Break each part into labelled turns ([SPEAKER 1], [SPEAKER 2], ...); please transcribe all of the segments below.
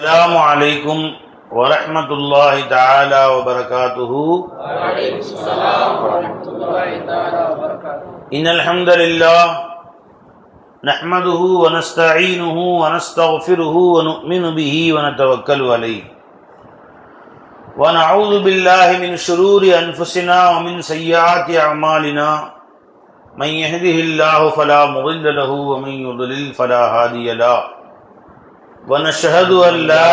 [SPEAKER 1] السلام عليكم ورحمة الله تعالى وبركاته.
[SPEAKER 2] وعليكم السلام ورحمة الله تعالى وبركاته.
[SPEAKER 1] إن الحمد لله نحمده ونستعينه ونستغفره ونؤمن به ونتوكل عليه ونعوذ بالله من شرور أنفسنا ومن سيئات أعمالنا من يهده الله فلا مضل له ومن يضلل فلا هادي له ونشهد أن لا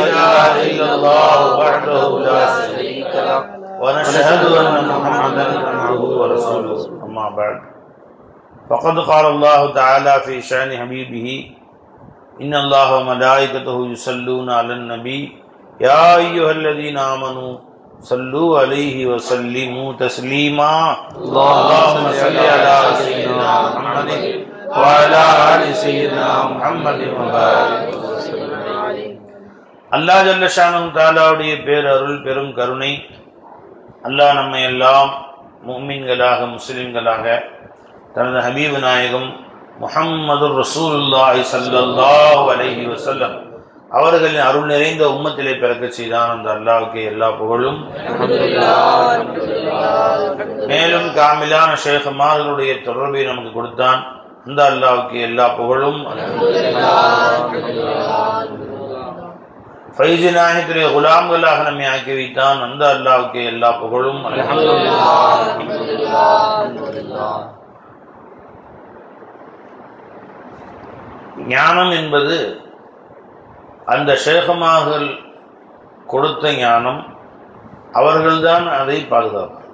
[SPEAKER 1] إله إلا الله وحده لا شريك له ونشهد أن محمدا عبده ورسوله أما بعد فقد قال الله تعالى في شأن حبيبه إن الله وملائكته يصلون على النبي يا أيها الذين آمنوا صلوا عليه وسلموا تسليما اللهم صل على سيدنا محمد وعلى آل سيدنا محمد وبارك அல்லாஹ் ஜல்ல ஷானஹு தஆலாவுடைய பேரருள் பெரும் கருணை அல்லாஹ் நம்மை எல்லாம் முஃமின்களாக முஸ்லிம்களாக தனது ஹபீப் நாயகம் முஹம்மதுர் ரசூலுல்லாஹி ஸல்லல்லாஹு அலைஹி வஸல்லம் அவர்களின் அருள் நிறைந்த உம்மத்திலே பிறக்க செய்தான் அந்த அல்லாஹ்வுக்கு எல்லா புகழும். மேலும் காமிலான ஷேഖ்மார்களுடைய தொடர்பை நமக்கு கொடுத்தான் அந்த அல்லாஹ்வுக்கு எல்லா புகழும். ஃபைஸ் நாயகத்துடைய குலாம்களாக நம்மை ஆக்கி வைத்தான் அந்த அல்லாஹ்வுக்கு எல்லா புகழும். ஞானம் என்பது அந்த ஷேഖமார்கள் கொடுத்த ஞானம், அவர்கள்தான் அதை பாதுகாப்பார்.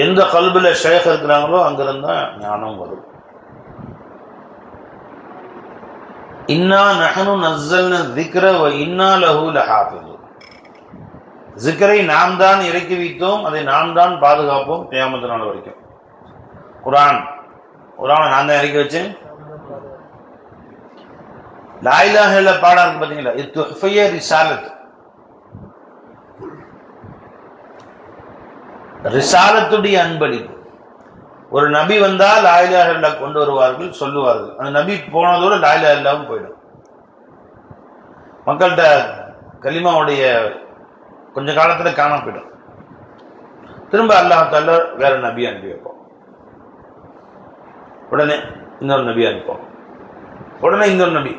[SPEAKER 1] எந்த கல்பில் ஷேഖ் இருக்கிறாங்களோ அங்கிருந்தா ஞானம் வரும். இன்னா நஹ்னு நஸ்ஸல்னா ذிக்ர வ இன்னா லஹு லஹாஃபிது. ஸிக்ரை நாம் தான் இறக்கி வைத்தோம், அதை நாம் தான் பாதுகாப்போம் கியாமத் நாள் வரைக்கும். குர்ஆனை நான் தான் இறக்கி வச்சேன். லா இலாஹ இல்லல்லாஹ் பாடம் இருக்கு பாத்தீங்களா, இது துஹ்ஃபைய ரிசாலத். ரிசாலத்துடைய அன்பளிப்பு. ஒரு நபி வந்தால் லா இலாஹ இல்லல்லாஹ் கொண்டு வருவார்கள், சொல்லுவார்கள். அந்த நபி போனதோடு லா இலாஹ இல்லல்லாஹ் போயிடும். மக்கள்கிட்ட கலிமாவுடைய கொஞ்ச காலத்துல காணாம போயிடும். திரும்ப அல்லாஹ் தஆலா வேற நபி அனுப்பி வைப்போம். உடனே இன்னொரு நபி அனுப்போம், உடனே இன்னொரு நபி.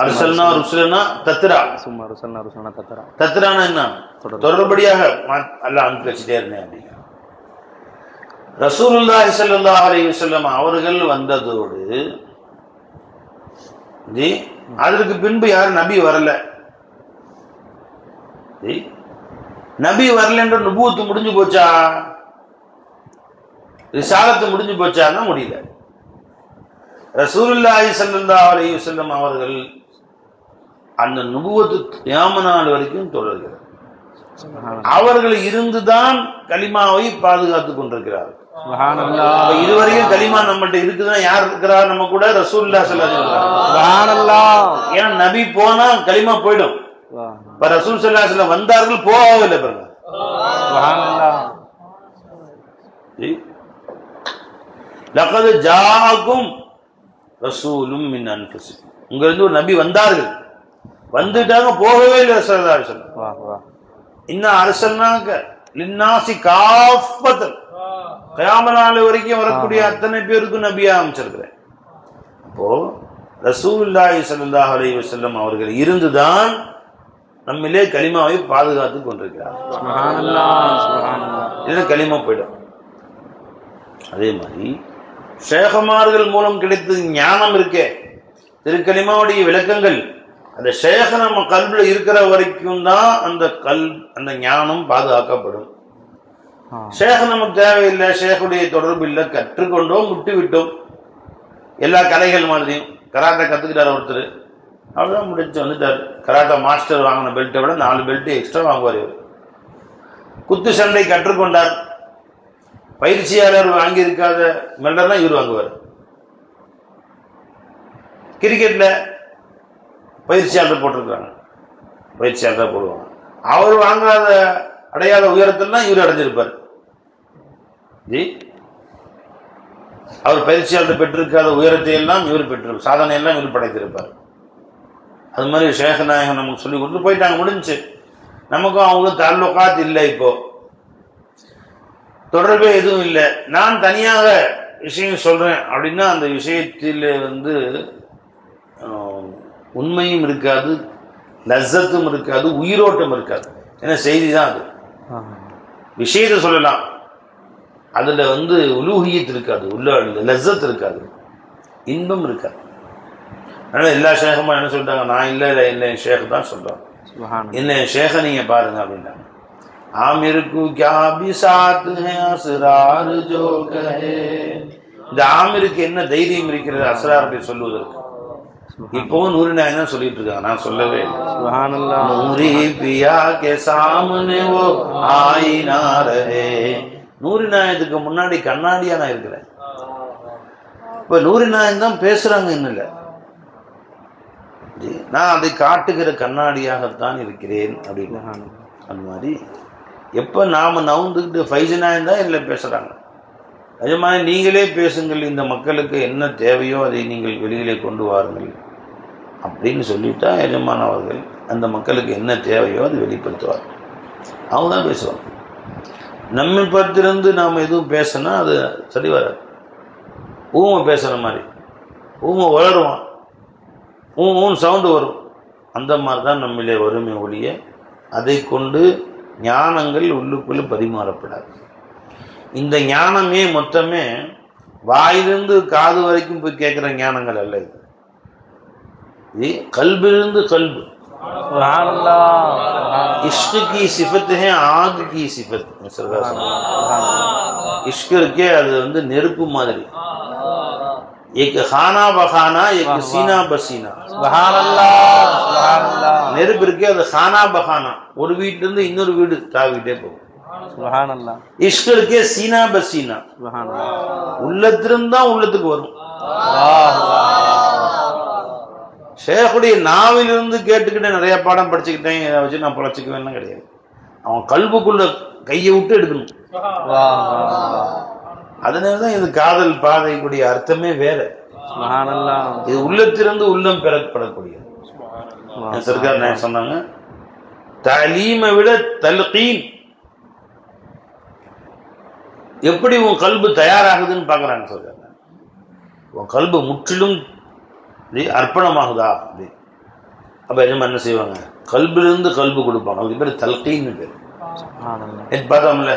[SPEAKER 1] அரசல்னா ருசுலனா தத்ரா. தத்ரானா என்ன? தொடர்படியாக அல்லாஹ் அனுப்பி வச்சுட்டே இருந்தேன் அப்படிங்க. ரசூலுல்லாஹி ஸல்லல்லாஹு அலைஹி வஸல்லம் அவர்கள் வந்ததோடு அதற்கு பின்பு யாரும் நபி வரல. நபி வரலன்ற நுபுவத்து முடிஞ்சு போச்சா, ரிசாலத்து முடிஞ்சு போச்சான்னா முடியல. ரசூலுல்லாஹி ஸல்லல்லாஹு அலைஹி வஸல்லம் அவர்கள் அந்த நுபுவத்து கியாமத் நாள் வரைக்கும் தொடர்கிறது. அவர்கள் இருந்துதான் கலிமாவை பாதுகாத்துக் கொண்டிருக்கிறார்கள். இதுவரையும் கலிமா நம்மகிட்ட இருக்குதுன்னா யார் இருக்கிறார் நம்ம கூட? ரசூலுல்லாஹி ஸல்லல்லாஹு அலைஹி வஸல்லம். ஏன்னா நபி போனா கலிமா போயிடும். இப்ப ரசூல் ஸல்லல்லாஹு அலைஹி வஸல்லம் வந்தார்கள், போகவே இல்லை. பாருங்க, லகத் ஜாஅக்கும் ரசூலும் மின் அன்ஃபுசிக்கும். உங்க இருந்து ஒரு நபி வந்தார்கள், வந்துட்டாங்க, போகவே இல்லை. ஸல்லல்லாஹு அலைஹி வஸல்லம் இன்னா அர்ஸல்னாக லின்னாஸி காஃபத்தன். கியாமத் நாள் வரைக்கும் வரக்கூடிய அத்தனை பேருக்கும் நபியா அமைச்சிருக்கிறேன். அப்போ ரசூலுல்லாஹி ஸல்லல்லாஹு அலைஹி வஸல்லம் அவர்கள் இருந்துதான் நம்மிலே கலிமாவை பாதுகாத்துக் கொண்டிருக்கிறார். இல்லைன்னா கலிமா போயிடும். அதே மாதிரி ஷேഖமார்கள் மூலம் கிடைத்த ஞானம் இருக்கே, திருக்கலிமாவுடைய விளக்கங்கள், அந்த ஷேഖ நம்ம கல்வில இருக்கிற வரைக்கும் தான் அந்த ஞானம் பாதுகாக்கப்படும். ஷேഖ நமக்கு தேவையில்லை, ஷேഖுடைய தொடர்பு இல்லை, கற்றுக்கொண்டோம், விட்டு விட்டோம். எல்லா கலைகள் மாதிரியும் கராட்டை கத்துக்கிட்டார் ஒருத்தர், அவ்வளோதான் முடிச்சு வந்துட்டார். கராட்டா மாஸ்டர் வாங்கின பெல்ட்டை விட 4 பெல்ட் எக்ஸ்ட்ரா வாங்குவார் இவர். குத்து சண்டை கற்றுக்கொண்டார், பயிற்சியாளர் வாங்கியிருக்காத மெடல்லாம் இவர் வாங்குவார். கிரிக்கெட்ல பயிற்சியாளர் போட்டிருக்காங்க, பயிற்சியாளர் போடுவாங்க. அவர் வாங்காத அடையாத உயரத்தில் தான் இவர் அடைஞ்சிருப்பார். ஜி அவர் பயிற்சியாளர் பெற்றிருக்காத உயரத்தை எல்லாம் இவர் பெற்றிருப்பார், சாதனை எல்லாம் இவர் படைத்திருப்பார். அது மாதிரி ஷேக் நாயகம் நமக்கு சொல்லி கொடுத்து போயிட்டாங்க, முடிஞ்சு. நமக்கும் அவங்களும் தாலுகாத் இல்லை, இப்போ தொடர்பே எதுவும் இல்லை. நான் தனியாக விஷயம் சொல்றேன் அப்படின்னா அந்த விஷயத்தில் உண்மையும் இருக்காது, லஸ்ஸத்தும் இருக்காது, உயிரோட்டம் இருக்காது. ஏன்னா செய்தி தான் அது. விஷயத்தை சொல்லலாம், அதுல உலூஹியத் இருக்காது, உள்ள லஸ்ஸத் இருக்காது, இன்பம் இருக்காது. அதனால எல்லா ஷேகமா என்ன சொல்லிட்டாங்க, நான் இல்லை இல்லை என் ஷேக் தான் சொல்றாங்க, என்ன என் ஷேகை நீங்க பாருங்க அப்படின்னாங்க. ஆமிருக்கு கியா பிசாத் ஹை அஸ்ரார் ஜோ கஹே. இந்த ஆமிருக்கு என்ன தைரியம் இருக்கிறது அஸ்ராரை சொல்லுவதற்கு? இப்பவும் நூறு நாயகம் தான் சொல்லிட்டு இருக்காங்க, நான் சொல்லவே இல்லை. சுப்ஹானல்லாஹ். நூரி பியா கே சாமனே வோ ஆயினா ரஹே. நூறு நாயகத்துக்கு முன்னாடி கண்ணாடியா நான் இருக்கிறேன். இப்ப நூறு நாயகம் தான் பேசுறாங்க, இன்னும் இல்லை, நான் அதை காட்டுகிற கண்ணாடியாகத்தான் இருக்கிறேன் அப்படின்னு. அந்த மாதிரி எப்ப நாம நவுந்துக்கிட்டு ஃபைசனாயம் தான் இல்லை பேசுறாங்க. அதே மாதிரி நீங்களே பேசுங்கள், இந்த மக்களுக்கு என்ன தேவையோ அதை நீங்கள் வெளியிலே கொண்டு வாருங்கள் அப்படின்னு சொல்லிட்டா எஜமான் அவர்கள் அந்த மக்களுக்கு என்ன தேவையோ அதை வெளிப்படுத்துவார். அவங்க தான் பேசுவாங்க. நம்ம பத்திலிருந்து நாம் எதுவும் பேசினா அது சரி வராது. ஊமை பேசுகிற மாதிரி ஊமை வளருவான், ஊன் சவுண்டு வரும். அந்த மாதிரி தான் நம்மளே வறுமை ஒழிய அதை கொண்டு ஞானங்கள் உள்ளுக்குள்ள பரிமாறப்படாது. இந்த ஞானமே மொத்தமே வாயிலிருந்து காது வரைக்கும் போய் கேட்கிற ஞானங்கள் அல்ல. இது கல்பிலிருந்து கல்பு. इश्क की सिफत है आग की सिफत. इश्क के அது நெருப்பு மாதிரி. एक खाना बखाना एक सीना बसीना. सुभान अल्लाह सुभान अल्लाह. நெருப்பு இருக்கே அது खाना बखाना, ஒரு வீட்ல இருந்து இன்னொரு வீடு தாவிட்டே போகும். சுப்ஹான் அல்லாஹ். இஷ்க் இருக்கே சீனா பசீனா. சுப்ஹான் அல்லாஹ். உள்ளத்திலிருந்து தான் உள்ளத்துக்கு வரும். ஷேகுடைய நாவிலிருந்து கேட்டுக்கிட்டே நிறைய பாடம் படிச்சுக்கிட்டேன், இதை வச்சு நான் பழச்சிக்குவேன்னு கிடையாது. அவன் கல்புக்குள்ள கையை விட்டு எடுக்கணும். அதனாலதான் இது காதல் பாதைக்குரிய அர்த்தமே வேற. இது உள்ளத்திலிருந்து உள்ளம் பெறப்படக்கூடியது. சர்க்கார் நான் சொன்னாங்க, தலீமை விட தல்கீன். எப்படி உன் கல்பு தயாராகுதுன்னு பாக்குறாங்க சொல்றாங்க. உன் கல்பு முற்றிலும் அர்ப்பணமாகுதா அப்படி. அப்ப என்ன செய்வாங்க, கல்பிலிருந்து கல்பு கொடுப்பாங்க. அதுக்கு பேர் தல்கீன்னு பேர். பார்த்தோம்ல,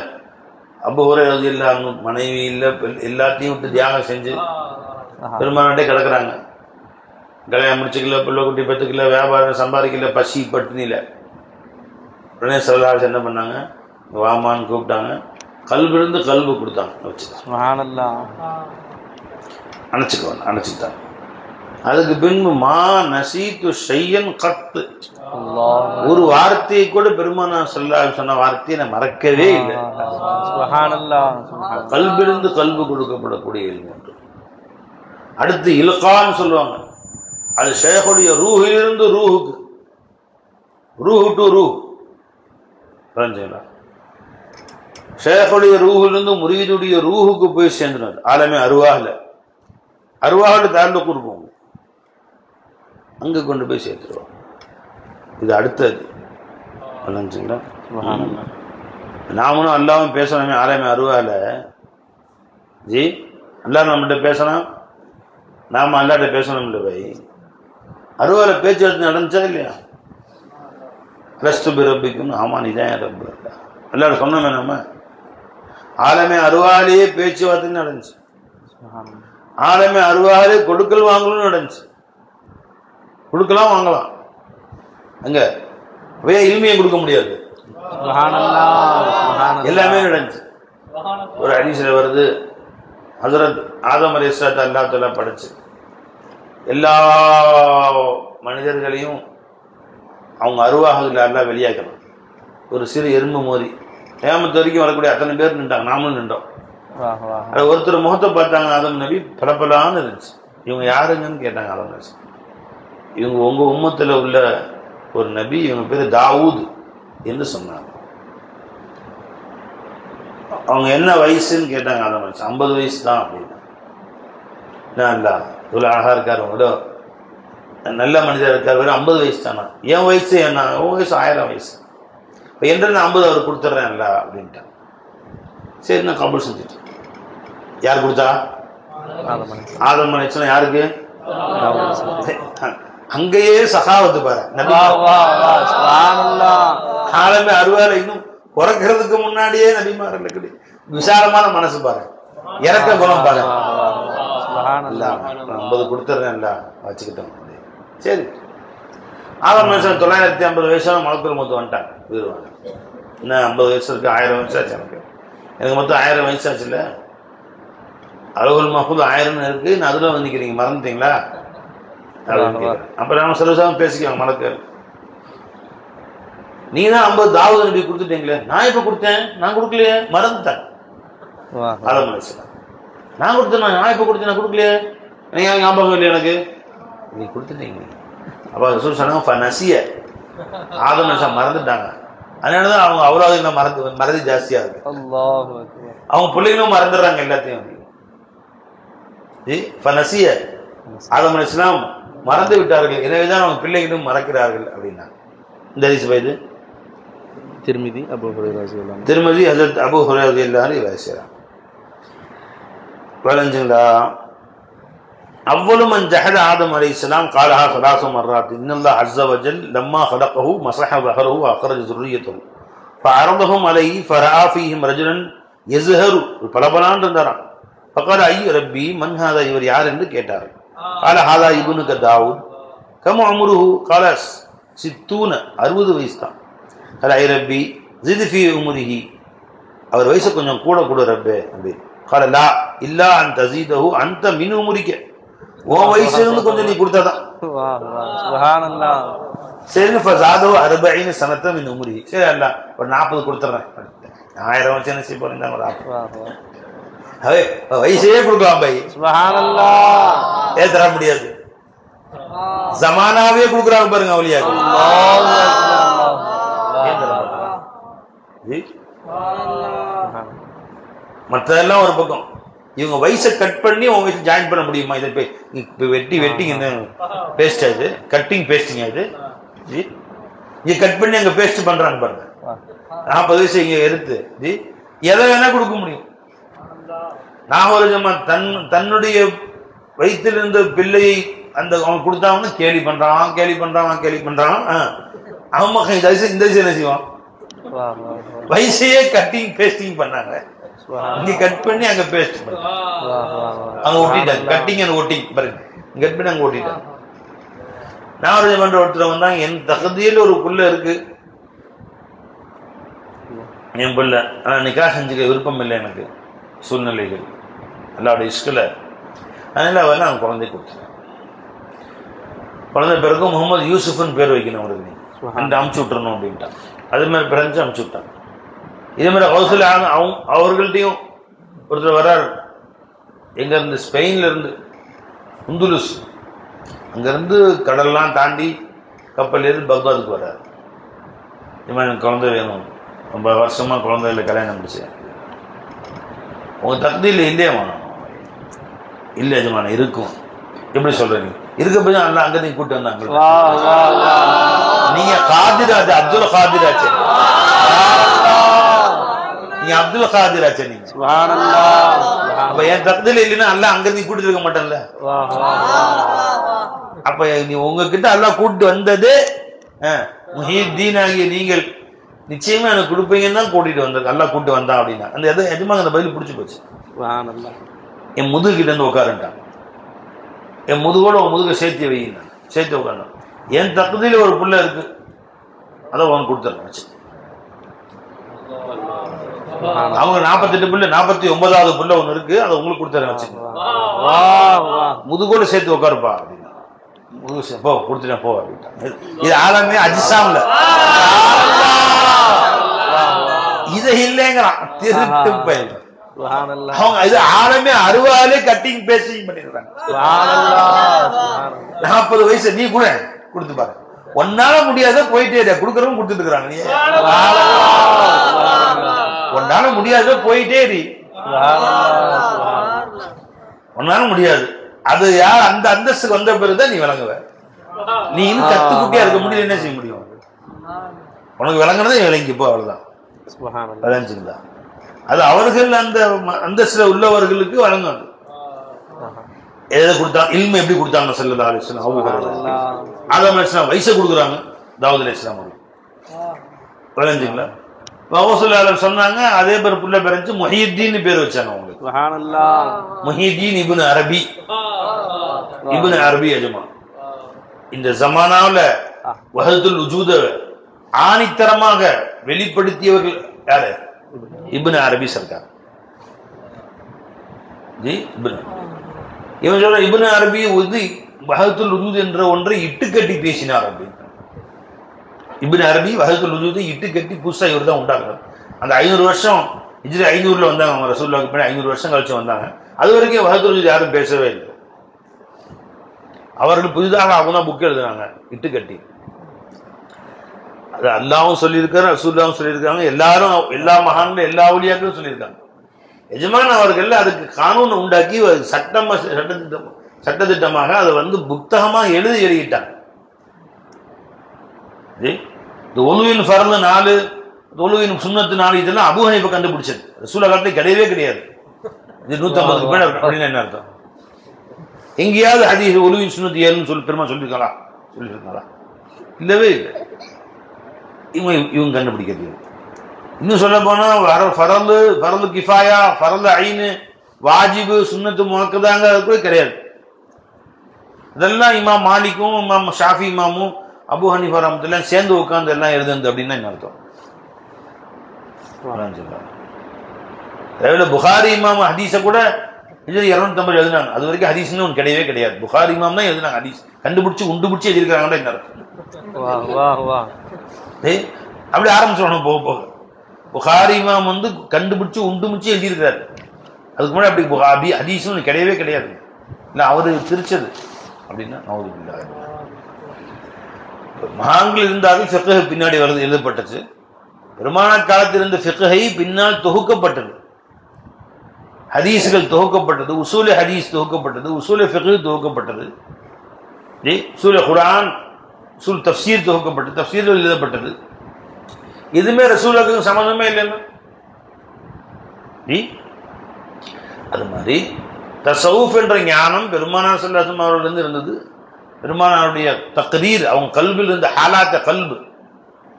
[SPEAKER 1] அபூ ஹுரைரா ரலியல்லாஹு அன்ஹு மனைவி இல்லை, எல்லாத்தையும் விட்டு தியாகம் செஞ்சு பெருமானாட்டே கிடக்குறாங்க. கல்யாணம் முடிச்சுக்கல, பிள்ளை குட்டி பெற்றுக்கல, வியாபாரம் சம்பாதிக்கல, பசி பட்டினியில. உடனே ஸல்லல்லாஹு என்ன பண்ணாங்க, வாமான்னு கூப்பிட்டாங்க, கல்பிலிருந்து கல்பு கொடுத்தாங்க. அணைச்சுக்கிட்டாங்க. அதுக்கு பின்பு மா நசீத்து ஷையன் கத்து, ஒரு வார்த்தையை கூட பெருமானார் ஸல்லல்லாஹு சொன்ன வார்த்தையை நான் மறக்கவே இல்லை. கல்பிலிருந்து கல்பு கொடுக்கப்படக்கூடிய ஒன்று. அடுத்து இல்கான்னு சொல்லுவாங்க, அது ஷேகுடைய ரூஹிலிருந்து ரூஹுக்கு, ரூஹு டு ரூஹ். ஷேகுடைய ரூஹிலிருந்து முரீதுடைய ரூஹுக்கு போய் சேர்ந்துனார். ஆலமே அருவாஹில் தாழ்ந்து கொடுப்போம், அங்க கொண்டு போய் சேர்த்துருவோம். இது அடுத்தது. நாமளும் அல்லாவும் பேசணுமே. ஆலமே அருவால ஜி அல்லா நம்மகிட்ட பேசணும், நாம அல்லாட்ட பேசணும். இல்லை பை, அருவால பேச்சுவார்த்தை நடந்துச்சா இல்லையா? ரஸ்து ரப்பிக்கும், ஆமா நீதான் ரப்பு எல்லாரும் சொன்னோமே. நம்ம ஆலமே அருவாலேயே பேச்சுவார்த்தை நடந்துச்சு. ஆலமே அருவாலே கொடுக்கல் வாங்கலும் நடந்துச்சு. கொடுக்கலாம் வாங்கலாம். அங்க இல்மியை கொடுக்க முடியாது, எல்லாமே நடந்துச்சு. ஒரு ஹதீஸ்ல வருது, ஹஜ்ரத் ஆதம் அலைஹிஸ்ஸலாத்தை அல்லாஹ் தஆலா படைச்சு எல்லா மனிதர்களையும் அவங்க அருவாஹ்ல அல்லாஹ் வெளியாக்கணும். ஒரு சிறு எறும்பு மோதி கியாமத் வரைக்கும் வரக்கூடிய அத்தனை பேர் நின்றாங்க, நாமளும் நின்றோம். ஒருத்தர் முகத்தை பார்த்தாங்க, ஆதம் நபி பலப்பலான்னு இருந்துச்சு. இவங்க யாருங்கன்னு கேட்டாங்க. ஆதம் நபி, இவங்க உங்க உம்மத்துல உள்ள ஒரு நபி, இவங்க பேரு தாவூத் என்று சொன்னாங்க. அவங்க என்ன வயசுன்னு கேட்டாங்க. அதை மனுஷன் 50 வயசு தான் அப்படின்னு. இல்ல இவ்வளோ அழகா இருக்காரு, உங்களோட நல்ல மனிதர் இருக்கார், வெறும் 50 வயசு தானா? என் வயசு என்ன, உன் வயசு 1000 வயசு. இப்போ என்ற 50 அவர் கொடுத்துட்றேன்ல அப்படின்ட்டான். சரி, நான் கபூல் செஞ்சுட்டேன். யார் கொடுத்தா? ஆதம் அலைஹிஸ்ஸலாம். யாருக்கு? அங்கேயே சகாவத்து பாரு. ஆலமே அருவால இன்னும் பிறக்கிறதுக்கு முன்னாடியே நபிமார்களுக்கு விசாலமான மனசு பாரு, இறக்க குணம் பாரு. 50 கொடுத்துட்றேன்ல வச்சுக்கிட்டோம். சரி, ஆதம் அலைஹிஸ்ஸலாம் 950 வயசான மலக்குல் மௌத் வந்துட்டாங்க, உயிர்வாங்க. இன்னும் 50 வயசு இருக்கு, 1000 வயசு ஆச்சு. எனக்கு மொத்தம் 1000 வயசு ஆச்சு இல்ல. அலுவல் மஹூத் 1000 இருக்கு. நான் அதுல வந்து நிக்கிறீங்க, மறந்துட்டீங்களா? அப்புறம் நம்ம சொல்லுசாம பேசிக்குவாங்க மலக்கு. நீ தான் 50 தாவூத் நபி கொடுத்துட்டீங்களே. நான் இப்ப கொடுத்தேன், நான் கொடுக்கலையே, மறந்துட்டேன். ஆதம் அலைஹிஸ்ஸலாம் நான் கொடுத்தேன், நான் இப்ப கொடுத்தேன், நான் கொடுக்கலையே, நீங்க ஞாபகம் இல்லை எனக்கு, நீ கொடுத்துட்டீங்க. அப்ப ரசூல் சொன்னாங்க நசிய, ஆதம் அலைஹிஸ்ஸலாம் மறந்துட்டாங்க. அதனாலதான் அவங்க அவ்வளவு மறதி ஜாஸ்தியா இருக்கு. அவங்க பிள்ளைங்களும் மறந்துடுறாங்க எல்லாத்தையும். நசிய, ஆதம் அலைஹிஸ்ஸலாம் மறந்து விட்டார்கள், எனவேதான் அவங்க பிள்ளைகளும் மறக்கிறார்கள் அப்படின்னா. இந்த ஹதீஸ் இது திருமதி ஹஜ்ரத் அபூ ஹுரைரா ரலியல்லாஹு அன்ஹு ரிவாயத். வலஞ்சுங்களா அவ்வளவு மன் ஜஹத ஆதம் அலைஹிஸ்ஸலாம் قالها 3 مرات ان الله عز وجل لما خلقه مسح ظهره واخرج ذريته فعرضهم عليه فراى فيهم رجلا يزهر பலபலான் இருந்தாராம். فقال اي ربي من هذا, இவர் யார் என்று கேட்டார். قال هذا ابنك داود كم عمره قال 60 60 வயசு தான். قال اي ربي زد في عمره, அவர் வயசு கொஞ்சம் கூட கூட ரப்பே அப்படி. قال لا الا ان تزيده انت من عمرك, உன் வயசுல இருந்து கொஞ்சம் நீ கொடுத்தாதான். சுப்ஹானல்லாஹ். சரி, ஃபஸாதோ 40 சனத்த மின் உம்ரி. சரி அல்ல, ஒரு 40 கொடுத்துறேன். 1000 வச்சு என்ன செய்ய போறீங்க? ஒரு வயசே கொடுக்கலாம் பை. சுப்ஹானல்லாஹ். ஏ தர முடியாது, ஜமானாவே கொடுக்குறாங்க பாருங்க அவலியாக்கு. மற்றதெல்லாம் ஒரு பக்கம், இவங்க வயசை கட் பண்ணி உங்க வயசு ஜாயின் பண்ண முடியுமா? இதை இப்போ வெட்டிங் என்ன பேஸ்ட் ஆகுது, கட்டிங் பேஸ்டிங் ஆகுது. இங்க கட் பண்ணி அங்க பேஸ்ட் பண்றாங்க பாருங்க. 40 வயசு இங்க எடுத்து எதை வேணா கொடுக்க முடியும். நாகோரஜமா தன்னுடைய வயிற்றில் இருந்த பிள்ளையை அந்த அவன் கொடுத்தான்னு கேலி பண்றான். அவன் மகன் இந்த வயசு என்ன செய்வான்? வயசையே கட்டிங் பேஸ்டிங் பண்ணாங்க. இங்க கட் பண்ணி அங்க பேஸ்ட் பண்ணி அங்க ஒட்டிட்டாங்க. கட்டிங் அண்ட் ஒட்டிங் பாருங்க, கட் பண்ணி அங்க ஒட்டிட்டாங்க. நாகராஜ மன்ற ஒருத்தர் வந்தாங்க, என் தகுதியில் ஒரு புள்ள இருக்கு, என் பிள்ளை, ஆனா நிக்கா செஞ்சுக்க விருப்பம் இல்லை, எனக்கு சூழ்நிலைகள் அல்லாவுடைய இஷ்கில், அதனால அவன் அவன் குழந்தை கொடுத்தேன். குழந்தை பிறகு முகமது யூசுஃப்னு பேர் வைக்கணும் அவருக்கு, நீ அந்த அமுச்சு விட்டுறணும் அப்படின்ட்டான். அது மாதிரி பிறந்து அமுச்சு விட்டான். இதே மாதிரி ஹவுஸ்ல அவர்கள்ட்டையும் ஒருத்தர் வர்றார், எங்க இருந்து, ஸ்பெயின்ல இருந்து, உந்துலுஸ், அங்கிருந்து கடல்லாம் தாண்டி கப்பல் ஏறி பக்தாதுக்கு வர்றாரு. இது மாதிரி எனக்கு குழந்தை வேணும், ரொம்ப வருஷமா குழந்தை இல்லை, கல்யாணம் முடிச்சேன், உங்க தகுதியில் இல்லையா? இல்லை எஜமான, இருக்கும். எப்படி சொல்றீங்க? இருக்க போய் அல்ல அங்க நீங்க கூட்டு வந்தாங்க. நீங்க காதிராஜ், அப்துல் காதிராஜ், நீங்க அப்துல் காதிராஜ், நீங்க அப்ப என் தகுதியில் இல்லைன்னா அல்ல அங்க நீ கூட்டிட்டு இருக்க மாட்டேன்ல. அப்ப நீ உங்ககிட்ட எல்லாம் கூட்டு வந்தது முஹீத்தீன் ஆகிய நீங்கள் நிச்சயமா எனக்கு கொடுப்பீங்கன்னு தான் கூட்டிட்டு வந்தது, நல்லா கூட்டு வந்தான் அப்படின்னா. அந்த எஜமாக அந்த பதில் பிடிச்சி போச்சு. என் முதுகு கிட்ட இருந்து உட்காருட்டான், என் முதுகோட உன் முதுக சேர்த்து வைங்க, சேர்த்து உட்காரணும். என் தகுதியில ஒரு புள்ள இருக்கு, அதை உனக்கு கொடுத்துருச்சு. அவங்க 48 புள்ள, 49வது புள்ள ஒண்ணு இருக்கு, அதை உங்களுக்கு கொடுத்துறேன் வச்சு, முதுகோட சேர்த்து உட்காருப்பா அப்படின்னா. முதுகு போ கொடுத்துட்டேன் போ அப்படின்ட்டான். இது ஆலமே அஜிசாம்ல இதை இல்லைங்கிறான், திருட்டு பயிர். அவங்க இது ஆலமே அறுவாலே கட்டிங் பேஸ்டிங் பண்ணிடுறாங்க. 40 வயசு நீ கூட கொடுத்து பாரு, ஒன்னால முடியாத போயிட்டே கொடுக்கறவங்க கொடுத்துட்டு இருக்காங்க. உன்னால முடியாது, போயிட்டே இரு. உன்னால முடியாது. அது யார் அந்த அந்தஸ்துக்கு வந்த பிறகுதான் நீ விளங்குவ. நீ இன்னும் கத்துக்குட்டியா இருக்க முடியல, என்ன செய்ய முடியும்? உனக்கு விளங்குனதை விளங்கிப்போ, அவ்வளவுதான். விளங்குங்களா? அது அவர்கள் அந்த அந்தஸ்துல உள்ளவர்களுக்கு வழங்கும். எதை கொடுத்தா இல்ம எப்படி கொடுத்தாங்க ஸல்லல்லாஹு அலைஹி வஸல்லம்? ஆதம் அலைஹிஸ்ஸலாம் வயசை கொடுக்குறாங்க தாவூத் அலைஹிஸ்ஸலாம் அவர்கள். விளங்குங்களா? ரசூலுல்லாஹி சொன்னாங்க, அதே பேர் புள்ள பிறந்து முஹியுத்தீன் பேர் வச்சாங்க அவங்களுக்கு. சுப்ஹானல்லாஹ். முஹியுத்தீன் இப்னு அரபி, இப்னு அரபி அஜ்மா. இந்த ஜமானாவுல வஹதுல் வஜூத ஆணித்தரமாக வெளிப்படுத்தியவர்கள் யாரு? இப்னு அரபி சர்க்கார். ஜி இப்னு இவன் சொல்ற இப்னு அரபி வஹதுல் வஜூத் என்ற ஒன்றை இட்டுக்கட்டி பேசினார் அப்படின்னு. இப்னு அரபி வஹதுல் வஜூத் இட்டுக்கட்டி புதுசா இவர் தான் உண்டாக்குறார். அந்த 500 வருஷம் ஹிஜ்ரி 500ல வந்தாங்க அவங்க, ரசூலுல்லாஹ்க்கு பின்னாடி 500 வருஷம் கழிச்சு வந்தாங்க. அது வரைக்கும் வஹதுல் வஜூத் யாரும் பேசவே இல்லை. அவர்கள் புதிதாக அவங்க தான் புக் எழுதுனாங்க இட்டுக்கட்டி. அது அல்லாஹ்வும் சொல்லியிருக்காரு, ரசூலுல்லாஹ்வும் சொல்லியிருக்காங்க, எல்லாரும் எல்லா மகான்களும் எல்லா அவுலியாக்களும் சொல்லியிருக்காங்க. எஜமான் அவர்கள் அதுக்கு கானூன் உண்டாக்கி சட்டத்திட்டமாக அதை புத்தகமாக எழுதி எழுதிட்டாங்க. இந்த ஒழுவின் ஃபர்லு 4, ஒழுவின் சுன்னத்து 4 இதெல்லாம் அபூ ஹனீஃபா கண்டுபிடிச்சது. ரசூலுல்லாஹ் காலத்துல கிடையவே கிடையாது. இது 150க்கு மேல அப்படின்னு என்ன அர்த்தம்? எங்கேயாவது ஹதீஸ் ஒழுவின் சுன்னத்து 7ன்னு சொல்லி பெருமா சொல்லியிருக்காங்களா? இல்லவே இல்லை. இவங்க கண்டுபிடிக்கிறது. இன்னும் சொல்ல போனா ஃபரலு கிஃபாயா, ஃபரலு ஐனு, வாஜிபு, சுன்னத்து முஅக்கதாங்க அது கூட கிடையாது. இதெல்லாம் இமாம் மாலிக்கும் இமாம் ஷாஃபி இமாமும் அபூ ஹனீஃபா ரஹ்மத்துல்லாஹி சேர்ந்து உட்கார்ந்து எல்லாம் எழுதுனது அப்படின்னா என்ன அர்த்தம்? புகாரி இமாம் ஹதீஸை கூட 250 எழுதினாங்க. அது வரைக்கும் ஹதீஸ்ன்னு ஒன்று கிடையவே கிடையாது. புகாரி இமாம் தான் எழுதினாங்க. ஹதீஸ் கண்டுபிடிச்சு உண்டுபிடிச்சு எழுதியிருக்காங்கன்னா என்ன அர்த்தம்? அப்படி ஆரம்பிச்சோம் போக போக. புகாரி இமாம் கண்டுபிடிச்சு உண்டுபிடிச்சு எழுதியிருக்காரு. அதுக்கு முன்னாடி அப்படி ஹதீஸ்ன்னு கிடையவே கிடையாது. இல்லை அவரு திரிச்சது அப்படின்னா நவுதுபில்லாஹ். மகான்கள் இருந்தாலும் ஃபிக்ஹ் பின்னாடி வருது, எழுதப்பட்டது. பெருமானார் காலத்தில் இருந்த ஃபிக்ஹை பின்னால் தொகுக்கப்பட்டது. ஹதீஸ்கள் தொகுக்கப்பட்டது, உசூல் ஹதீஸ் தொகுக்கப்பட்டது, உசூல் ஃபிக்ஹ் தொகுக்கப்பட்டது, உசூல் குர்ஆன், உசூல் தஃப்சீர் தொகுக்கப்பட்டது, தஃப்சீர்கள் எழுதப்பட்டது. எதுவுமே ரசூலுல்லாஹ்க்கு சம்பந்தமே இல்லைன்னா அது மாதிரி தஸவுஃப் என்ற ஞானம் பெருமானார் ஸல்லல்லாஹு அலைஹி வஸல்லம் அவர்களிருந்து இருந்தது. பெருமானாருடைய தக்ரீர், அவங்க கல்பில் இருந்த ஹாலாத்த கல்பு,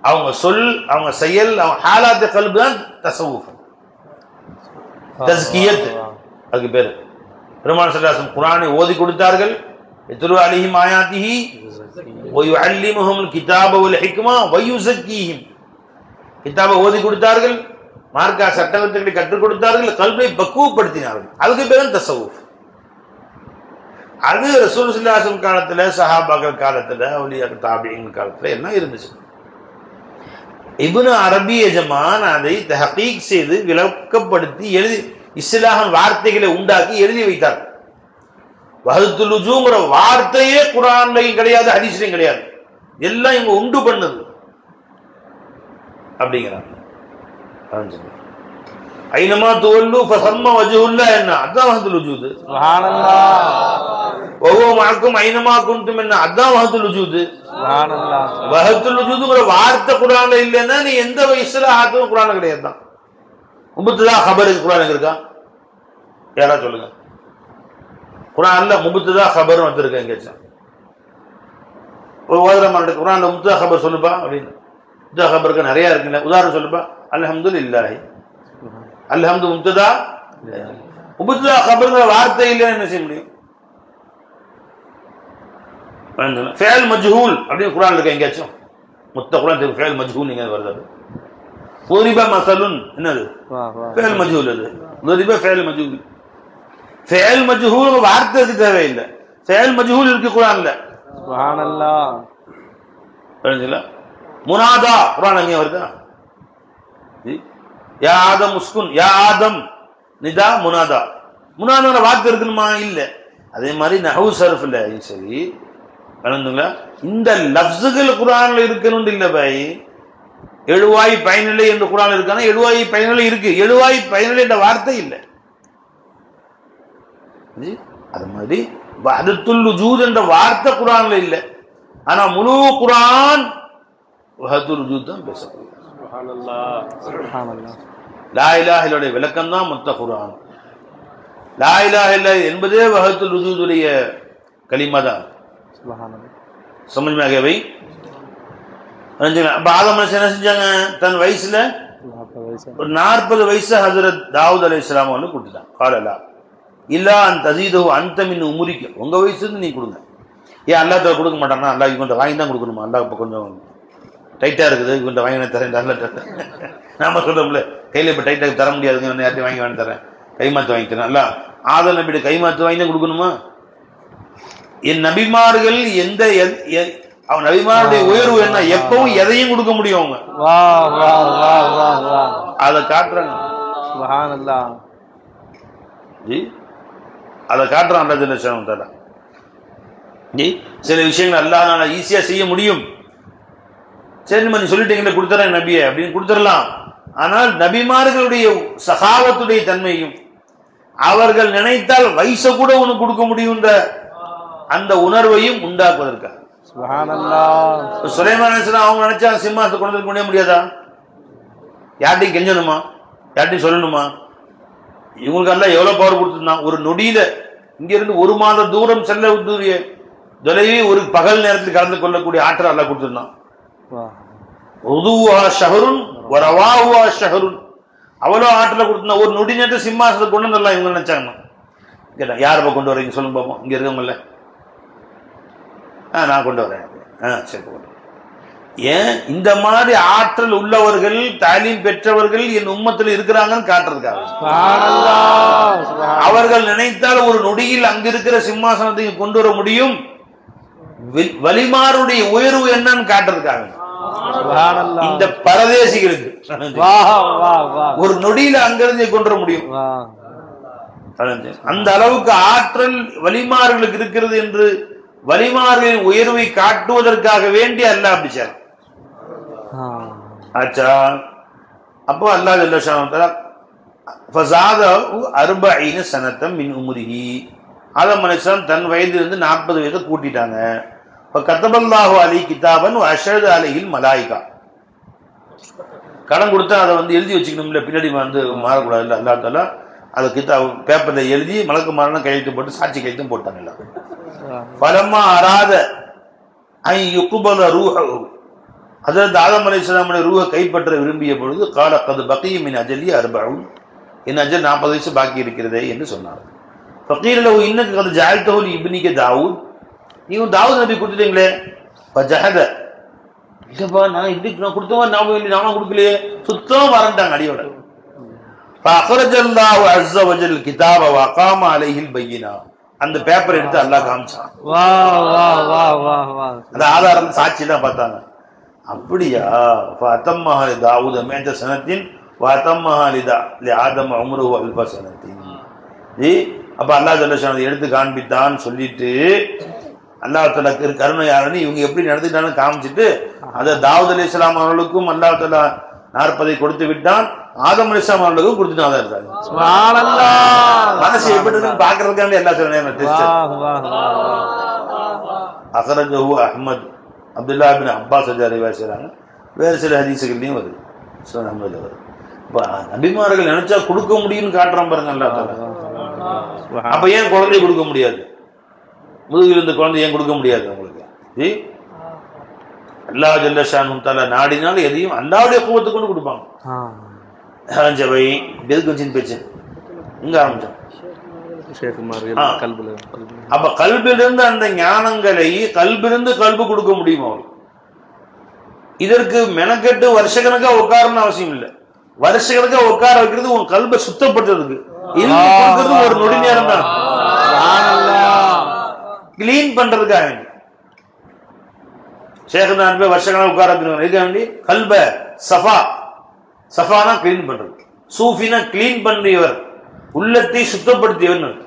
[SPEAKER 1] அவங்க சொல், அவங்க செயல், அவங்க ஹாலாத்த கல்பு தான் தஸவுஃப், தஸ்கியத். அதுக்கு பேரு பெருமானார் ஸல்லல்லாஹு அலைஹி வஸல்லம் குர்ஆனை ஓதி கொடுத்தார்கள். யத்லு அலைஹிம் ஆயாத்திஹி வ யுஅல்லிமுஹுல் கிதாப வல் ஹிக்மா வ யுஸக்கீஹிம். கிதாபை ஓதி கொடுத்தார்கள், மார்க்கா சட்டங்களை கற்றுக் கொடுத்தார்கள், கல்வை பக்குவப்படுத்தினார்கள். அதுக்கு பேரும் தஸவுஃப். அது ரசூல் ஸல்லல்லாஹு அலைஹி வஸல்லம் காலத்துல, சஹாபாக்கள் காலத்துல, அவுலியா தாபிஈன் காலத்துல எல்லாம் இருந்துச்சு. இப்னு அரபி எஜமான் அதை தஹ்கீக் செய்து விளக்கப்படுத்தி எழுதி இஸ்லாஹ் வார்த்தைகளை உண்டாக்கி எழுதி வைத்தார். வஹதுல் லுஜூம்ங்கிற வார்த்தையே குர்ஆன்லயும் கிடையாது, ஹதீஸ்லயும் கிடையாது. எல்லாம் இவங்க உண்டு பண்ணது அப்படிங்கிறாங்க. ஐனமா துவல்லு ஃபஸம்ம வஜ்ஹுல்லாஹ் என்ன அதான் வஹதுல் வஜூத். சுப்ஹானல்லாஹ். வஹுவ மஅக்கும் ஐனமா குன்தும் என்ன அதான் வஹதுல் வஜூத். சுப்ஹானல்லாஹ். வஹதுல் வஜூத்ங்கற வார்த்தை குர்ஆன்ல இல்லன்னா நீ எந்த இஸ்லாஹாத்தும் குர்ஆன்ல கிடையாது தான். முபத்ததா خبر குர்ஆன்ல இருக்கா? யாரா சொல்லுங்க. குர்ஆன்ல முபத்ததா خبر வந்திருக்கா எங்கேச்சா? ஒரு ஓதுறமான குர்ஆன்ல முபத்ததா خبر சொல்லுப்பா அப்படினா. முபத்ததா خبرக்கு நிறைய இருக்குங்க. உதாரணம் சொல்லுப்பா. அல்ஹம்துலில்லாஹ். அல்ஹம்து முப்ததா, முப்ததா خبرங்கற வார்த்தை இல்ல என்ன செய்ய முடியும்? ஃபஅல் மஜ்ஹூல் அப்படி குர்ஆன்ல இருக்க எங்கேயாச்சும் முத்த குர்ஆன் தெரி ஃபஅல் மஜ்ஹூல் நீங்க வருது. ضرب مثل என்னது? ஃபஅல் மஜ்ஹூல். அது ضرب ஃபஅல் மஜ்ஹூல். ஃபஅல் மஜ்ஹூல் வார்த்தைக்கு தேவையில்லை. ஃபஅல் மஜ்ஹூல் இருக்கு குர்ஆன்ல. சுப்ஹானல்லாஹ். புரியுதுல? முனாதா குர்ஆன்ல எங்க வருதா? யா ஆதம் உஸ்குன், யா ஆதம் நிதா முனாதா. முனாதான வார்த்தை இருக்கணுமா? இல்ல. அதே மாதிரி நஹவு சர்ஃப்ல சரி வணங்குங்களா, இந்த லஃப்ஸுகள் குர்ஆன்ல இருக்கணும் இல்ல பாய். எழுவாய் பயனில்லை என்று குர்ஆன் இருக்கானா? எழுவாய் பயனில்லை இருக்கு. எழுவாய் பயனில்லை என்ற வார்த்தை இல்லை. அது மாதிரி வஹதத்துல் வஜூத் என்ற வார்த்தை குர்ஆன்ல இல்லை. ஆனா முழு குர்ஆன் வஹதத்துல் வஜூத் தான் பேசப்படுது. சுப்ஹானல்லாஹ், சுப்ஹானல்லாஹ். லா இலாஹ இல்லல்லாஹ் விளக்கம் தான் மொத்த குர்ஆன். லா இலாஹ இல்லல்லாஹ் என்பதே வஹதத்துல் வஜூதுடைய கலிமா தான். சுப்ஹானல்லாஹ். समझ में आ गया भाई? ஆதம் அலைஹிஸ்ஸலாம் என்ன செஞ்சாங்க? தன் வயசுல ஒரு 40 வயசு ஹஜ்ரத் தாவூத் அலைஹிஸ்ஸலாம் வந்து கொடுத்துட்டாங்க. காலலா இல்லா அன் தஸீதஹு அன்த மின் உம்ரிக, உங்க வயசுல நீ கொடுங்க. ஏன் அல்லாஹ் தஆலா கொடுக்க மாட்டானா? அல்லாஹ் இவங்க வாங்கி தான் கொடுக்கணுமா? அல்லாஹ் இப்ப கொஞ்சம் டைட்டா இருக்குது, இவங்க வாங்கி தரேன். அல்லாஹ் நாம சொல்றோம்ல, கையில இப்ப டைட்டா தர முடியாதுங்க, யார்ட்டையும் வாங்கி வாங்கி தரேன், கைமாத்து வாங்கி தரேன். அல்லாஹ் ஆதம் நபியோட கைமாத்து வாங்கி தான் கொடுக்கணுமா? என் நபிமார்கள் எந்த அவன் நபிமாருடைய உயர்வு என்ன? எப்பவும் எதையும் கொடுக்க முடியும் அவங்க. அதை காட்டுறாங்க. அதை காட்டுறான் அல்லா. சில விஷயங்கள் அல்லாஹ்னால ஈஸியா செய்ய முடியும். சரி நீ சொல்லிட்டீங்களே கொடுத்துறேன் நபியை அப்படின்னு கொடுத்துடலாம். ஆனால் நபிமார்களுடைய சகாவத்துடைய தன்மையும் அவர்கள் நினைத்தால் வயசை கூட உனக்கு கொடுக்க முடியும்ன்ற அந்த உணர்வையும் உண்டாக்குவதற்காக. சுப்ஹானல்லாஹ். சுலைமான் அலைஹிஸ்ஸலாம் அவங்க நினைச்சா சிம்மாசனத்தை கொண்டு வந்து முடியாதா? யார்ட்டையும் கெஞ்சணுமா? யார்ட்டையும் சொல்லணுமா? இவங்களுக்கு எல்லாம் எவ்வளவு பவர் கொடுத்துருந்தான். ஒரு நொடியில இங்க இருந்து 1 மாத தூரம் செல்ல தொலைவி ஒரு பகல் நேரத்தில் கலந்து கொள்ளக்கூடிய ஆற்றல் எல்லாம் கொடுத்துருந்தான். அவ்வளவு ஆற்றல கொடுத்துருந்தான். ஒரு நொடி நேரத்தில் சிம்மாசனத்தை கொண்டு வந்துடலாம் இவங்க நினைச்சாங்கன்னா. கேட்டா யாரப்ப கொண்டு வரீங்க சொல்லுங்க பாப்போம். இங்க இருக்கவங்கல்ல நான் கொண்டு வரேன். சரி கொண்டு. ஏன் இந்த மாதிரி ஆற்றல் உள்ளவர்கள் தாலீம் பெற்றவர்கள் என் உம்மத்தில் இருக்கிறாங்கன்னு காட்டுறதுக்காக. அவர்கள் நினைத்தால் ஒரு நொடியில் அங்க இருக்கிற சிம்மாசனத்தை கொண்டு வர முடியும். வலிமாருடைய உயர்வு என்னன்னு காட்டுறதுக்காக. இந்த பரதேசிகளுக்கு ஒரு நொடியில அங்கிருந்து கொண்டு வர முடியும். அந்த அளவுக்கு ஆற்றல் வலிமார்களுக்கு இருக்கிறது என்று வலிமார்களின் உயர்வை காட்டுவதற்காக வேண்டி அல்லாஹ் அப்படி செய்றான். ஆச்சா அப்போ அல்லாஹ் ஜல்ல ஷானஹு ஃபஸாதஹு 40 சனத்தம் மின் உம்ரிஹி. ஆதம் அலைஹிஸ்ஸலாம் தன் வயதிலிருந்து 40 வயதை கூட்டிட்டாங்க. கதபல்லாஹு அலைஹி கிதாபன் வஅஷஹத அலைஹில் மலாயிகா. கடன் கொடுத்தா அதை வந்து எழுதி வச்சுக்கணும்ல, பின்னாடி வந்து மாறக்கூடாது. இல்லை அல்லாஹ் தஆலா அதை கிதாப் பேப்பர்ல எழுதி மலக்கு மாறன கையெழுத்து போட்டு சாட்சி கையெழுத்தும் போட்டாங்க எல்லாம். ஃபலம்மா அராத ஐ யுக்பல ரூஹு, ஹஜ்ரத் ஆதம் அலைஹிஸ்ஸலாமுடைய ரூஹை கைப்பற்ற விரும்பிய பொழுது கால கத் பகிய மின் அஜலி 40, என் அஜல் 40 வயசு பாக்கி இருக்கிறதே என்று சொன்னார். ஃபகீல லஹு இன்னக கத் ஜஅல்தஹு லி இப்னிக தாவூத், நீங்க தாவூத் நபி கொடுத்துட்டீங்களே. ஃபஜஹத, இல்லப்பா நான் இப்படி நான் கொடுத்தவன் நானும் கொடுக்கலையே, சுத்தமா வரண்டாங்க அடியோட. ஃபஅக்ரஜல்லாஹு அஸ்ஸ வஜல் கிதாப வகாம அலைஹில் பையினா, அந்த பேப்பர் எடுத்து அல்லாஹ் காமிச்சான். அந்த ஆதாரம் சாட்சி எல்லாம் பார்த்தாங்க. அப்படியா? ஃபஅத்தம்மஹ லி தாவூத மிஅத சனத்தின் வஅத்தம்மஹ லி ஆதம உம்ருஹு அல்ஃப சனத்தின். அப்ப அல்லாஹ் ஜல்ல ஷானஹு எடுத்து காண்பித்தான் சொல்லிட்டு அல்லாஹ் தஆலா கருணை யாருன்னு இவங்க எப்படி நடந்துட்டான்னு காமிச்சிட்டு அதை தாவூத் அலைஹிஸ்ஸலாம் அவர்களுக்கும் அல்லாஹ் தஆலா 40 கொடுத்து விட்டான். ஆதம் அலைஹிஸ்ஸலாம் அவர்களுக்கும் கொடுத்துட்டான். தான் இருக்காங்க. சுப்ஹானல்லாஹ். மனசு எப்படி இருக்குன்னு பாக்குறதுக்காண்டி அல்லாஹ் சொன்னான். அக்ரஜஹு அஹ்மத், அப்துல்லா பின் அப்பாஸ் ரிவாயத் செய்றாங்க. வேறு சில ஹதீஸ்கள்லயும் வருது. சுனன்ல வருது. நபிமார்கள் நினைச்சா கொடுக்க முடியும்னு காட்டுறான் பாருங்க அல்லாஹ் தஆலா. அப்ப ஏன் குழந்தை கொடுக்க முடியாது? முதுகில் இருந்த குழந்தை ஏன் கொடுக்க முடியாது உங்களுக்கு? அல்லாஹ் ஜல்ல ஷானஹு தஆலா நாடினால எதையும் அல்லாஹ்வுடைய குவத்தை கொண்டு கொடுப்பாங்க. ஜவை எதுக்கு வச்சின் பேச்சு இங்க ஆரம்பிச்சோம். அப்ப கல்பிலிருந்து அந்த ஞானங்களை கல்பிலிருந்து கல்பு கொடுக்க முடியுமா? இதற்கு மெனக்கெட்டு வருஷக்கணக்கா உட்காரணும் அவசியம் இல்லை. வருஷக்கணக்கா உட்கார வைக்கிறது உன் கல்பை சுத்தப்படுத்துறதுக்கு. ஒரு நொடி நேரம் தான் கிளீன் பண்றதுக்காக வேண்டி. ஷேഖ்தான் போய் வருஷக்கணக்கா உட்கார வைக்கிறாங்க. கல்ப சஃபா, சஃபானா கிளீன் பண்றது, சூஃபினா கிளீன் பண்ணியவர், உள்ளத்தை சுத்தப்படுத்தியவர்.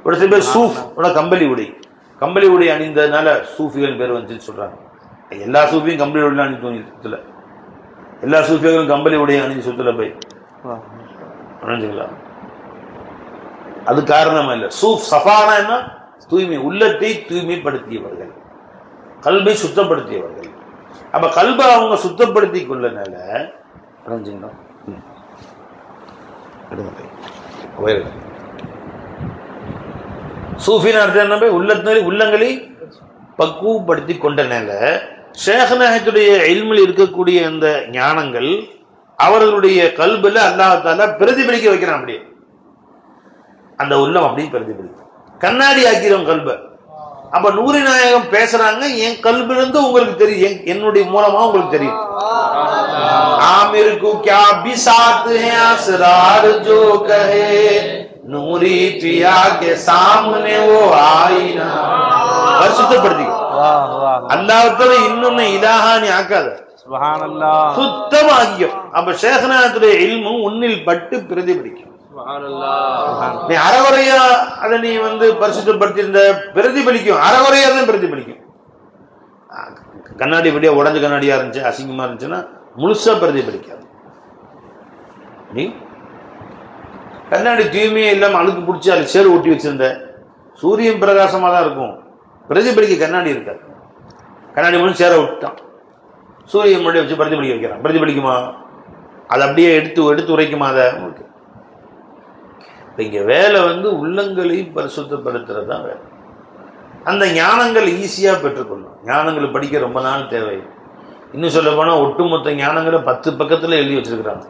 [SPEAKER 1] ஒரு சில பேர் சூஃப் கம்பளி உடை அணிந்ததுனால சூஃபிகள் பேர் வந்துன்னு சொல்றாங்க. எல்லா சூஃபியும் கம்பளி உடை அணிந்து எல்லா சூஃபியர்களும் கம்பளி உடைய அணிஞ்சு சுத்தல போய் அணிஞ்சுங்களா? அது காரணமா இல்லை. சஃபானா என்ன? தூய்மை, உள்ளத்தை தூய்மைப்படுத்தியவர்கள், கல்பை சுத்தப்படுத்தியவர்கள். அப்ப கல்பை அவங்க சுத்தப்படுத்தி கொள்ளனால அணிஞ்சுங்களா? சூஃபின் அர்த்தம் என்ன? உள்ளங்களை பக்குவப்படுத்தி கொண்டனால ஷேக் நாயகத்துடைய இல்மில் இருக்கக்கூடிய இந்த ஞானங்கள் அவர்களுடைய கல்புல அல்லாஹ் தஆலா பிரதிபலிக்க வைக்கிறான். அப்படியே அந்த உள்ளம் அப்படியே பிரதிபலிக்கும். கண்ணாடி ஆக்கிறோம் கல்ப. அப்ப நூரி நாயகம் பேசுறாங்க, என் கல்பிலிருந்து உங்களுக்கு தெரியும், என்னுடைய மூலமா உங்களுக்கு தெரியும். ஆமிருக்கு क्या बिसात है असरार जो कहे नूरी पिया के सामने वो आईना. பரிசுத்தப்படுத்தி அல்லாஹ்வுத்தால இன்னொன்னு இலாஹா நீ ஆக்காத, சுப்ஹானல்லாஹ், சுத்தமாகியோ. அப்ப ஷேக்நாயகத்துடைய இல்மு உன்னில் பட்டு பிரதிபலிக்கும். சுப்ஹானல்லாஹ். நீ அறகுறையா அதை நீ பரிசுத்தப்படுத்தி இருந்த பிரதிபலிக்கும், அறகுறையா தான் பிரதிபலிக்கும். கண்ணாடி படியா உடஞ்ச கண்ணாடியா இருந்துச்சு, அசிங்கமா இருந்துச்சுன்னா முழுசா பிரதிபலிக்காது. நீ கண்ணாடி தூய்மையே இல்லாம அழுக்கு பிடிச்சி அதுல சேறு ஊட்டி வச்சிருந்த சூரியன் பிரகாசமா தான் இருக்கும், பிரதிபலிக்க கண்ணாடி இருக்காது. கண்ணாடி மட்டும் சேர விட்டான், சூரியன் முன்னாடி வச்சு பிரதிபலிக்க வைக்கிறான், பிரதிபலிக்குமா? அதை அப்படியே எடுத்து உரைக்குமா? அதை இங்க வேலை உள்ளங்களை பரிசுத்தப்படுத்துறது தான் வேலை. அந்த ஞானங்கள் ஈஸியா பெற்றுக்கொள்ளும். ஞானங்களை படிக்க ரொம்ப நாள் தேவை. இன்னும் சொல்ல போனா ஒட்டுமொத்த ஞானங்களை 10 பக்கத்துல எழுதி வச்சிருக்கிறாங்க.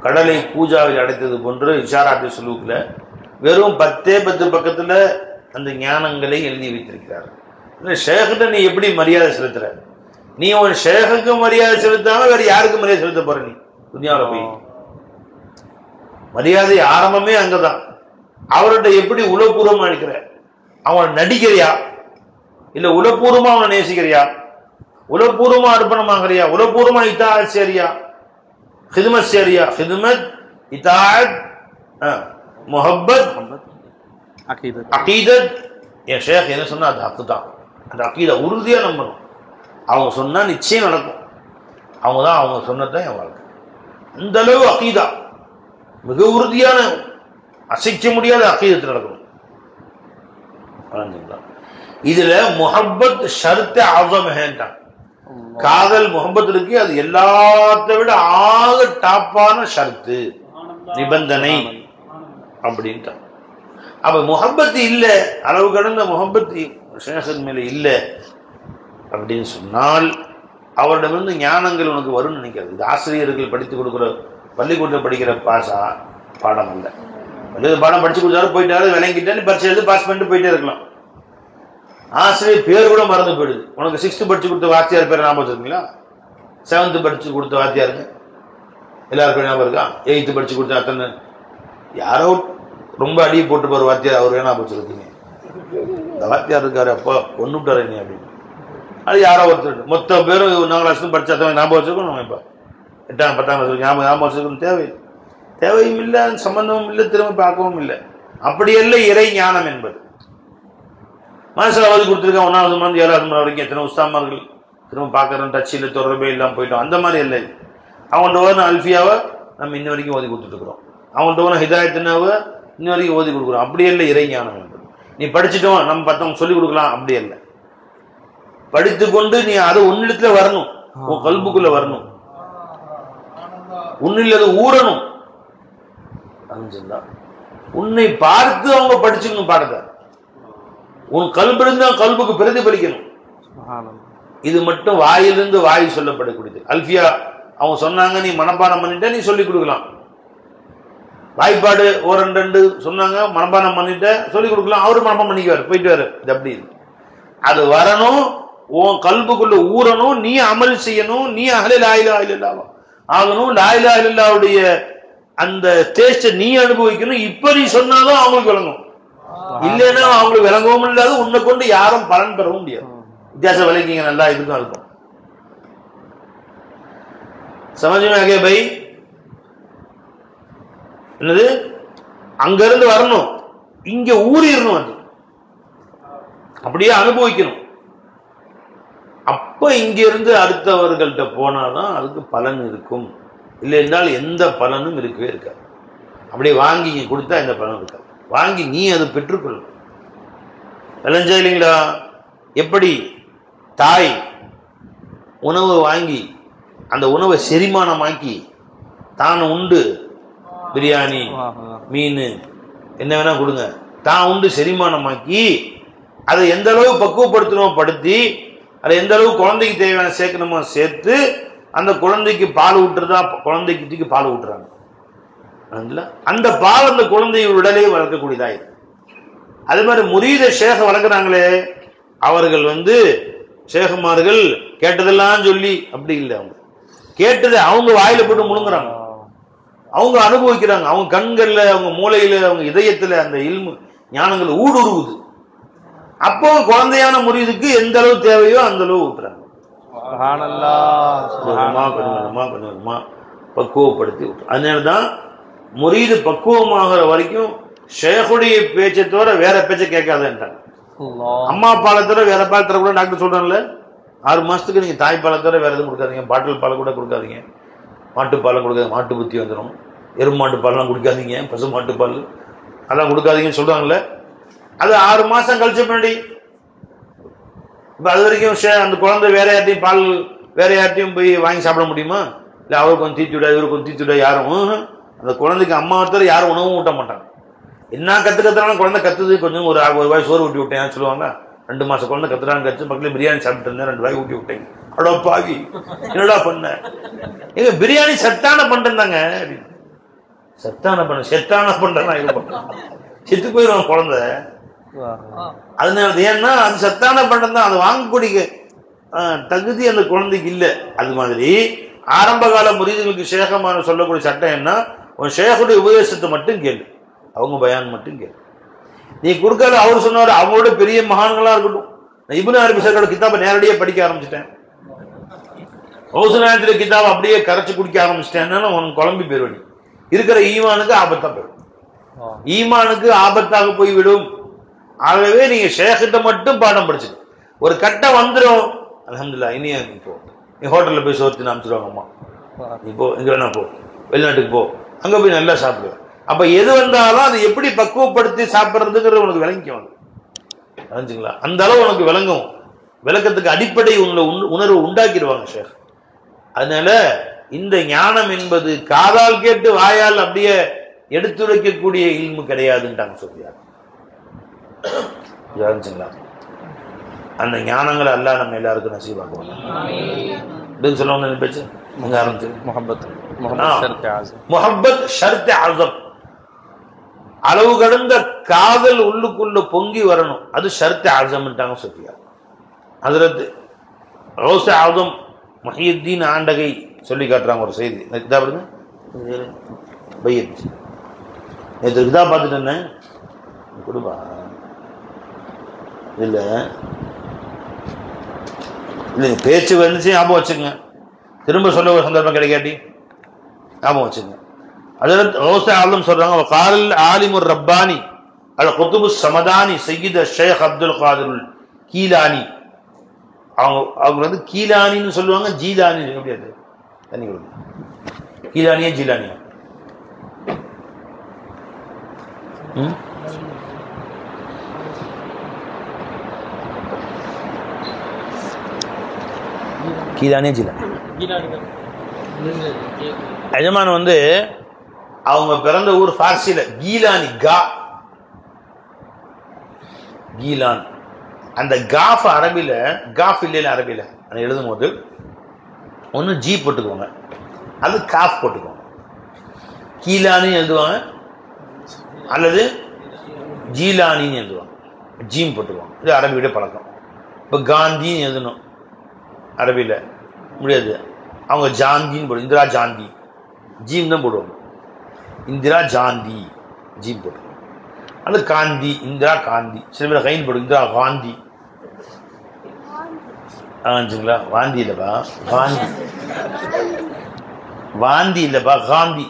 [SPEAKER 1] கடலை பூஜாவில் அடைத்தது போன்று இஷாராத்து சுலூக்ல வெறும் 10 பக்கத்துல அந்த ஞானங்களை எழுதி வைத்திருக்கிறார். ஷேகிட்ட நீ எப்படி மரியாதை செலுத்துற? நீ உன் ஷேகுக்கு மரியாதை செலுத்தாம வேற யாருக்கு மரியாதை செலுத்த போற? நீ துன்யாவில் போய் மரியாதை ஆரம்பமே அங்கதான். அவர்கிட்ட எப்படி உளப்பூர்வமா இருக்கிற? அவன் நடிக்கிறியா இல்ல உளப்பூர்வமா அவனை நேசிக்கிறியா? உளப்பூர்வமா அர்ப்பணமாகறியா? உளப்பூர்வமா இத்தாஅத் செய்றியா? خدمت செய்றியா? خدمت இத்தாஅத் முஹப்பத் அகீதத். என் ஷேக் என்ன சொன்னா அது ஹக்கு தான். அந்த அகீதா உறுதியா நம்பணும். அவங்க சொன்னா நிச்சயம் நடக்கும். அவங்க சொன்னதான் என் வாழ்க்கை. அந்த அளவு அகீதா மிக உறுதியான அசைக்க முடியாத அகீதத்தில் நடக்கணும். இதுல முஹப்பத் ஷர்த் ஆஸம் ஹேன்டான். காதல் முஹப்பத் இருக்கு, அது எல்லாத்தை விட ஆக டாப்பான ஷர்த்து, நிபந்தனை அப்படின்ட்டான். அப்ப முஹப்பத் இல்ல, அளவு கடந்த முஹப்பத் ஷேഖின் மேல இல்ல அப்படின்னு சொன்னால் அவரிடமிருந்து ஞானங்கள் உனக்கு வரும்னு நினைக்கிறது. இது ஆசிரியர்கள் படித்து கொடுக்குற பள்ளிக்கூடத்தில் படிக்கிற பாடம் அல்ல. பாடம் படிச்சு கொடுத்தாலும் போயிட்டாரு, விளங்கிட்டேன்னு பரிசு எழுதி பாஸ் பண்ணிட்டு போயிட்டே இருக்கலாம். ஆசிரியர் பேர் கூட மறந்து போயிடுது. உனக்கு 6th படிச்சு கொடுத்த வாத்தியார் பேர் ஞாபகம் வச்சிருக்கீங்களா? 7th படிச்சு கொடுத்த வாத்தியாருங்க எல்லாருக்கும் ஞாபகம் இருக்கா? 8th படிச்சு கொடுத்த அத்தனை யாரோ ரொம்ப அடியை போட்டு போற வாத்தியார் அவர் ஞாபகம் வச்சிருக்கீங்க. இந்த வாத்தியார் இருக்காரு, அப்பா கொண்டு விட்டாரு நீ அப்படின்னு. அது யாரோ ஒருத்தர் மொத்த பேரும் 4th கிளாஸ் படிச்சு அத்தனை ஞாபகம் வச்சிருக்கோம். நம்ம இப்ப 8th 10th கிளாஸ் ஞாபகம் வச்சிருக்கணும் தேவையும் இல்லை, சம்பந்தமும் இல்லை, திரும்ப பார்க்கவும் இல்லை. அப்படியல்ல இறை ஞானம் என்பது. மனசில் அவதி கொடுத்துருக்கேன் 1வது மணி 7வது மணி வரைக்கும் எத்தனை உஸ்தாமார்கள் திரும்ப பார்க்கறோம், டச்சில் தொடர்பே இல்லாமல் போயிட்டோம். அந்த மாதிரி இல்லை. அவங்கள்ட்ட ஓன அல்ஃபியாவை நம்ம இன்ன வரைக்கும் ஓதி கொடுத்துட்டு இருக்கிறோம். அவங்கள்ட்ட ஓன ஹிதாயத்தினாவை இன்ன வரைக்கும் ஓதி கொடுக்குறோம். அப்படி இல்லை இறை ஞானம் என்பது. நீ படிச்சுட்டோம் நம்ம மற்றவங்க சொல்லிக் கொடுக்கலாம், அப்படி இல்லை. படித்து கொண்டு நீ அதை உன்னிடத்துல வரணும், உன் கல்புக்குள்ள வரணும், உன்னில் அது ஊறணும். உன்னை பார்த்து அவங்க படிச்சுக்கணும் பாடத்தை. உன் கல்பிலிருந்து கல்புக்கு பிரதிபலிக்கணும். இது மட்டும் வாயிலிருந்து வாய் சொல்லப்படக்கூடியது. அல்ஃபியா அவங்க சொன்னாங்க, நீ மனப்பாடம் பண்ணிட்ட, நீ சொல்லிக் கொடுக்கலாம். வாய்ப்பாடு 1 2 சொன்னாங்க, மனப்பாடம் பண்ணிட்ட சொல்லிக் கொடுக்கலாம். அவரு மனப்பாடம் பண்ணிக்குவார், போயிட்டு வாரு. இது அப்படி அது வரணும், உன் கல்புக்குள்ள ஊறணும், நீ அமல் செய்யணும், நீ அஹ்லே லா இலாஹா இல்லல்லாஹ் ஆகணும். லா இலாஹா இல்லல்லாஹ்வுடைய அந்த டேஸ்ட நீ அனுபவிக்கணும். இப்ப நீ சொன்னாதான் அவங்களுக்கு விளங்கும், இல்லைன்னா அவங்களுக்கு விளங்கவும் இல்லாத, உன்னை கொண்டு யாரும் பலன் பெறவும் முடியாது. வித்தியாசம் விளக்கிங்க நல்லா. இதுக்கும் இருக்கும் சமஜமே ஆகே பை. என்னது அங்க இருந்து வரணும், இங்க ஊறிடணும், அது அப்படியே அனுபவிக்கணும். அப்போ இங்கிருந்து அடுத்தவர்கள்ட்ட போனாதான் அதுக்கு பலன் இருக்கும். இல்லை என்றால் எந்த பலனும் இருக்கவே இருக்காது. அப்படியே வாங்கி இங்கே கொடுத்தா எந்த பலனும் இருக்காது. வாங்கி நீ அதை பெற்றுக்கொள். விளைஞ்சா இல்லைங்களா? எப்படி தாய் உணவு வாங்கி அந்த உணவை செரிமானமாக்கி தான் உண்டு, பிரியாணி மீன் என்ன வேணா கொடுங்க, தான் உண்டு செரிமானமாக்கி அதை எந்த அளவு பக்குவப்படுத்தணுமோ படுத்தி அதை எந்த அளவு குழந்தைக்கு தேவையான சேர்க்கணுமோ சேர்த்து அந்த குழந்தைக்கு பால் ஊட்டுறதா குழந்தைக்கு தூக்கி பால் ஊட்டுறாங்க. அந்த பால் அந்த குழந்தைய உடலே வளர்க்கக்கூடியதா இது. அதே மாதிரி முரீத ஷேக வளர்க்குறாங்களே, அவர்கள் ஷேகுமார்கள் கேட்டதெல்லாம் சொல்லி அப்படி இல்லை, அவங்க கேட்டதை அவங்க வாயில போட்டு முழுங்குறாங்க, அவங்க அனுபவிக்கிறாங்க, அவங்க கண்கள்ல, அவங்க மூளையில, அவங்க இதயத்துல அந்த இல்மு ஞானங்கள் ஊடுருவுது. அப்போ குழந்தையான முரீதுக்கு எந்த அளவு தேவையோ அந்த அளவு ஊட்டுறாங்க. பக்குவப்படுத்தி விட்டு. அதனாலதான் முரீது பக்குவமாகிற வரைக்கும் ஷேகுடைய பேச்சை தவிர வேற பேச்சை கேட்காதுன்றாங்க. அம்மா பாலை தவிர வேற பால் தரக்கூட டாக்டர் சொல்றாங்கல்ல, 6 மாசத்துக்கு நீங்க தாய்ப்பாலை தவிர வேற எதுவும் கொடுக்காதீங்க, பாட்டில் பாலை கூட கொடுக்காதீங்க, மாட்டுப்பாலை கொடுக்காது, மாட்டு புத்தி வந்துடும், எருமாட்டு பால்லாம் குடிக்காதீங்க, பசு மாட்டுப்பால் அதெல்லாம் கொடுக்காதீங்கன்னு சொல்றாங்கல்ல. அது 6 மாசம் கழிச்ச பின்னாடி இப்ப அது வரைக்கும் அந்த குழந்தை வேற யார்ட்டையும் பால் வேற யார்ட்டையும் போய் வாங்கி சாப்பிட முடியுமா? இல்ல அவருக்கு கொஞ்சம் தீத்தி விடா, இவருக்கு கொஞ்சம் தீத்தி விடா, யாரும் அந்த குழந்தைக்கு அம்மா தவிர யாரும் உணவும் ஊட்ட மாட்டாங்க. என்ன கத்துறாலும் குழந்தை கத்துது, கொஞ்சம் ஒரு வாய் சோறு ஊட்டி விட்டேன் சொல்லுவாங்க. 2 மாசம் குழந்தை கத்துறான்னு கத்து பக்கத்துல பிரியாணி சாப்பிட்டு இருந்தேன், 2 வாய் ஊட்டி விட்டேன். அடோ பாவி, என்னடா பண்ண? எங்க பிரியாணி சத்தான பண்றேன்தாங்க. சத்தான பண்ண செத்தான பண்றேன்னா இது பண்ண செத்து போயிடுவாங்க குழந்தை. அதனால ஏன்னா அது சத்தான பண்றது தான், அது வாங்கக்கூடிய தகுதி அந்த குழந்தைக்கு இல்லை. அது மாதிரி ஆரம்ப கால முரீதுகளுக்கு ஷேகமான சொல்லக்கூடிய சட்டம் என்ன? உன் ஷேகுடைய உபதேசத்தை மட்டும் கேளு, அவங்க பயான் மட்டும் கேளு. நீ கொடுக்காத அவர் சொன்னாரு, அவங்களோட பெரிய மகான்களா இருக்கட்டும். நான் இப்னு அரபி சாரோட கிதாபை நேரடியாக படிக்க ஆரம்பிச்சிட்டேன். ஹவுசனாயத்துல கிதாபை அப்படியே கரைச்சு குடிக்க ஆரம்பிச்சிட்டேன்னா உனக்கு குழம்பி போயிடுவடி. இருக்கிற ஈமானுக்கு ஆபத்தா போயிடும், ஈமானுக்கு ஆபத்தாக போய்விடும். ஆகவே நீங்க ஷேகிட்ட மட்டும் பாடம் படிச்சுட்டு ஒரு கட்டம் வந்துடும். அல்ஹம்துலில்லாஹ், இனியா இப்போ நீ ஹோட்டல்ல போய் சோர்த்து அமைச்சிருவாங்க அம்மா, நீ போ, இங்க வேணா போ, வெளிநாட்டுக்கு போ, அங்க போய் நல்லா சாப்பிடுவேன். அப்ப எது வந்தாலும் அதை எப்படி பக்குவப்படுத்தி சாப்பிட்றதுங்கிறது உனக்கு விளங்கிக்கும், விளங்குங்களா? அந்த அளவு உனக்கு விளங்கும். விளக்கத்துக்கு அடிப்படை உணர்வு உண்டாக்கிடுவாங்க ஷேக். அதனால இந்த ஞானம் என்பது காதால் கேட்டு வாயால் அப்படியே எடுத்துரைக்கக்கூடிய இல்மு கிடையாதுன்ட்டாங்க சொல்லியார். அந்த ஞானங்களை அல்லாஹ் நம்ம எல்லாருக்கும் நசீபாக்குவாங்க. சொல்லுவாங்க பேச்சு முஹப்பத் ஷர்த் ஆஸம், அளவு கடந்த காதல் உள்ளுக்குள்ள பொங்கி வரணும், அது ஷர்த் ஆஸம்ட்டாங்க சொல்லியார். ஹஜ்ரத் கௌஸ் ஆஸம் முஹியுத்தீன் ஆண்டகை சொல்லி காட்டுறாங்க ஒரு செய்தி. கிதாப் பையத் நேற்று கிதாப் பார்த்துட்டு என்ன கொடுப்பா இல்ல இல்லைங்க, பேச்சு வந்துச்சு ஞாபகம் வச்சுக்கோங்க, திரும்ப சொல்ல ஒரு சந்தர்ப்பம் கிடைக்காட்டி ஞாபகம் வச்சுக்கோங்க. ஹஜ்ரத் கௌஸ் ஆஸம் சொல்றாங்க, கால் ஆலிமுர் ரப்பானி அல் குதுபு சமதானி சையீத் ஷேக் அப்துல் காதிர் கீலானி. அவங்க கீலானின்னு சொல்லுவாங்க, ஜீலானி எப்படியாது தண்ணி கொடுங்க, கீலானியா ஜீலானியா? கீலானியா ஜீலானி? எஜமான் அவங்க பிறந்த ஊர் பார்சியில கீலானி, கீலான். அந்த காஃப் அரபில, காஃப் இல்லையில அரபில எழுதும் போது ஒன்று ஜி போட்டுக்குவாங்க, அது காஃப் போட்டுக்குவாங்க. கீலானின்னு எழுதுவாங்க அல்லது ஜீலானின்னு எழுதுவாங்க, ஜீம் போட்டுக்குவாங்க. இது அரபியோட பழக்கம். இப்போ காந்தின்னு எழுதணும் அரபியில் முடியாது, அவங்க ஜாந்தின்னு போடுவாங்க, இந்திரா ஜாந்தி ஜீம் தான் போடுவாங்க, இந்திரா ஜாந்தி ஜீம் போட்டுருவாங்க. அந்த காந்தி, இந்திரா காந்தி, சில பேர் கைன் போடுவோம், இந்திரா காந்தி. ஆச்சுங்களா? வாந்தி இல்லைப்பா, காந்தி, வாந்தி இல்லைப்பா, காந்தி.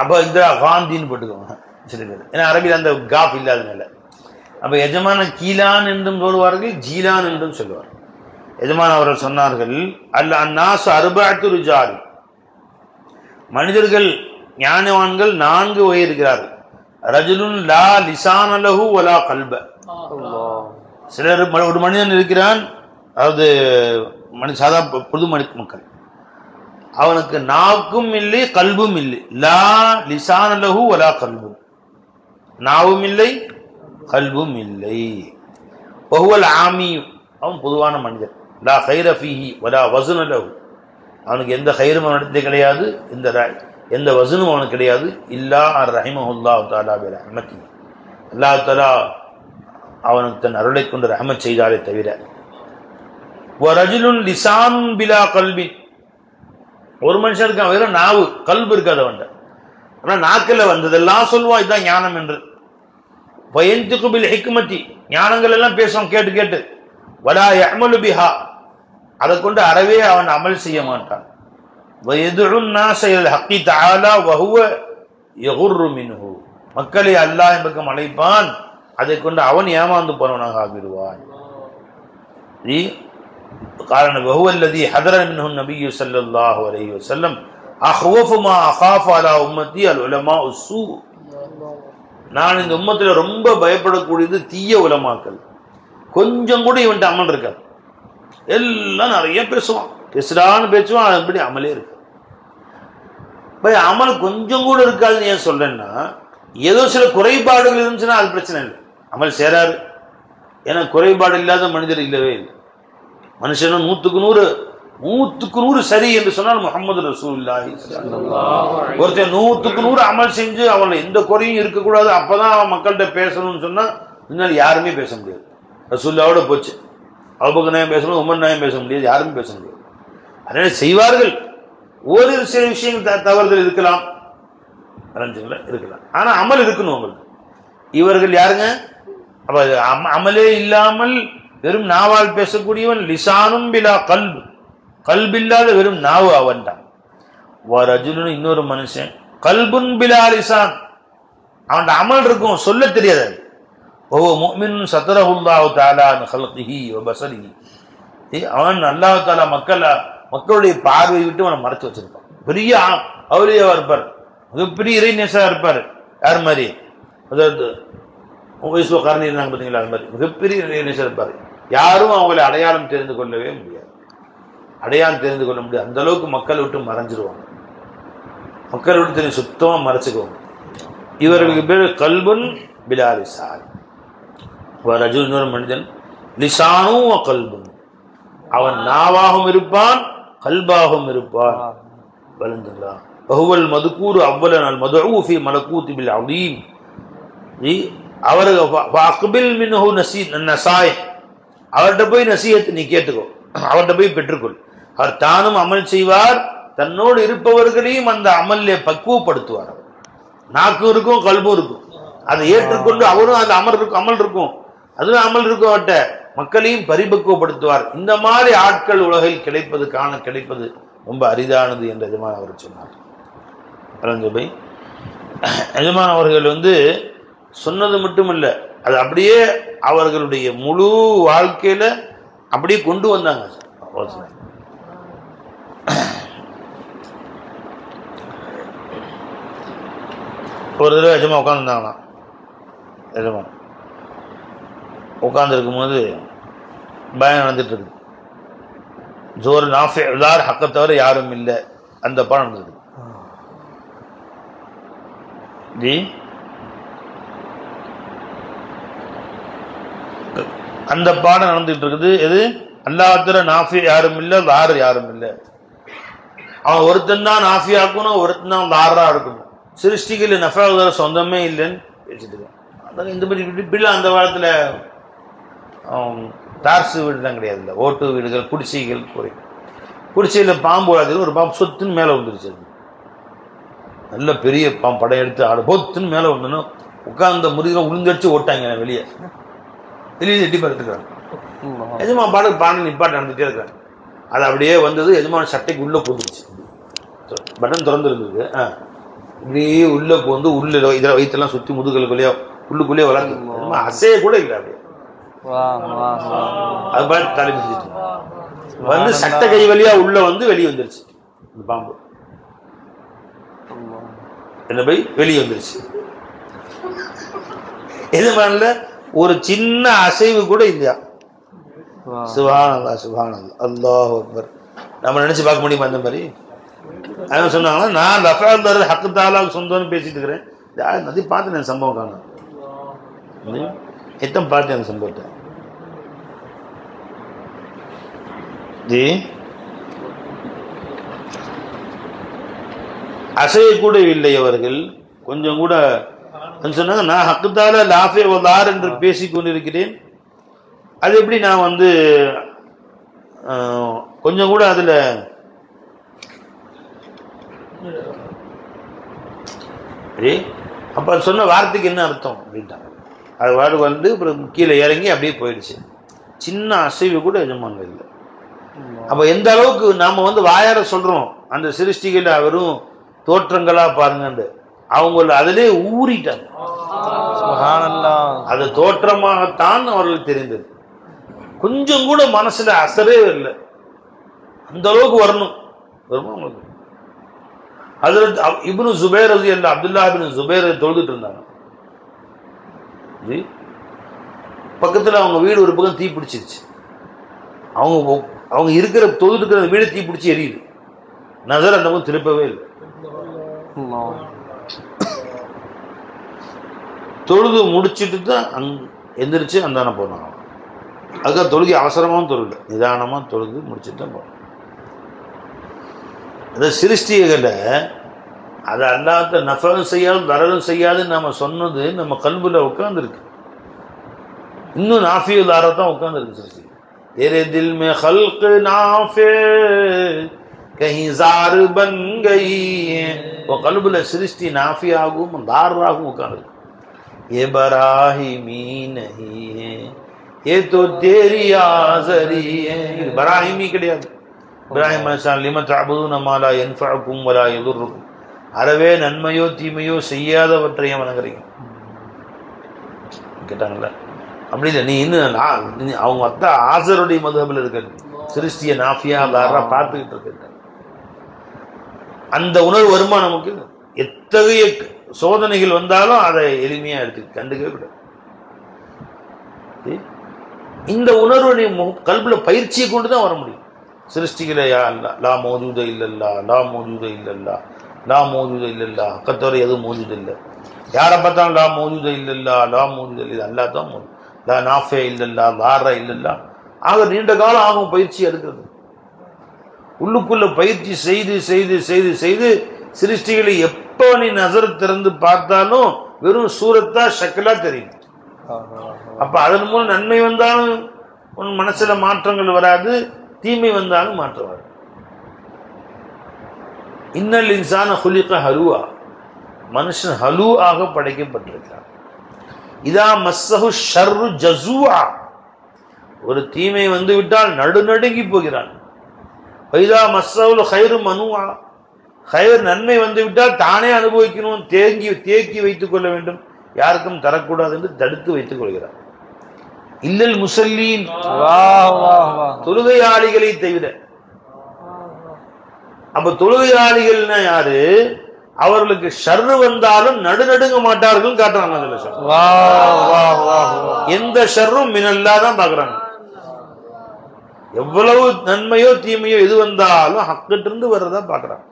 [SPEAKER 1] அப்போ இந்திரா காந்தின்னு போட்டுக்குவாங்க சில பேர், ஏன்னா அரபியில் அந்த காஃப் இல்லாதனால. அப்போ எஜமான கீலான் என்றும் சொல்லுவார்கள், ஜீலான் என்றும் சொல்லுவார். எஜமான் அவர்கள் சொன்னார்கள், அல்ல அன்னாசு அர்பஅத்து ரிஜால், மனிதர்கள் ஞானவான்கள் 4 வகை இருக்கிறார்கள். ரஜுலுன் லா லிசான லஹு வலா கல்ப. சிலர் ஒரு மனிதன் இருக்கிறான், அதாவது சாதா பொது மக்கள், அவனுக்கு நாக்கும் இல்லை கல்பும் இல்லை. லா லிசான லஹு வலா கல்பு, நாவும் இல்லை கல்பும் இல்லை. வஹுவல் ஆமி, அவன் பொதுவான மனிதன். லா கைர ஃபீஹி வலா வஸன லஹு, அவனுக்கு எந்த கைரும் அவனிடத்திலே கிடையாது, எந்த வசனும் அவனுக்கு கிடையாது. இல்லா அர் ரஹிமஹுல்லாஹு தஆலா பி ரஹ்மத்திஹி, அல்லாஹ் தஆலா அவனுக்கு தன் அருளை கொண்டு ரஹ்மத் செய்தாலே தவிர. வ ரஜுலுன் லிசானுன் பிலா கல்பின், ஒரு மனுஷனுக்கு வெறும் நாவு, கல்பு இருக்காது அவன்கிட்ட. ஆனால் நாக்கில் வந்ததெல்லாம் சொல்லுவான், இதுதான் ஞானம் என்று. வயன்துகு பில் ஹிக்மத்தி, ஞானங்கள் எல்லாம் பேசுவான் கேட்டு கேட்டு. வலா யஅமலு பிஹா, அதை கொண்டு அறவே அவன் அமல் செய்ய மாட்டான். வயதுஉன் நாஸ இலல் ஹக்கி தஆலா வஹுவ யகுர்ரு மின்ஹு, மக்களை அல்லாஹ் பக்கம் அழைப்பான், அதை கொண்டு அவன் ஏமாந்து போனவனாக ஆகிடுவான். காரணம் வஹுவ அல்லதி ஹதர மின்ஹு நபியு ஸல்லல்லாஹு அலைஹி வஸல்லம் அஹ்வஃபு மா அகாஃபு அலா உம்மத்தி அல் உலமாஉ ஸூ, நான் இந்த உம்மத்தில் ரொம்ப பயப்படக்கூடியது தீய உலமாக்கள். கொஞ்சம் கூட இவன்ட்டு அமல் இருக்காது, எல்லாம் நிறைய பேசுவான், பேசுறான்னு பேசுவான், அதுபடி அமலே இருக்கு. அமல் கொஞ்சம் கூட இருக்காதுன்னு ஏன் சொல்றேன்னா, ஏதோ சில குறைபாடுகள் இருந்துச்சுன்னா அது பிரச்சனை இல்லை, அமல் சேராரு. ஏன்னா குறைபாடு இல்லாத மனிதர் இல்லவே இல்லை. மனுஷனும் 100க்கு 100 சரி என்று சொன்னால் முஹம்மது ரசூலுல்லாஹி ஸல்லல்லாஹு அலைஹி வஸல்லம். ஒருத்தன் 100க்கு 100 அமல் செஞ்சு அவனை எந்த குறையும் இருக்கக்கூடாது, அப்பதான் அவன் மக்கள்கிட்ட பேசணும்னு சொன்னா இதனால யாருமே பேச முடியாது. ரசூலுல்லாவோட போச்சு, அபூபக்கர் நாயம் பேசணும், உமர் நாயம் பேச முடியாது, யாருமே பேச முடியாது. அதனால செய்வார்கள். ஒரு சில விஷயங்கள் தவறுதல் இருக்கலாம், இருக்கலாம், ஆனா அமல் இருக்கணும் அவங்களுக்கு. இவர்கள் யாருங்க? அப்ப அமலே இல்லாமல் வெறும் நாவால் பேசக்கூடியவன். லிசானும் பிலா கல்பு, கல்பில்லாத வெறும் நாவு அவன் தான். ரஜுலுன், இன்னொரு மனுஷன், கல்புன் பிலா லிசான், அவன் அமல் இருக்கும், சொல்ல தெரியாது. وهو مؤمن ستره الله تعالى عن خلقه وبصره, அவன் அல்லாஹ் தஆலா மக்களுடைய பார்வை விட்டு அவனை மறைச்சு வச்சிருப்பான். பெரிய அவுலியாவா இருப்பார், மிகப்பெரிய இறைநேசா இருப்பார். யார் மாதிரி? அதாவது காரணி இருந்தாங்க பார்த்தீங்களா, அது மாதிரி மிகப்பெரிய இறைநேசா இருப்பார். யாரும் அவங்களை அடையாளம் தெரிந்து கொள்ளவே முடியாது, அடையாளம் தெரிந்து கொள்ள முடியாது. அந்த அளவுக்கு மக்களை விட்டு மறைஞ்சிருவாங்க, மக்களை விட்டு தெரியும் சுத்தமா மறைச்சுக்குவாங்க. இவர்களுக்கு பேர் கல்புன் பிலா லிசான். இன்னொரு மனிதன் லிசானும் கல்பும், அவன் நாவாகவும் இருப்பான் கல்பாகவும் இருப்பான். வலந்துங்களா? வஹுவல் மதுகூரு அவ்வலன் அல் மதுஊ ஃபீ மலகூத்தி பில் அதீம். அக்பில் மின்ஹு நஸாயிஹ், அவர்கிட்ட போய் நசீஹத் நீ கேட்டுக்கோ, அவர்கிட்ட போய் பெற்றுக்கொள். அவர் தானும் அமல் செய்வார், தன்னோடு இருப்பவர்களையும் அந்த அமல்ல பக்குவப்படுத்துவார். நாக்கும் இருக்கும் கல்பும் இருக்கும், அதை ஏற்றுக்கொண்டு அவரும் அந்த அமல் இருக்கும், அதுவும் அமல் இருக்கும். அவர்கிட்ட மக்களையும் பரிபக்குவப்படுத்துவார். இந்த மாதிரி ஆட்கள் உலகில் கிடைப்பது ரொம்ப அரிதானது என்று எஜமான் அவர் சொன்னார். எஜமான் அவர்கள் சொன்னது மட்டுமல்ல, அது அப்படியே அவர்களுடைய முழு வாழ்க்கையில அப்படியே கொண்டு வந்தாங்க. ஒரு தடவை எஜமா உட்காந்துருந்தாங்களாம். எஜமான் உட்கார்ந்துருக்கும் போது பயம் நடந்துட்டு இருக்கு. ஜோர் நாஃபி எல்லார் ஹக்க தவிர யாரும் இல்லை, அந்த பாடம் நடந்துருக்கு. ஜி அந்த பாடம் நடந்துட்டு இருக்குது. எது? அல்லாஹ் தவிர நாஃபி யாரும் இல்லை, லார் யாரும் இல்லை. அவன் ஒருத்தன் தான் நாஃபி ஆக்கணும், ஒருத்தன் தான் லாரா இருக்கணும். சிருஷ்டிகள் நஃபா சொந்தமே இல்லைன்னு பேசிட்டு இருக்கான். இந்த மாதிரி இப்படிலாம் அந்த காலத்தில் டார்ஸு வீடுலாம் கிடையாது, இல்லை ஓட்டு வீடுகள், குடிசைகள். குடிசையில் பாம்பு வளர்த்து ஒரு பாம்பு சொத்துன்னு மேலே வந்துருச்சு. நல்ல பெரிய பாம்பு படம் எடுத்து ஆடு பொத்துன்னு மேலே வந்துன்னு உட்கார்ந்த முருகை உளுந்தடிச்சு ஓட்டாங்க வெளியே எட்டி பார்த்துக்கிறாங்க. எஜமான் பாடல் நிப்பாட்டு நடந்துகிட்டே இருக்கிறாங்க. அது அப்படியே வந்தது, எஜமான சட்டைக்கு உள்ளே போந்துருச்சு. பட்டன் திறந்துருந்தது, இப்படியே உள்ளே போந்து உள்ள இதில் வயிற்றெல்லாம் சுற்றி முதுகலுக்குள்ளேயே உள்ளுக்குள்ளேயே வளர்ந்து அசைய கூட இல்லை. அப்படியே அது பாட்டு தலை மிதிச்சிட்டு வந்து சட்ட கை வழியா உள்ள வந்து வெளியே வந்துருச்சு. இந்த பாம்பு என்ன போய் வெளியே வந்துருச்சு. எது மாதிரில ஒரு சின்ன அசைவு கூட இல்லையா. சுப்ஹானல்லாஹ் சுப்ஹானல்லாஹ் அல்லாஹ் அக்பர். நம்ம நினைச்சு பார்க்க முடியுமா அந்த மாதிரி? அவங்க சொன்னாங்கன்னா நான் ரஃபால் ஹக்கு தாலாவுக்கு சொந்தம்னு பேசிட்டு இருக்கிறேன். நதி பார்த்தேன் சம்பவம் காணும் எத்தம் பார்த்தேன் அந்த சம்பவத்தை. ஜி அசைய கூட இல்லை அவர்கள் கொஞ்சம் கூட. சொன்னாங்க நான் ஹக்குத்தால லாஃபே வல்லார் என்று பேசிக் கொண்டிருக்கிறேன். அது எப்படி நான் வந்து கொஞ்சம் கூட அதுல அப்ப சொன்ன வார்த்தைக்கு என்ன அர்த்தம் அப்படின்ட்டாங்க. அது வாடு வந்து அப்புறம் கீழே இறங்கி அப்படியே போயிடுச்சு. சின்ன அசைவு கூட எஜமான இல்லை. அப்ப எந்த அளவுக்கு நாம வந்து வாயார சொல்றோம் அந்த சிருஷ்டிகளை வெறும் தோற்றங்களா பாருங்க, அவங்க அதிலே ஊறிட்டாங்க. அது தோற்றமாகத்தான் அவர்களுக்கு தெரிந்தது. கொஞ்சம் கூட மனசுல அசரே இல்லை. அந்த அளவுக்கு வரணும். அவங்களுக்கு ஹஜ்ரத் இப்னு ஜுபைர் ரலியல்லாஹு அப்துல்லா இப்னு ஜுபைர் தொழுதுட்டு இருந்தாங்க. பக்கத்துல அவங்க வீடு ஒரு பக்கம் தீ பிடிச்சிருச்சு. அவங்க இருக்கிற தொழுது இருக்கிற வீடு தீ பிடிச்சி எரியுது. நசர் அந்த பக்கம் திருப்பவே இல்லை. தொழுது முடிச்சுட்டு தான் எந்திரிச்சு அந்தான போனாங்க. அதுக்காக தொழுகி அவசரமாகவும் தொழுல, நிதானமா தொழுது முடிச்சுட்டு தான் போனாங்க. அந்த சிருஷ்டிகளை அதை அல்லாத நஃபலும் செய்யாது தரலும் செய்யாதுன்னு நம்ம சொன்னது நம்ம கல்புல உட்கார்ந்துருக்கு. இன்னும் நாஃபியுல்லார தான் உட்கார்ந்துருக்கு சிருஷ்டி. तेरे दिल में खल्क नाफे कहीं जार बन गई है. वो कल्बुल सृष्टि नाफी आगुम दार आगुम उकांदिருக்கு. ये बराहिमी नहीं है, ये तो तेरी आज़री है. இது பராஹிமி கிடையாது. இப்ராஹிம் அலைஹிஸ்ஸலாம் லிம தஅபுதுன மா லா யன்ஃபஉக்கும் வலா யதுர்ருக்கும். அறவே நன்மையோ தீமையோ செய்யாதவற்றை வணங்குறீங்க கேட்டாங்கல்ல. அப்படி இல்லை. நீ இன்னும் அவங்க அத்தா ஆசருடைய மதுஹபில் இருக்க சிருஷ்டிய நாஃபியா தாரா பார்த்துக்கிட்டு இருக்க அந்த உணர்வு வருமா நமக்கு? எத்தகைய சோதனைகள் வந்தாலும் அதை எளிமையா எடுத்து கண்டுக்கவே கூடாது. இந்த உணர்வு நீ கல்புல பயிற்சியை கொண்டுதான் வர முடியும். சிருஷ்டிகளை யா அல்லா லா மௌஜூத இல்லல்லா லா மௌஜூத இல்லல்லா லா மௌஜூத இல்லல்லா அக்கத்தவரை எதுவும் மௌஜூத இல்லை. யாரை பார்த்தாலும் லா மௌஜூத இல்லல்லா லா மௌஜூத இல்லை அல்லா தான் மௌஜூத். லா நாஃபே இல்லல்லா வார இல்லல்லா. ஆக நீண்ட காலம் ஆகும் பயிற்சி எடுக்கிறது. உள்ளுக்குள்ள பயிற்சி செய்து செய்து செய்து செய்து சிருஷ்டிகளை எப்ப நீ நசர் திறந்து பார்த்தாலும் வெறும் சூரத்தா ஷக்கலா தெரியும். அப்ப அதன் மூலம் நன்மை வந்தாலும் உன் மனசுல மாற்றங்கள் வராது, தீமை வந்தாலும் மாற்றம் வராது. இன்னல் இன்சான ஹுலிக ஹலுவா. மனுஷன் ஹலு ஆக படைக்கப்பட்டிருக்கிறான். இதா மஸ்ஸஹு ஷர்ரு ஜஸூஆ. ஒரு தீமை வந்து விட்டால் நடுநடுங்கி போகிறான். வைதா மஸ்ஸஹுல் கைரு மனுஆ. கைர் நன்மை வந்து விட்டால் தானே அனுபவிக்கணும், தேக்கி வைத்துக் கொள்ள வேண்டும், யாருக்கும் தரக்கூடாது என்று தடுத்து வைத்துக் கொள்கிறார். இல்லல் முசல்லீன். தொழுகையாளிகளை தவிர. அப்ப தொழுகையாளிகள்னா யாரு? அவர்களுக்கு ஷர்ரு வந்தாலும் நடுநடுங்க மாட்டார்கள் காட்டுறாங்க. எந்த ஷர்ரும் மினல்லா தான் பாக்குறாங்க. எவ்வளவு நன்மையோ தீமையோ எது வந்தாலும் ஹக்கிட்ட இருந்து வர்றதா பாக்குறாங்க.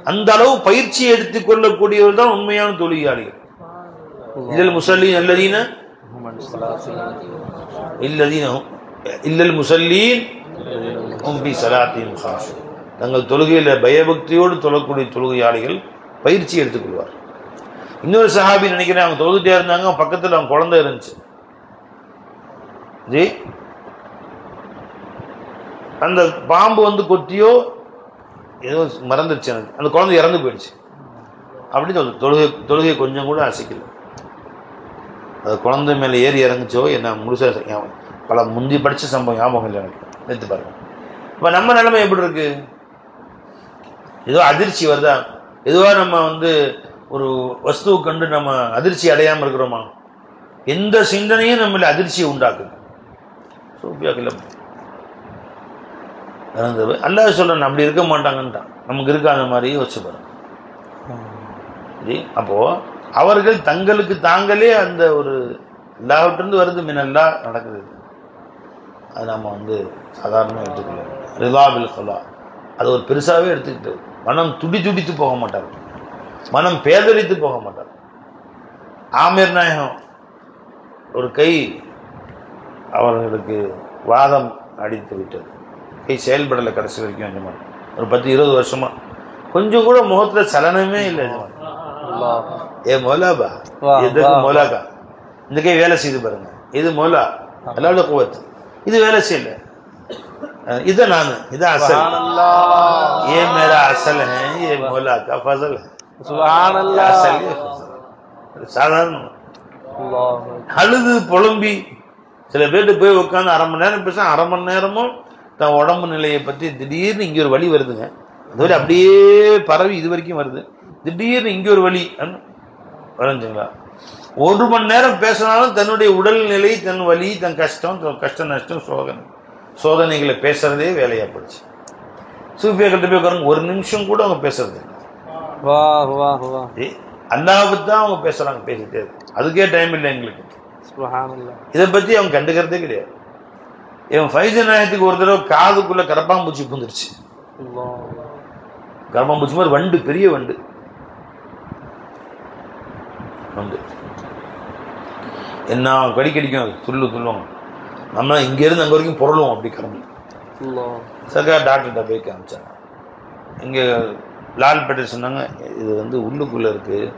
[SPEAKER 1] அந்த அளவு பயிற்சி எடுத்துக் கொள்ளக்கூடியவர் தான் உண்மையான தொழுகையாளிகள். இதில் முசல்லீன் அல்லதீன இல்லல் முசல்லீன் ஹும் ஃபீ ஸலாத்திஹிம் காஷிஊன். தங்கள் தொழுகையில பயபக்தியோடு தொழக்கூடிய தொழுகையாளிகள் பயிற்சி எடுத்துக்கொள்வார். இன்னொரு சஹாபி நினைக்கிறேன், அவங்க தொழுதுட்டே இருந்தாங்க, பக்கத்தில் அவங்க குழந்தை இருந்துச்சு. ஜி அந்த பாம்பு வந்து கொத்தியோ ஏதோ மறந்துருச்சு எனக்கு, அந்த குழந்தை இறந்து போயிடுச்சு. அப்படி தொழுகை கொஞ்சம் கூட அசைக்கல. அது குழந்தை மேலே ஏறி இறங்குச்சோ என்ன முழுசா பல முந்தி படிச்ச சம்பவம் ஞாபகம் இல்லை எனக்கு. நிறுத்து பாருங்க. இப்போ நம்ம நிலைமை எப்படி இருக்கு? ஏதோ அதிர்ச்சி வருதா? எதுவா நம்ம வந்து ஒரு வஸ்துவை கண்டு நம்ம அதிர்ச்சி அடையாமல் இருக்கிறோமா? எந்த சிந்தனையும் நம்மள அதிர்ச்சியை உண்டாக்குது. சூப்பியாக்கல அல்லாஹ் சொல்றேன் அப்படி இருக்க மாட்டாங்கன்ட்டான். நமக்கு இருக்க அந்த மாதிரி யோசிச்சு பாருங்க. அப்போ அவர்கள் தங்களுக்கு தாங்களே அந்த ஒரு அல்லாஹ்விட்டிருந்து வருது மினல்லா நடக்குது. அது நம்ம சாதாரணமாக எடுத்துக்கலாம். ரிலாபில் கலா அது ஒரு பெருசாகவே எடுத்துக்கிட்டு மனம் துடித்து போக மாட்டார், மனம் பேதலித்து போக மாட்டார். ஆமீர் நாயகம் ஒரு கை அவர்களுக்கு வாதம் அடித்து விட்டது, கை செயல்படலை கடைசி வரைக்கும். எஜமான் ஒரு 10-20 வருஷமா கொஞ்சம் கூட முகத்துல சலனமே இல்லை. எஜமான் ஏ மோலாபா எதுக்கு மோலாக்கா, இந்த கை வேலை செய்து பாருங்க, இது மோலா அல்லாஹ் குவத், இது வேலை செய்யல, இது நான் இது அசல், ये मेरा असल है, ये मौला का फजल है. सुभान अल्लाह. சாதாரண அழுது புலம்பி சில பேர்ட்டு போய் உட்காந்து 1/2 மணி நேரம் பேச, 1/2 மணி நேரமும் தன் உடம்பு நிலையை பற்றி திடீர்னு இங்கே ஒரு வலி வருதுங்க, அது வரை அப்படியே பரவி இது வரைக்கும் வருது, திடீர்னு இங்கே ஒரு வலி வரைஞ்சுங்களா. 1 மணி நேரம் பேசினாலும் தன்னுடைய உடல் நிலை, தன் வலி, தன் கஷ்டம், கஷ்ட நஷ்டம், சோதனைகளை பேசுறதே வேலையா போச்சு. சூஃபியாக்கிட்ட போய் உட்காருங்க, 1 நிமிஷம் கூட அவங்க பேசுறது அல்லாஹ் தான் அவங்க பேசுறாங்க, பேசிட்டே இருக்கு, அதுக்கே டைம் இல்லை எங்களுக்கு. இதை பத்தி அவங்க கண்டுக்கிறதே கிடையாது. இவன் ஃபைச நாயத்துக்கு ஒரு தடவை காதுக்குள்ள கரப்பாம்பூச்சி புந்துருச்சு. கரப்பாம்பூச்சி மாதிரி வண்டு, பெரிய வண்டு என்ன கடிக்கடிக்கும், துள்ளுவோம், நம்ம இங்க இருந்து அங்க வரைக்கும் பொருளுவோம், அப்படி கிளம்பி சர்க்கார் டாக்டர்கிட்ட போய் காமிச்சாங்க. இங்கே லால்பேட்டை சொன்னாங்க, இது உள்ளுக்குள்ளே இருக்குது,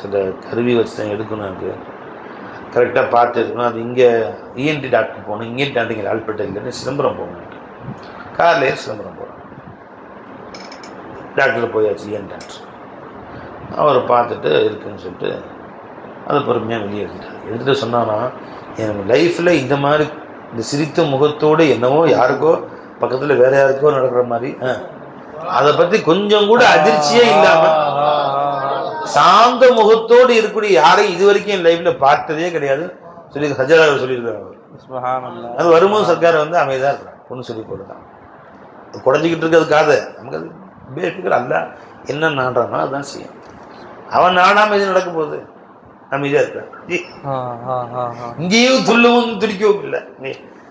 [SPEAKER 1] சில கருவி வச்சு தான் எடுக்கணும், இருக்குது கரெக்டாக பார்த்து இருக்கணும். அது இங்கே இஎன்டி டாக்டர் போகணும், இஎன்டி டாக்டர் இங்கே லால்பேட்டை இல்லைன்னு சிதம்பரம் போகணும், கார்லேயே சிதம்பரம் போகிறோம். டாக்டர் போயாச்சு, இஎன் டாக்டர் அவரை பார்த்துட்டு இருக்குன்னு சொல்லிட்டு அதை பொறுமையாக வெளியே எடுத்துகிட்டு சொன்னான்னா, எனக்கு லைஃப்பில் இந்த மாதிரி இந்த சிரித்த முகத்தோடு என்னவோ யாருக்கோ பக்கத்தில் வேற யாருக்கோ நடக்கிற மாதிரி, அதை பற்றி கொஞ்சம் கூட அதிர்ச்சியே இல்லாம சாந்த முகத்தோடு இருக்கக்கூடிய யாரையும் இது வரைக்கும் என் லைஃப்ல பார்த்ததே கிடையாது சொல்லி ஹஜராவை சொல்லியிருக்காங்க. அது வரும்போது சர்க்கார் அமைதியாக இருக்கிறான், பொண்ணு சொல்லி போட்டுதான் குறைஞ்சிக்கிட்டு இருக்கிறதுக்காக நமக்கு அது பேசிக்கிற அல்ல என்ன நாடுறானோ அதுதான் செய்யும். அவன் நாடாம இது நடக்கும் போது அமைதியா இருக்கான். இங்கேயும் துள்ளவும் துடிக்கவும் இல்லை,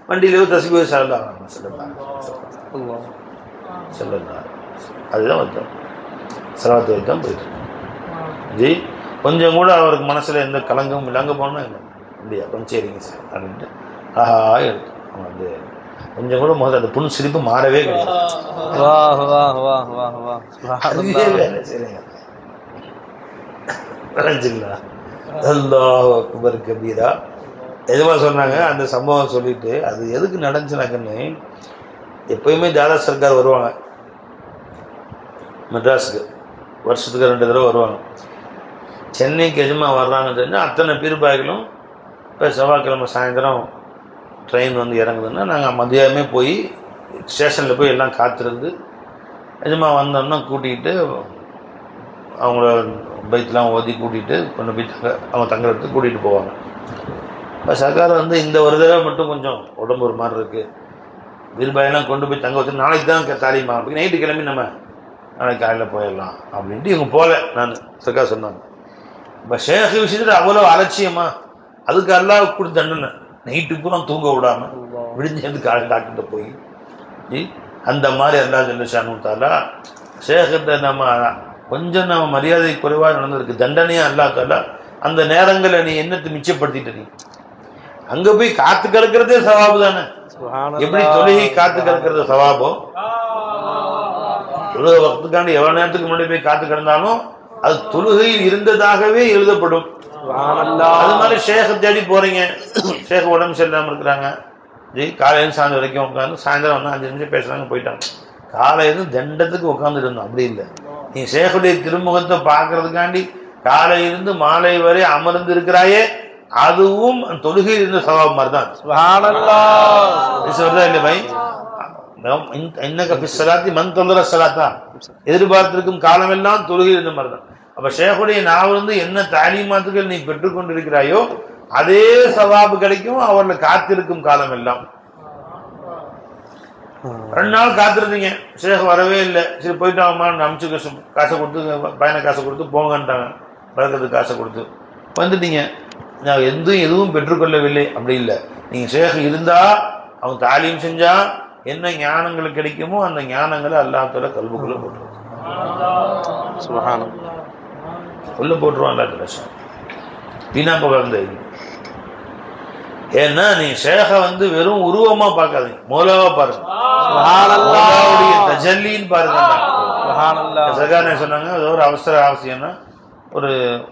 [SPEAKER 1] வண்டியிலேயோ தசிபோ சொல்லலாம் சொல்லலாம். அதுதான் வருத்தம், செலவத்தை தான் போயிட்டு ஜி. கொஞ்சம் கூட அவருக்கு மனசுல எந்த கலங்கமும் இல்லாங்க போனோம் இல்லையா, கொஞ்சம் சரிங்க சார் அப்படின்ட்டு ஆஹா எடுத்து அவன் கொஞ்சம் கூட முதல்ல அந்த புண் சிரிப்பு மாறவே கிடையாது. அல்லாஹ் அக்பர் கபீரா எதுவா சொன்னாங்க. அந்த சம்பவம் சொல்லிட்டு அது எதுக்கு நடந்துச்சுனாக்கன்னு, எப்பயுமே தாதா சர்க்கார் வருவாங்க மெட்ராஸுக்கு, வருஷத்துக்கு 2 தடவை வருவாங்க. சென்னைக்கு எஜமா வர்றாங்கன்னு தெரிஞ்சால் அத்தனை பீர்பாய்களும் இப்போ செவ்வாய்க்கிழமை சாயந்தரம் ட்ரெயின் இறங்குதுன்னா நாங்கள் மதியமே போய் ஸ்டேஷனில் போய் எல்லாம் காத்திருந்து எஜமா வந்தோம்னா கூட்டிகிட்டு அவங்கள பைத்தெலாம் ஓதி கூட்டிகிட்டு கொண்டு போய் அவங்க தங்குறதுக்கு கூட்டிகிட்டு போவாங்க. இப்போ சர்க்கார் இந்த ஒரு தடவை மட்டும் கொஞ்சம் உடம்பு ஒரு மாதிரி இருக்குது, பீர்பாயெல்லாம் கொண்டு போய் தங்க வச்சு நாளைக்கு தான் தாலிமா, நைட்டு கிளம்பி நம்ம நாளைக்கு காலையில் போயிடலாம் அப்படின்ட்டு இவங்க போகல. நான் சர்க்கார் சொன்னாங்க. இப்போ ஷேக் விஷயத்தில் அவ்வளோ அலட்சியமா, அதுக்கு அல்லாஹ் கொடுத்து தண்டனை, நைட்டு பூரா தூங்க விடாம விடிஞ்சு காலை டாக்டர்கிட்ட போய் அந்த மாதிரி அல்லாஹ் ஜல்லஷானுத்தாலா ஷேக்கிட்ட கொஞ்சம் நம்ம மரியாதை குறைவாக நடந்திருக்கு, தண்டனையா அல்லாஹ் தாலா அந்த நேரங்களை நீ என்னத்தை மிச்சப்படுத்திட்ட, நீ அங்க போய் காத்து கிடக்கிறதே சவாபு தானே. எப்படி தொழுகை காத்து கிடக்கிறது சவாபோ, தொழுகை வக்துக்காண்டி எவ்வளவு நேரத்துக்கு முன்னாடி போய் காத்து கிடந்தாலும் அது தொழுகையில் இருந்ததாகவே எழுதப்படும். அது மாதிரி ஷேக தேடி போறீங்க, ஷேக் உடம்பு சரியில்லாம இருக்கிறாங்க, காலையில சாயந்தரம் வரைக்கும் உட்காந்து சாயந்தரம் 5 நிமிஷம் பேசுறாங்க போயிட்டாங்க. காலையில தண்டத்துக்கு உட்காந்துட்டு இருந்தோம், அப்படி இல்லை. நீ ஷேகுடைய திருமுகத்தை பார்க்கறதுக்காண்டி காலையிலிருந்து மாலை வரை அமர்ந்து இருக்கிறாயே, அதுவும் தொழுகையில் இருந்த சவாப் மாதிரி தான். எதிர்பார்த்திருக்கும் காலம் எல்லாம் தொழுகையில் இருந்த மாதிரி தான். அப்ப ஷேகுடைய நாவல் என்ன தாலீமாத்துகள் நீ பெற்றுக்கொண்டிருக்கிறாயோ அதே சவாபு கிடைக்கும் அவர்களை காத்திருக்கும் காலம் எல்லாம். 2 நாள் காத்திருந்தீங்க, ஷேக் வரவே இல்லை. சரி போயிட்டாங்கம்மா, அனுப்பிச்சு காசை கொடுத்து, பையனை காசை கொடுத்து போங்கன்ட்டாங்க, பழக்கத்துக்கு காசை கொடுத்து வந்துட்டீங்க. நான் எதுவும் பெற்றுக்கொள்ளவில்லை. அப்படி இல்லை, நீங்கள் ஷேக் இருந்தா அவங்க தாலீம் செஞ்சா என்ன ஞானங்கள் கிடைக்குமோ அந்த ஞானங்களை அல்லாஹ்வுடைய கல்புக்குள்ள போட்டுருவான். உள்ள போட்டுருவான் அல்லாஹ். வீணா போகாத. ஏன்னா நீ ஷேக வெறும் உருவமா பார்க்காதீங்க, மௌலாவா பாருங்க, தஜல்லின்னு பாருங்க. சொன்னாங்க அது ஒரு அவசர அவசியம்னா ஒரு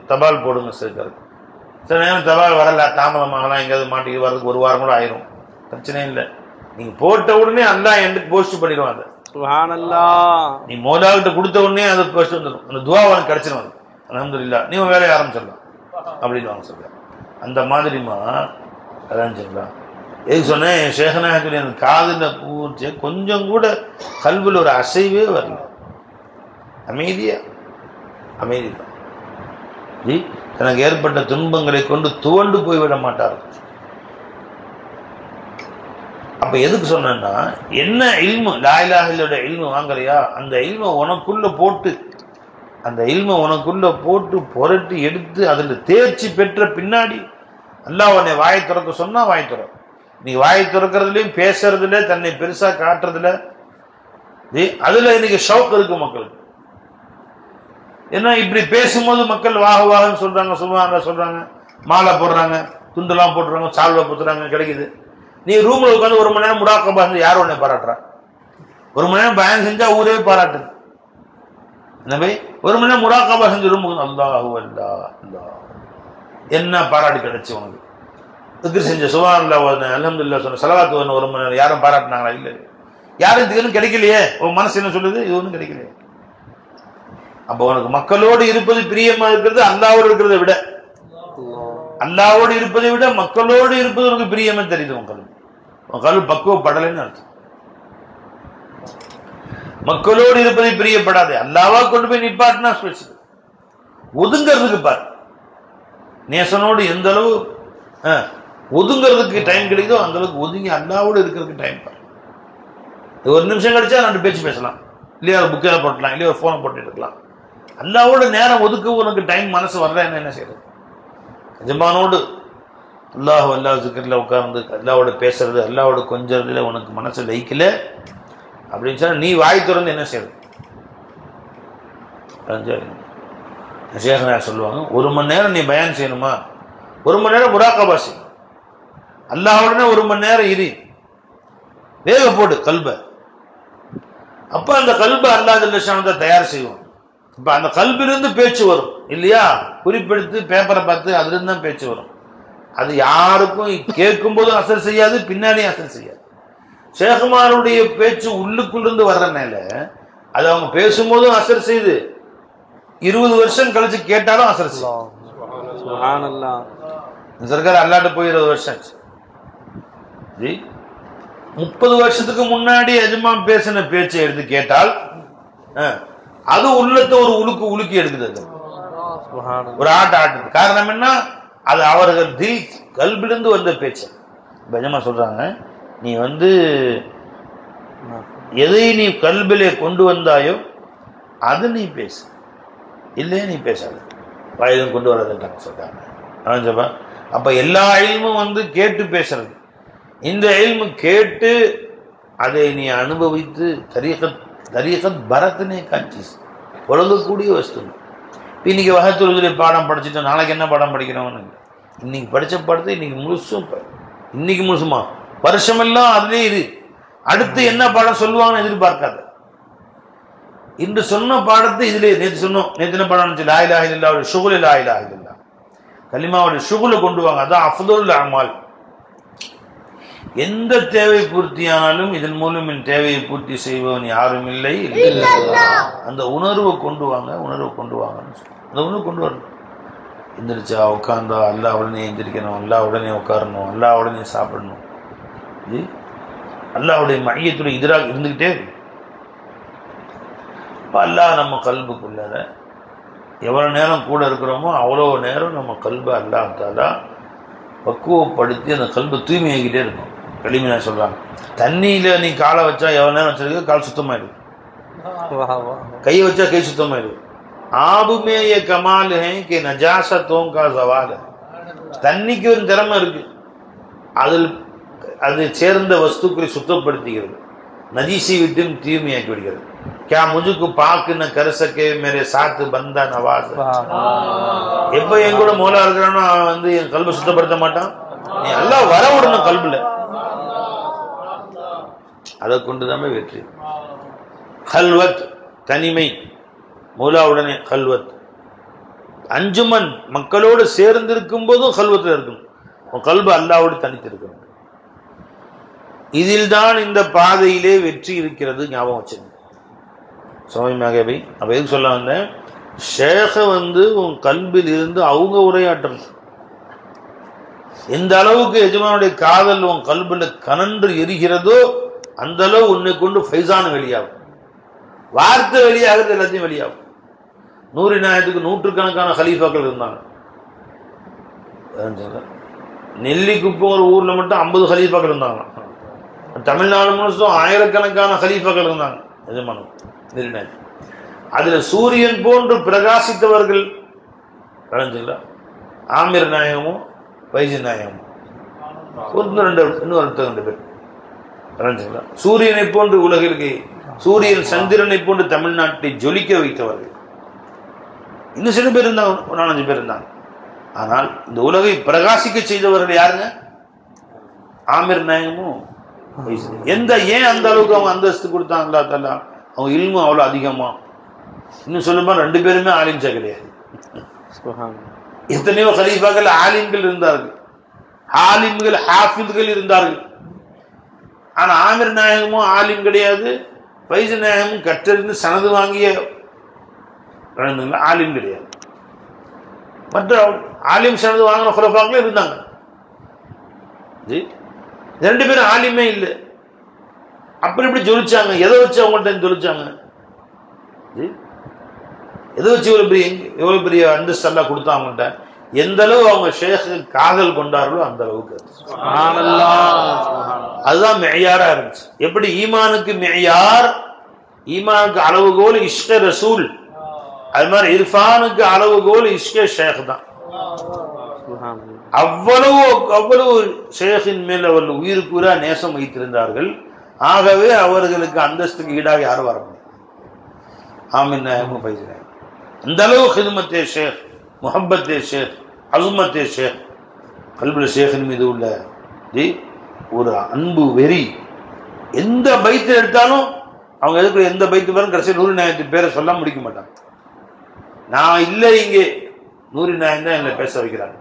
[SPEAKER 1] தபால் போடுங்க சேர்க்கறதுக்கு. சில நேரம் தபால் வரல, தாமதமாகலாம், எங்கேயாவது மாட்டிக்கு வர்றதுக்கு 1 வாரம் கூட ஆயிரும். பிரச்சனை இல்லை, நீங்க போட்ட உடனே அல்லாஹ் எனக்கு போஸ்ட் பண்ணிடுவான். அதை நீ மௌலாவிட்ட கொடுத்த உடனே அது போஸ்ட் வந்துடும், அந்த துவா உனக்கு கிடைச்சிடும். அல்ஹம்துலில்லாஹ் நீ வேலையை ஆரம்பிச்சிடலாம் அப்படின்னு வாங்க சொல்ற. அந்த மாதிரிமா அதான் சொல்லலாம். எது சொன்னேன், ஷேகநாயகத்துடைய அந்த காதுல பூச்சி கொஞ்சம் கூட கல்வியில் ஒரு அசைவே வரல, அமைதியா அமைதி தான். தனக்கு ஏற்பட்ட துன்பங்களை கொண்டு துவண்டு போய்விட மாட்டார். அப்ப எதுக்கு சொன்னா, என்ன இல்மு லா இலாஹ இல்லல்லாஹ் இல்மு வாங்கலையா, அந்த இல்மை உனக்குள்ள போட்டு, அந்த இல்மை உனக்குள்ள போட்டு புரட்டி எடுத்து அதுல தேர்ச்சி பெற்ற பின்னாடி அல்லாஹ் உன்னை வாயை திறக்க சொன்னா வாய் திற. நீ வாயை திறக்கிறதுலையும் பேசுறதுல தன்னை பெருசா காட்டுறதுல அதுல இன்னைக்கு ஷவுக் இருக்கு மக்களுக்கு. ஏன்னா இப்படி பேசும்போது மக்கள் வாக வாகன்னு சொல்றாங்க, சும்மா சொல்றாங்க, மாலை போடுறாங்க, துண்டெல்லாம் போட்டுறாங்க, சால்வை போத்துறாங்க, கிடைக்குது. நீ ரூம்ல உட்காந்து 1 மணி நேரம் முடாக்கபா செஞ்சு யாரும் உன்னை பாராட்டுறா? 1 மணி நேரம் பயன் செஞ்சா ஊரே பாராட்டுது. என்ன போய் 1 மணி நேரம் முடாக்கபா செஞ்சு ரூமுக்கு அல்லாஹு அல்லாஹ் அல்லாஹ் என்ன பாராட்டு கிடைச்சு உனக்கு? திக்ர் செஞ்ச சுப்ஹானல்லாஹ் அல்ஹம்துலில்லாஹ் சொன்ன ஸலவாத் 1 மணி நேரம் யாரும் பாராட்டினாங்களா? இல்லை, யாரும் இதுக்கு கிடைக்கலையே. உன் மனசு என்ன சொல்லுது? இது ஒன்றும் கிடைக்கலையே. அப்போ உனக்கு மக்களோடு இருப்பது பிரியமா இருக்கிறது அல்லாஹ்வோடு இருக்கிறத விட, அல்லாஹ்வோடு இருப்பதை விட மக்களோடு இருப்பது உனக்கு பிரியமா தெரியுது. உன் கல்வி பக்குவப்படலைன்னு அர்த்தம். மக்களோடு இருப்பதை பிரியப்படாது, அல்லாஹ்வா கொண்டு போய் நிப்பாட்டினா ஸ்பெஷல். ஒதுங்கிறதுக்கு பாரு, நேசனோடு எந்த அளவு ஒதுங்கிறதுக்கு டைம் கிடைக்குதோ அந்த அளவுக்கு ஒதுங்கி அல்லாஹ்வோடு இருக்கிறதுக்கு டைம் பாரு. 1 நிமிஷம் கிடைச்சா 2 பேச்சு பேசலாம், இல்லையா ஒரு புக்கில் போட்டலாம், இல்லையா ஒரு ஃபோனை போட்டு எடுக்கலாம். அல்லாஹ்வோட நேரம் ஒதுக்க உனக்கு டைம் மனசு வரல, என்ன செய்யறது? எஜமானோடு அல்லாஹ் ஜிக்ரில் உட்கார்ந்து அல்லாஹ்வோட பேசுறது, அல்லாஹ்வோட கொஞ்சறதுல உனக்கு மனசு லைக்கல அப்படின்னு சொன்னா நீ வாய் திறந்து என்ன செய்யறது? ஷேக்நாயகம் சொல்லுவாங்க, 1 மணி நேரம் நீ பயான் செய்யணுமா, 1 மணி நேரம் முராகபா செய். அல்லாஹ்வுடனே 1 மணி நேரம் இரு, வேக போடு கல்ப. அப்ப அந்த கல்ப அல்லாஹ் ஜல்ல ஷானஹு தயார் செய்வோம். இப்ப அந்த கல்பிலிருந்து பேச்சு வரும் இல்லையா? குறிப்பெடுத்து பேப்பரை பார்த்து அதுல இருந்து தான் பேச்சு வரும். அது யாருக்கும் கேட்கும் போதும் அசர் செய்யாது, பின்னாடியும் அசர் செய்யாது. ஷேகுமாருடைய பேச்சு உள்ளுக்குள்ளிருந்து வர்றதுனால அது அவங்க பேசும்போதும் அசர் செய்து, 20 வருஷம் கழிச்சு கேட்டாலும் அசர் செய்யும். சர்க்கார் அல்லாட்ட போய் 20 வருஷம் ஆச்சு. 30 வருஷத்துக்கு முன்னாடி எஜமான் பேசின பேச்சை எடுத்து கேட்டால் அது உள்ளத்தை ஒரு உலுக்கி எடுக்குது, ஒரு ஆட்டுது. காரணம் என்ன? அது அவர்கள் தில் கல்பிலிருந்து வந்த பேச்சு. எஜமான் சொல்றாங்க, நீ எதை நீ கல்பிலே கொண்டு வந்தாயோ அது நீ பேசு, இல்லையே நீ பேசாது, வயதும் கொண்டு வராதுன்றாங்க சொல்றாங்க. அப்ப எல்லா இல்மும் கேட்டு பேசுறது. இந்த இல்மு கேட்டு அதை நீ அனுபவித்து தரீகத் பரத்தினே காட்சி புழங்கக்கூடிய வஸ்து. இன்னைக்கு வஹத்துல் பாடம் படிச்சுட்டு நாளைக்கு என்ன பாடம் படிக்கிறோம்னு, இன்னைக்கு படிச்ச பாடத்தை இன்னைக்கு முழுசுமா வருஷமெல்லாம் அதுலேயே இரு. அடுத்து என்ன பாடம் சொல்லுவாங்கன்னு எதிர்பார்க்காத. இன்று சொன்ன பாடத்தை இதுலேயே நேற்று சொன்னோம். நேற்று என்ன பாடம் லா இலாஹ இல்லல்லாஹ் ஷுகுல் லா இலாஹ இல்லல்லாஹ் கலிமாவுடைய ஷுகுலை கொண்டு வாங்க. அதான் அஃதலுல் அமால். எந்த தேவை பூர்த்தியானாலும் இதன் மூலம் என் தேவையை பூர்த்தி செய்பவன் யாரும் இல்லை. அந்த உணர்வை கொண்டு வாங்க, உணர்வை கொண்டு வாங்கன்னு சொல்லி அந்த உணர்வு கொண்டு வரணும். எந்திரிச்சா உட்காந்தா அல்லாஹ் உடனே எந்திரிக்கணும், அல்லாஹ் உடனே உட்காரணும், அல்லாஹ் உடனே சாப்பிடணும். அல்லாஹ்வுடைய மையத்துடைய எதிராக இருந்துகிட்டே இருக்கு. அல்லாஹ் நம்ம கல்புக்குள்ள எவ்வளவு நேரம் கூட இருக்கிறோமோ அவ்வளோ நேரம் நம்ம கல்பை அல்லாஹ் தாலா பக்குவப்படுத்தி அந்த கல்பை தூய்மையாகிட்டே இருக்கும். களிமனா சொல்றாங்க. தண்ணியில நீ காலை வச்சா எவ்வளவு நேரம் வச்சிருக்க கால் சுத்தமாயிடும், கையை வச்சா கை சுத்தமாயிடும். ஆபு में ये कमाल है कि नजासतों का सवाल है. தண்ணிக்கு ஒரு திறமை இருக்கு, அதில் அது சேர்ந்த வஸ்துக்களை சுத்தப்படுத்துகிறது, நஜீசி விட்டும் தீமையாக்கி விடுகிறது. क्या मुझको पाक न कर सके मेरे साथ बंदा नवाज. எப்ப என் கூட மோலா இருக்கிறானோ அவன் வந்து என் கல்பை சுத்தப்படுத்த மாட்டான். நீ எல்லாம் வர விடணும் கல்புல, அதை கொண்டுதான் வெற்றி. கல்வத் தனிமை, மௌலாவுடனே கல்வத். அஞ்சுமன் மக்களோடு சேர்ந்து இருக்கும் போதும் கல்வத்தில் இருக்கணும், உன் கல்பு அல்லாவோடு தனித்து இருக்கணும். இதில் தான் இந்த பாதையிலே வெற்றி இருக்கிறது. ஞாபகம் வச்சுங்க சுவாமியாகவே. அப்ப எதுக்கு சொல்ல வந்தேன், ஷேக வந்து உன் கல்பில் இருந்து அவங்க உரையாற்றணும். எந்த அளவுக்கு எஜமானுடைய காதல் உன் கல்புல கனன்று எரிகிறதோ அந்த அளவு உன்னை கொண்டு ஃபைசான வெளியாகும். வார்த்தை வெளியாகிறது எல்லாத்தையும் வெளியாகும். நூறு நாயத்துக்கு நூற்றுக்கணக்கான ஹலீஃபாக்கள் இருந்தாங்க. நெல்லிக்குப்பம் ஒரு ஊர்ல மட்டும் 50 ஹலீஃபாக்கள் இருந்தாங்க. தமிழ்நாடு முழுசும் ஆயிரக்கணக்கான ஹலீஃபாக்கள் இருந்தாங்க எஜமானு நெல்லிநாயத்து. அதுல சூரியன் போன்று பிரகாசித்தவர்கள் ஆமிர் நாயகமும் வைஜி நாயகமும் ரெண்டு பேர். சூரியனை போன்று உலகிற்கு, சூரியன் சந்திரனை போன்று தமிழ்நாட்டை ஜொலிக்க வைத்தவர்கள். இன்னும் சில பேர் இருந்தாங்க, 4-5 பேர் இருந்தாங்க. ஆனால் இந்த உலகை பிரகாசிக்க செய்தவர்கள் யாருங்க? ஆமிர் நாயகமும். ஏன் அந்த அளவுக்கு அவங்க அந்தஸ்து கொடுத்தாங்களா தல்லா, அவங்க இல்மும் அவ்வளவு அதிகமா. இன்னும் சொல்லுமா 2 பேருமே ஆலிம்ஸா கிடையாது. எத்தனையோ கலீஃபாக்கள் ஆலிம்கள் இருந்தார்கள், ஆலிம்கள் ஹாஃபித்கள் இருந்தார்கள். ஆனா ஆமிர் நாயகமும் ஆலிம் கிடையாது, ஃபைஸ் நாயகமும் கற்றறிந்து சனது வாங்கிய ஆலிம் கிடையாது. மற்ற ஆலிம் சனது வாங்கின குலஃபாக்களும் இருந்தாங்க. 2 பேரும் ஆலிமே இல்லை. அப்படி இப்படி ஜொலிச்சாங்க. எதை வச்சு அவங்கள்ட்ட ஜொலிச்சாங்க? எதை வச்சு எவ்வளவு பெரிய அந்தஸ்து எல்லாம் கொடுத்தா அவங்கள்ட்ட? எந்த அளவு அவங்க ஷேக் காதல் கொண்டார்களோ அந்த அளவுக்கு. அதுதான் மெய்யாரா இருந்துச்சு. எப்படி ஈமானுக்கு மெய்யார், ஈமானுக்கு அளவுகோல் இஷ்க ரசூல், அது மாதிரி இர்ஃபானுக்கு அளவுகோல் இஷ்க ஷேக் தான். அவ்வளவு ஷேக்கின் மேல் அவர்கள் உயிருக்கு உயிரா நேசம் வைத்திருந்தார்கள். ஆகவே அவர்களுக்கு அந்தஸ்துக்கு ஈடாக யாரும் வர முடியும். ஆமின் நாயகம் ஃபைஸ் நாயகம் அந்த அளவு ஹிதுமத்தே ஷேக், முஹப்பத்தே ஷேக், அசுமத்தே ஷேக், கல்புல ஷேக்கின் மீது உள்ள ஒரு அன்பு வெறி. எந்த பைத்து எடுத்தாலும் அவங்க எதுக்கு எந்த பைத்து பேரும் கடைசி நூறு நாயகத்தின் பேரை சொல்ல முடிக்க மாட்டாங்க. நான் இல்லை இங்கே, நூறு நாயகம் தான் என்னை பேச வைக்கிறாங்க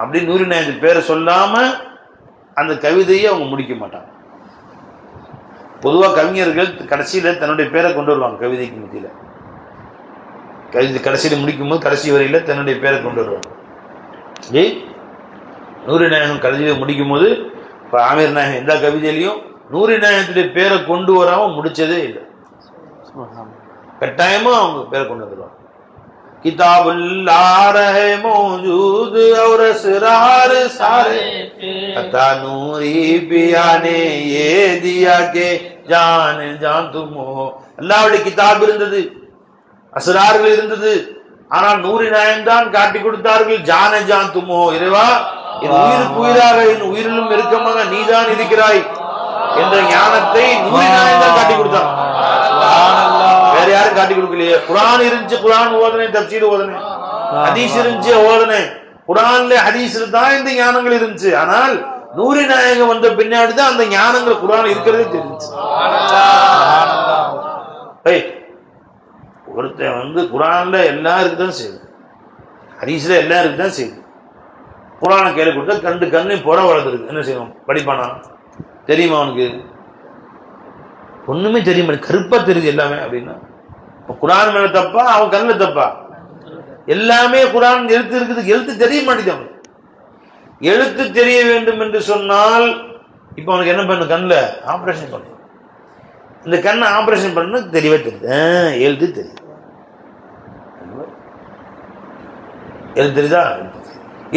[SPEAKER 1] அப்படி நூறு நாயகத்தின் பேரை சொல்லாம அந்த கவிதையை அவங்க முடிக்க மாட்டாங்க. பொதுவாக கவிஞர்கள் கடைசியில தன்னுடைய பேரை கொண்டு வருவாங்க. கவிதைக்கு மத்தியில கவிதை கடைசியில முடிக்கும் போது கடைசி வரையில தன்னுடைய பேரை கொண்டு வருவாங்க. நூறு நாயகம் கவிதையை முடிக்கும் போது இப்ப ஆமீர் நாயகம் எந்த கவிதையிலையும் நூறு நாயகத்துடைய பேரை கொண்டு வராம முடிச்சதே இல்லை. கட்டாயமா அவங்க பேரை கொண்டு வந்துடுவாங்க. किताबुल्लाह रहे मौजूद और असरार सारे अता नूरी पिया ने ये दिया के जान जान तुम हो. அல்லாஹ்வுடைய கிதாப் இருந்தது, அஸ்ரார்கள் இருந்தது. ஆனால் நூரி நாயகம் தான் காட்டி கொடுத்தார்கள். ஜான ஜான் தும் ஹோ, இறைவா என் உயிருக்கு உயிராக என் உயிரிலும் நெருக்கமாக நீதான் இருக்கிறாய் என்ற ஞானத்தை நூரி நாயகம் தான் காட்டி கொடுத்தான். வேற யாரும் காட்டி கொடுக்கலையே. குரான் இருந்துச்சு, குரான் ஓதனே, தப்சீர் ஓதனே, ஹதீஸ் இருந்துச்சு ஓதனே. குரான்ல ஹதீஸ்ல தான் இந்த ஞானங்கள் இருந்துச்சு. ஆனால் நூரி நாயகம் வந்த பின்னாடி தான் அந்த ஞானங்கள் குரான் இருக்கிறதே தெரிஞ்சு. ஒருத்தன் வந்து குரான்ல எல்லாம் இருக்குதான் செய்யுது, ஹதீஸ்ல எல்லாம் இருக்குதான் செய்யுது. குரானை கேள்வி கொடுத்தா கண்டு கண்ணு புற வளர்ந்துருக்கு. என்ன செய்வோம்? படிப்பானா? தெரியுமா அவனுக்கு? ஒண்ணுமே தெரிய மாட்டேன், கருப்பா தெரியுது எல்லாமே. அப்படின்னா குரான் மேல தப்பா, அவன் கண்ணில் தப்பா? எல்லாமே குரான் எழுத்து இருக்குது, எழுத்து தெரிய மாட்டேங்குது. எழுத்து தெரிய வேண்டும் என்று சொன்னால் இப்ப அவனுக்கு என்ன பண்ணு? கண்ணில் ஆபரேஷன் பண்ணு. இந்த கண்ணை ஆபரேஷன் பண்ண தெரியவே தெரியுது, எழுத்து தெரியுது. எழுத்து தெரியுதா?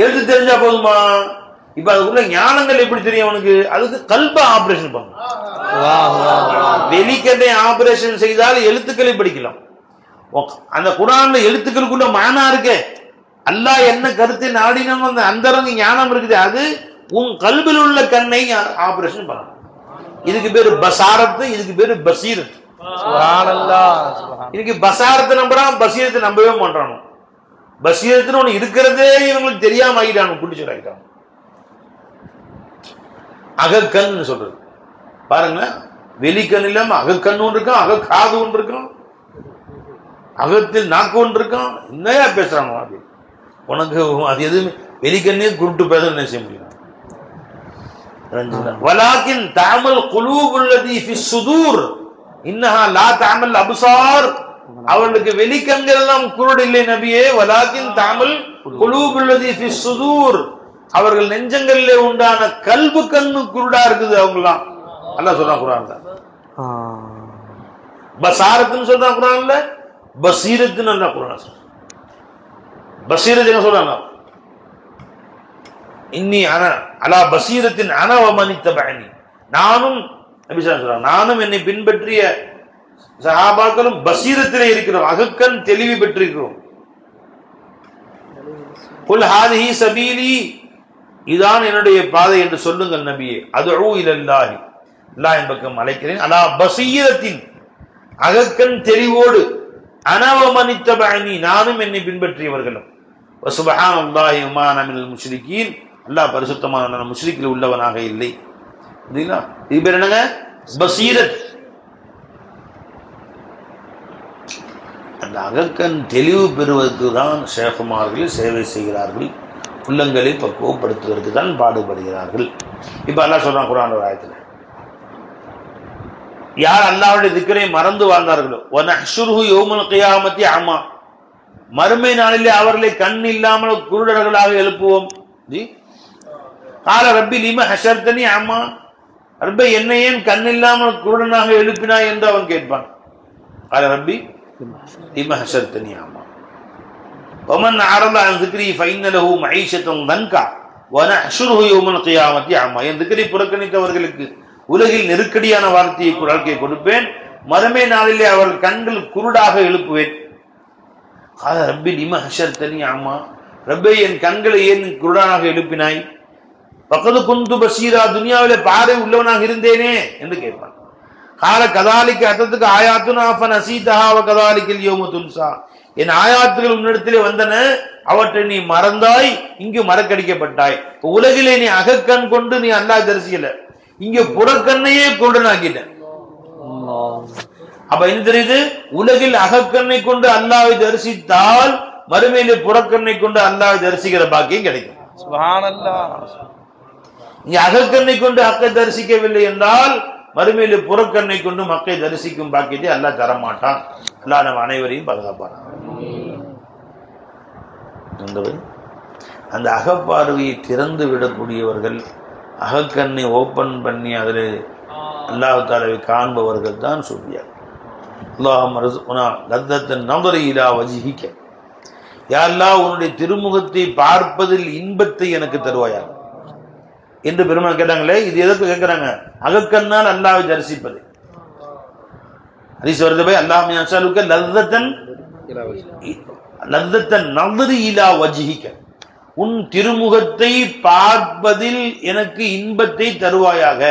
[SPEAKER 1] எழுத்து தெரிஞ்சா போதுமா? இப்ப அதுக்குள்ள ஞானங்கள் எப்படி தெரியும் அவனுக்கு? அதுக்கு கல்ப ஆபரேஷன் பண்ணணும். வெளிக்கண்ணை ஆபரேஷன் செய்தால் எழுத்துக்களை படிக்கலாம். அந்த குர்ஆன்ல எழுத்துக்களுக்குள்ள மானா இருக்கு. அல்லாஹ் என்ன கருத்தை நாடினோ அந்த அந்தரங்க ஞானம் இருக்குது. அது உன் கல்பில் உள்ள கண்ணை ஆபரேஷன் பண்ணணும். இதுக்கு பேரு பசாரத்து, இதுக்கு பேரு பசீரத். இதுக்கு பசாரத்தை நம்புறான், பசீரத்தை நம்பவே மாட்டானோ. பசீரத்துன்னு ஒண்ணு இருக்கிறதே இவங்களுக்கு தெரியாம ஆகிட்டானு, குடிச்சு ஆகிட்டான். அகக்கண் சொல்றது பாருங்க, வெளிக்கண் இல்லாம அகக்கண் ஒன்று இருக்கான், அகக்காது ஒன்று இருக்கான், அகத்தில் நாக்கு ஒன்று இருக்கான். என்னையா பேசுறானோ அது உனக்கு அது எதுவுமே வெளிக்கண்ணே குருட்டு பேச என்ன செய்ய முடியும்? வலாக்கின் தஅமல் குலூபுல்லதி ஃபிஸ் சுதூர் இன்னஹா லா தஅமல் அப்சார். அவர்களுக்கு வெளிக்கண்கள் எல்லாம் குருடு இல்லை நபியே. வலாக்கின் தஅமல் குலூபுல்லதி ஃபிஸ் சுதூர், அவர்கள் நெஞ்சங்களிலே உண்டான கல்பு கண்ணு குருடா இருக்குது அவங்கலாம். அல்லாஹ் சொல்றான் குர்ஆன்ல. பசாரத்துன்னு சொல்றான் குர்ஆன்ல, பசீரத்துன்னு அல்லாஹ் குர்ஆன்ல சொல்றான். பசீரத் என்ன சொல்றாங்க? இன்னி அன அலா பசீரத்தின் அன வ மன் இத்தபஅனி, நானும் நபி ஸல்லல்லாஹு அலைஹி வஸல்லம் நானும் என்னை பின்பற்றிய சஹாபாக்களும் பசீரத்திலே இருக்கிறோம், அகக்கண் தெளிவு பெற்றிருக்கிறோம். குல் ஹாதிஹி சபீலி, இதான் என்னுடைய பாதை என்று சொல்லுங்கள் நபியே. அதுஉ இலல்லாஹி, அல்லாஹ்வின் பக்கம் அழைக்கிறேன். அலா பசீரத்தின், அகக்கண் தெளிவோடு, அனவ மன் இத்தபஅனி, நானும் என்னை பின்பற்றியவர்களும். வ சுப்ஹானல்லாஹி வ மா அன மினல் முஷ்ரிகீன், அல்லாஹ் பரிசுத்தமான முஷ்ரிக்கில் உள்ளவனாக இல்லை. புரியுதா? இது பேர் என்னங்க? பசீரத். அந்த அகக்கண் தெளிவு பெறுவதற்கு தான் ஷேகுமார்கள் சேவை செய்கிறார்கள், உள்ளங்களை பக்குவப்படுத்துவதற்கு தான் பாடுபடுகிறார்கள். இப்ப அல்லாஹ் சொல்றான் குர்ஆன் ஒரு ஆயத்துல, யார் அல்லாஹ்வுடைய திக்ரை மறந்து வாழ்ந்தார்களோ, வநஹ்ஷுருஹு யௌமல் கியாமத்தி அமா, மறுமை நாளிலே அவர்களை கண் இல்லாமல் குருடர்களாக எழுப்புவோம். கால ரப்பி லிம ஹஷர்தனி அமா, ரப்பே என்னை ஏன் கண் இல்லாமல் குருடனாக எழுப்பினாய் என்று அவன் கேட்பான். கால ரப்பி லிம ஹஷர்தனி அமா வமன் அறத அன் திக்ரி ஃபஇன்ன லஹு மஈஷத்தன் தன்கா வநஹ்ஷுருஹு யௌமல் கியாமத்தி அமா, என் திக்ரை புறக்கணித்தவர்களுக்கு உலகில் நெருக்கடியான வாழ்க்கையை கொடுப்பேன், மறுமை நாளிலே அவர்கள் கண்கள் குருடாக எழுப்புவேன். கால ரப்பி லிம ஹஷர்தனி அமா, ரப்பே என் கண்களை ஏன் குருடானாக எழுப்பினாய்? பக்கத்து குந்து பசீரா, துனியாவிலே பார்வை உள்ளவனாக இருந்தேனே என்று கேட்பான். கால கதாலிக்கு அர்த்தத்துக்கு ஆயாத்துனா ஃபனசீதஹா வ கதாலிக்கல் யௌம துன்சா, என் ஆயாத்துகள் உன்னிடத்திலே வந்தன, அவற்றை நீ மறந்தாய், இங்கு மறக்கடிக்கப்பட்டாய். உலகிலே நீ அகக்கண் கொண்டு நீ அல்லாஹ் தரிசிக்கல, இங்க புறக்கண்ணையே குருடனாக்கிட்ட. அப்ப என்ன தெரியுது? உலகில் அகக்கண்ணை கொண்டு அல்லாஹ்வை தரிசித்தால் மறுமையிலே புறக்கண்ணை கொண்டு அல்லாஹ்வை தரிசிக்கிற பாக்கியம் கிடைக்கும். சுப்ஹானல்லாஹ். நீ அகக்கண்ணை கொண்டு ஹக்கை தரிசிக்கவில்லை என்றால் மறுமையிலே புறக்கண்ணை கொண்டு மக்கை தரிசிக்கும் பாக்கியத்தை அல்லாஹ் தரமாட்டான். அல்லாஹ் நம்ம அனைவரையும் பாதுகாப்பான். அந்த அகப்பார்வையை திறந்து விடக்கூடியவர்கள், அகக்கண்ணை ஓபன் பண்ணி அதில் அல்லாஹ் தஆலாவை காண்பவர்கள் தான் சூஃபியா. அல்லாஹும்ம ர்ஸுக்னா லத்தத்தன் நظரி இலா வஜ்ஹிக, யா அல்லாஹ் உன்னுடைய திருமுகத்தை பார்ப்பதில் இன்பத்தை எனக்கு தருவாயா என்று பெருமாள் கேட்டாங்களே. இது எதற்கு கேட்கிறாங்க? அகக்கண்ணால் அல்லாஹ்வை தரிசிப்பது. ஹதீஸ் வருது பை அல்லாஹும்ம யஸ்அலுக லத்தத்தன் நظரி இலா வஜ்ஹிக, உன் திருமுகத்தை பார்ப்பதில் எனக்கு இன்பத்தை தருவாயாக.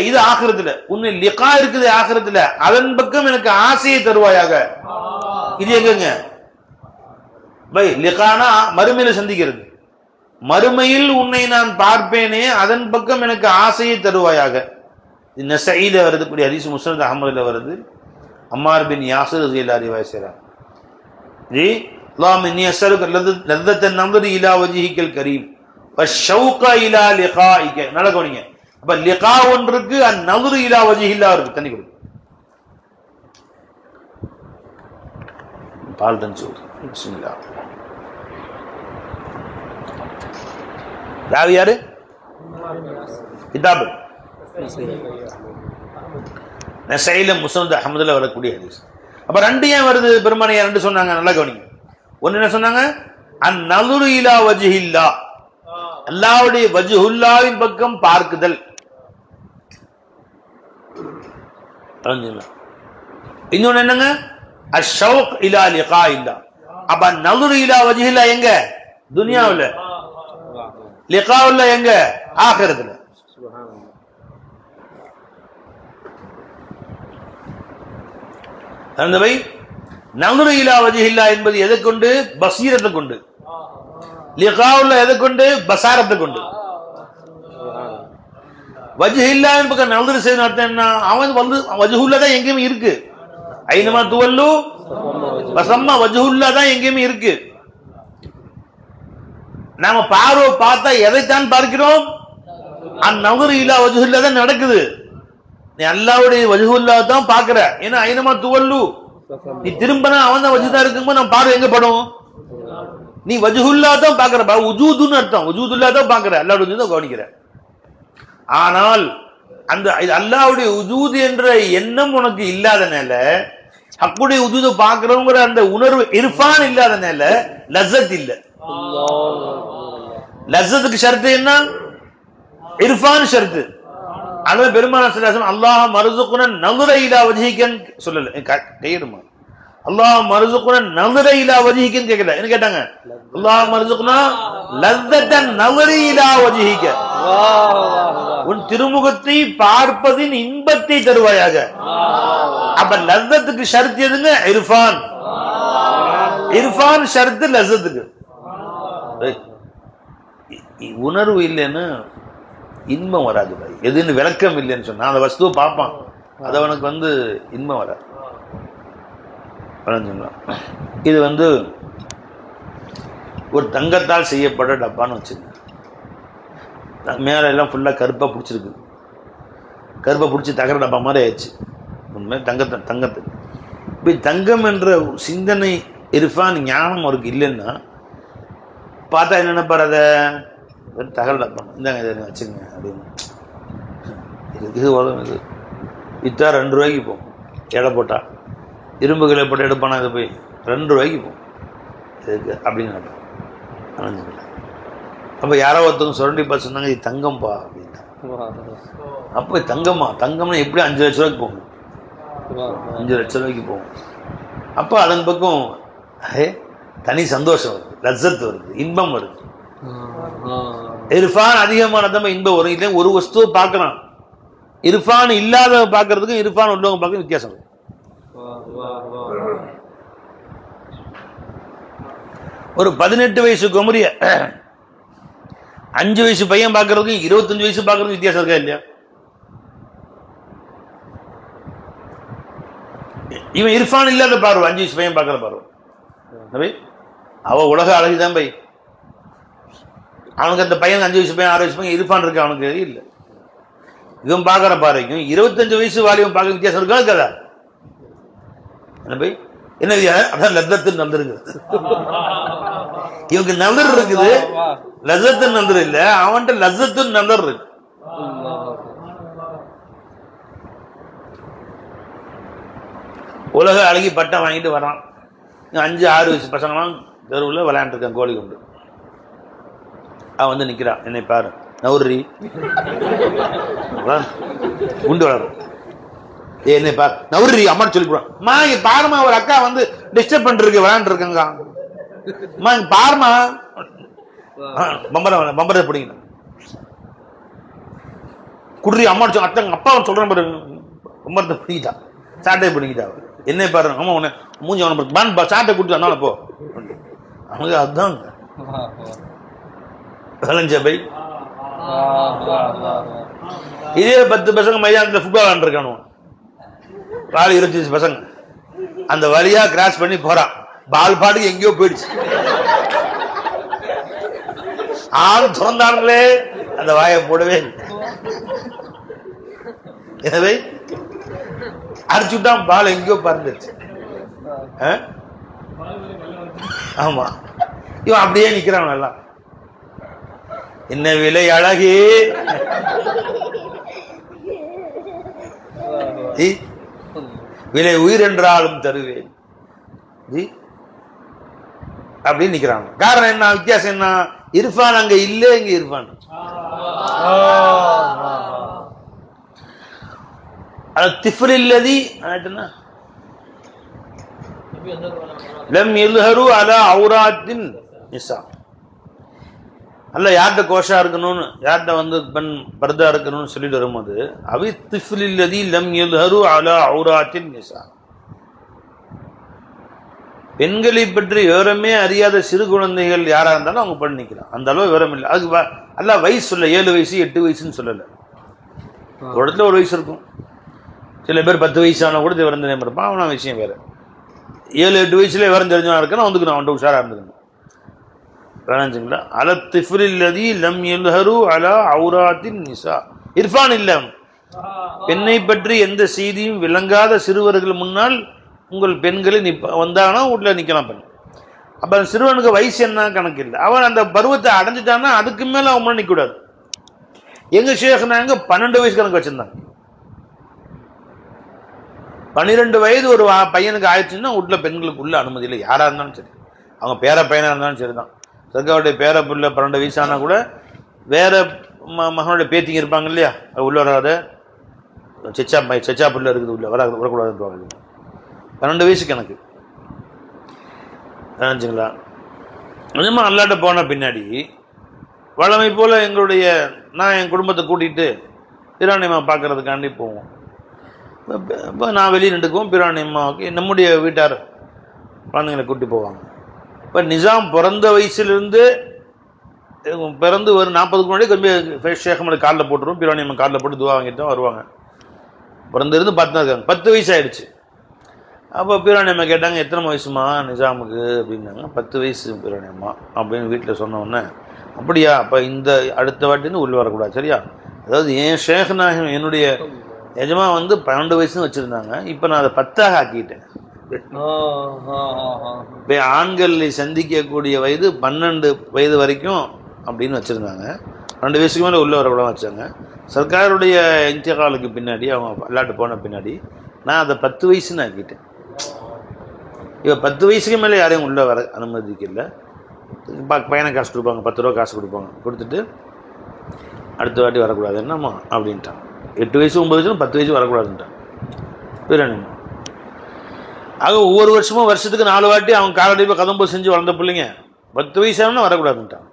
[SPEAKER 1] இது ஆகிரத்துல உன்னை லிகா இருக்குது, ஆகிரத்துல அதன் பக்கம் எனக்கு ஆசையை தருவாயாக. இது எங்கங்க பை? லிகானா மறுமையில சந்திக்கிறது. மறுமையில் உன்னை நான் பார்ப்பேனே, அதன் பக்கம் எனக்கு ஆசையை தருவாயாக. நஸஈல வருது, கூடிய ஹதீஸ் முஸ்னத் அஹ்மதுல வருது. அம்மார் பின் யாசிர் ரலியல்லாஹு அன்ஹு வஸல்லம் ஜி அல்லாஹும்ம இன்னி அஸ்அலுக லத்தத்தன் நظரி இலா வஜ்ஹிகல் கரீம் வஷௌக இலா லிகாஇக. நல்லா கவனிங்க. அப்ப லிகா ஒன்றுக்கு அந்நظரு இலா வஜ்ஹில்லாஹ் இருக்கு. தண்ணி கொடு. பால் தண்ணி சூடு. பிஸ்மில்லாஹ். ராவி யாரு? கிதாப் நஸஈல முஸ்னத் அஹ்மதுல வரக்கூடிய ஹதீஸ். அப்ப ரெண்டு ஏன் வருது பெருமானே? ரெண்டு சொன்னாங்க, நல்லா கவனிங்க. ஒன்னு என்ன சொன்னாங்க? அந்நதுரு இலா வஜ்ஹில்லா, அல்லாஹ்வுடைய வஜ்ஹுல்லாவின் பக்கம் பார்க்குதல். இன்னொன்னு என்னங்க, அஷ்ஷௌக் இலா லிகா இல்லா. அப்ப நதுரு இலா வஜ்ஹில்லா எங்க? துனியாவுல. லிகாவுல எங்க? ஆகிரத்துல. தந்தவை நதுரு இலா வஜ்ஹில்லா என்பது எதை கொண்டு? பசீரத்தை கொண்டு. லிகாவுல எதை கொண்டு? பசாரத்தை கொண்டு. வஜ்ஹில்லாவின் பக்கம் நதுரு செய்யணும் அர்த்தம் என்ன? அவன் வந்து வஜ்ஹுல்லா தான் எங்கேயுமே இருக்கு. ஐனமா துவல்லு பசம்மா வஜ்ஹுல்லா தான் எங்கேயுமே இருக்கு. நாம பார்வை பார்த்தா எதைத்தான் பார்க்கிறோம்? அந்நதுரு இலா வஜ்ஹில்லா தான் நடக்குது. நீ அல்லாஹ்வுடைய வஜ்ஹுல்லா தான் பார்க்கிற. ஏன்னா ஐனமா துவல்லு, நீ திரும்பினா அவன் தான் வஜ்ஹுல்லா இருக்கும்போது நம்ம பார்வை எங்க படும்? நீ வஜ்ஹுல்லா தான் பார்க்கிற. உஜூதுன்னு அர்த்தம். வஜூதுல்லா தான் பார்க்கிற, அல்லாஹ்வுடைய வஜூதை கவனிக்கிற. ஆனால் அந்த அல்லாஹ்வுடைய உஜூது என்ற எண்ணம் உனக்கு இல்லாதனால, ஹக்குடைய உஜூதை பார்க்கிறோங்கிற அந்த உணர்வு இர்ஃபான் இல்லாதனால லஸ்ஸத் இல்ல. லஸ்ஸத்துக்கு ஷர்த்து என்ன? இர்ஃபான் ஷர்த்து. அல்லாஹ் பெருமானார் ஸல்லல்லாஹு அலைஹி வஸல்லம் அல்லாஹ் மர்ஸுக்னா நظر இலா வஜ்ஹிகன் சொல்லல. கையெடுமா அல்லாஹ் மர்ஸுக்னா நظر இலா வஜ்ஹிகன் கேக்கல. என்ன கேட்டாங்க? அல்லாஹ் மர்ஸுக்னா லஸ்ஸத்தன் நظر இலா வஜ்ஹிக, உன் திருமுகத்தை பார்ப்பதின் இன்பத்தை தருவாயாக. அப்ப லஸ்ஸத்துக்கு ஷர்த் எதுங்க? இர்ஃபான். இர்ஃபான் ஷர்த் லஸ்ஸத்துக்கு. உணர்வு இல்லைன்னு இன்பம் வராது. எதுன்னு விளக்கம் இல்லைன்னு சொன்னா அந்த வஸ்துவை பார்ப்பான், அது அவனுக்கு வந்து இன்பம் வராது. இது வந்து ஒரு தங்கத்தால் செய்யப்பட்ட டப்பான்னு வச்சுக்கோங்க. மேலே எல்லாம் ஃபுல்லாக கருப்பாக பிடிச்சிருக்கு. கருப்பை பிடிச்சி தகர டப்பா மாதிரி ஆயிடுச்சு. உண்மையாக தங்கத்தை இப்போ தங்கம் என்ற சிந்தனை இர்ஃபான் ஞானம் அவருக்கு இல்லைன்னா பார்த்தா என்ன நினைப்பார்? அதை தகர டப்பா இந்தாங்க இதை வச்சுங்க அப்படின்னு. இது உதவும். இது விற்றா 2 ரூபாய்க்கு போகும். எடை போட்டால் இரும்பு கிளை போட்டு எடுப்பானா இதை போய் 2 ரூபாய்க்கு போகும் இதுக்கு அப்படின்னு நினைப்பேன். அப்போ யாரோ ஒருத்தவங்க சுரண்டி பார்த்து சொன்னாங்க, இது தங்கம்பா அப்படின்னா. அப்போ தங்கம்மா? தங்கம்னா எப்படி 5 லட்ச ரூபாய்க்கு போகும்? 5 லட்ச ரூபாய்க்கு போகும். அப்போ அதன் பக்கம் தனி சந்தோஷம் வருது, லஸ்ஸத் வருது, இன்பம் வருது. இர்ஃபான் அதிகமானதமா இன்பம் வரும். இல்லை ஒரு வஸ்துவை பார்க்கலாம், இர்ஃபான் இல்லாத பார்க்கறதுக்கும் இர்ஃபான் உள்ளவங்க பார்க்க வித்தியாசம் வரும். ஒரு 18 வயசு குமரிய 5 வயசு பையன் பார்க்கறதுக்கும் 25 வயசு பார்க்கறதுக்கும் வித்தியாசம் இருக்கா இல்லையா? இவன் இர்ஃபான் இல்லாத பார்வை 5 வயசு பையன் பார்க்கற பார்வை. அவ உலக அழகுதான் பை. அவனுக்கு அந்த பையன் 5 வயசு பையன் 6 வயசு பையன் இர்ஃபான் இருக்கு, அவனுக்கு இல்லை. இவன் பார்க்கற பார்வைக்கும் 25 வயசு வாலிபன் பார்க்க வித்தியாசம் இருக்கா இருக்காதா? என்ன பை? என்ன அதான் லத்தத்து நந்திருக்கு. இவனுக்கு நந்தர் இருக்குது, லசத்து நந்தர் இல்ல. அவன்கிட்ட லசத்து நந்தர் இருக்கு. உலக அழகி பட்டம் வாங்கிட்டு வரான். 5-6 வயசு பசங்களாம் தெருவில் விளையாண்டுருக்கான் கோழி கொண்டு. அவன் வந்து நிற்கிறான், என்னை பாரு நவுரி குண்டு வளரும், என்னை பாரு நவுரி அம்மான்னு சொல்லிவிடுவான். அம்மா இங்க பாருமா, ஒரு அக்கா வந்து டிஸ்டர்ப் பண்ணிருக்கு விளையாண்டு இருக்காங்க, அம்மா இங்க பாருமா. பம்பரை பிடிங்க குடுறி அம்மா அத்தங்க அப்பா சொல்றேன் பாரு. பம்பரத்தை பிடிக்கிட்டான், சாட்டை பிடிக்கிட்டா. என்ன பாரு அம்மா உன்ன மூஞ்சி அவனை சாட்டை கொடுத்து போ. அவங்க அதுதான் பை. இதே 10 பசங்க மைதானத்தில் ஃபுட்பால் விளாண்டுருக்கானு, 25 பசங்க அந்த வழியா கிராஸ் பண்ணி போறான். பால் பாட்டுக்கு எங்கேயோ போயிடுச்சு. ஆள் திறந்தானுங்களே அந்த வாயை போடவே இல்லை. எனவே அடிச்சுட்டான், பால் எங்கேயோ பறந்துருச்சு. ஆமா, இவன் அப்படியே நிக்கிறான். எல்லாம் என்ன விலை அழகே, விலை உயிர் என்றாலும் தருவேன். அப்படின்னு நிக்கிறாங்க. காரணம் என்ன? வித்தியாசம் என்ன? இர்ஃபான் அங்க இல்ல, இங்க இர்ஃபான். திஃப்ல் இல்லதி லம் யல்ஹரு அலா ஔராத்தின் நிசா. அல்ல யார்கிட்ட கோஷா இருக்கணும்னு, யார்கிட்ட வந்து பெண் பர்தா இருக்கணும்னு சொல்லிட்டு வரும்போது அவி திஃப்ல் இல்லதி லம் யல்ஹரு அலா ஔராத்தின் நிசா, பெண்களை பற்றி விவரமே அறியாத சிறு குழந்தைகள் யாரா இருந்தாலும் அவங்க பண்ணி நிற்கிறான். அந்த அளவு விவரம் இல்லை. அதுக்கு அல்ல வயசு சொல்ல 7 வயசு 8 வயசுன்னு சொல்லலை. ஒரு இடத்துல ஒரு வயசு இருக்கும். சில பேர் 10 வயசான கூட விவரம் தெரியாம இருப்பான். அவனா விஷயம் வேற. 7-8 வயசுல விவரம் தெரிஞ்சவனா இருக்கணும், வந்துக்கணும், அவன்கிட்ட உஷாரா இருந்துக்கணும். வேணாச்சுங்களா? அல திஃப்ரில்லதி லம் யல்ஹரு அலா ஔராத்தின் நிசா. இர்ஃபான் இல்ல, பெண்ணை பற்றி எந்த செய்தியும் விளங்காத சிறுவர்கள் முன்னால் உங்கள் பெண்களை வந்தாங்கன்னா வீட்டில் நிற்கலாம் பெண். அப்போ அந்த சிறுவனுக்கு வயசு என்ன கணக்கு இல்லை. அவன் அந்த பருவத்தை அடைஞ்சிட்டான்னா அதுக்கு மேலே அவன் முன்னாடி நிற்கக்கூடாது. எங்கள் ஷேக்னாங்க 12 வயசு கணக்கு வச்சுருந்தாங்க. 12 வயது ஒரு பையனுக்கு ஆயிடுச்சுன்னா வீட்டில் பெண்களுக்கு உள்ள அனுமதி இல்லை. யாராக இருந்தாலும் சரி, அவங்க பேர பையனாக இருந்தாலும் சரி தான். சர்க்காவுடைய பேர பிள்ளை 12 வயசு ஆனால் கூட வேற மகனுடைய பேத்திங்க இருப்பாங்க இல்லையா, உள்ள வராத செச்சா பிள்ளை இருக்குது, உள்ள வரக்கூடாதுன்னு 12 வயசு கணக்கு. நினைச்சுங்களா? நிஜமா அல்லாட்ட போன பின்னாடி வழமை போல நான் என் குடும்பத்தை கூட்டிகிட்டு பிராணியம்மா பார்க்கறதுக்காண்டி போவோம். இப்போ நான் வெளியே நின்றுக்குவோம், பிராணியம்மாவுக்கு நம்முடைய வீட்டார் குழந்தைங்களை கூட்டி போவாங்க. இப்போ நிஜாம் பிறந்த வயசுலேருந்து பிறந்து ஒரு 40க்கு முன்னாடி கொஞ்சம் ஷேகமலை காலில் போட்டுருவோம், பிராணியம்மா காலில் போட்டு துவா வாங்கிட்டு தான் வருவாங்க. பிறந்திருந்து 10 இருக்காங்க. 10 வயசு ஆயிடுச்சு. அப்போ பிராணியம்மா கேட்டாங்க, எத்தனை வயசுமா நிஜாமுக்கு அப்படின்னாங்க. 10 வயசு பிராணியம்மா அப்படின்னு வீட்டில் சொன்ன உடனே, அப்படியா, அப்போ இந்த அடுத்த வாட்டின்னு உள்ளே வரக்கூடாது, சரியா? அதாவது என் ஷேக்நாயகம் என்னுடைய எஜமா வந்து 12 வயசுன்னு வச்சுருந்தாங்க, இப்போ நான் அதை 10ஆக ஆக்கிட்டேன். இப்போ ஆண்களை சந்திக்கக்கூடிய வயது 12 வயது வரைக்கும் அப்படின்னு வச்சுருந்தாங்க. 2 வயசுக்கு மேலே உள்ளே வரக்கூடாது வச்சாங்க. சர்க்காருடைய இன்திகாலுக்கு பின்னாடி, அவங்க விளையாட்டு போன பின்னாடி நான் அதை 10 வயசுன்னு ஆக்கிட்டேன். இப்போ 10 வயசுக்கு மேலே யாரையும் உள்ளே வர அனுமதிக்கல. பையனை காசு கொடுப்பாங்க, 10 ரூபா காசு கொடுத்துட்டு அடுத்த வாட்டி வரக்கூடாது என்னம்மா அப்படின்ட்டான். 8 வயசு 9 வயசு 10 வயசு வரக்கூடாதுன்ட்டான் பிராணியம்மா. ஆக ஒவ்வொரு வருஷமும் வருஷத்துக்கு 4 வாட்டி அவங்க காலடிப்பை கதம்பு செஞ்சு வளர்ந்த பிள்ளைங்க 10 வயசானா வரக்கூடாதுன்ட்டான்.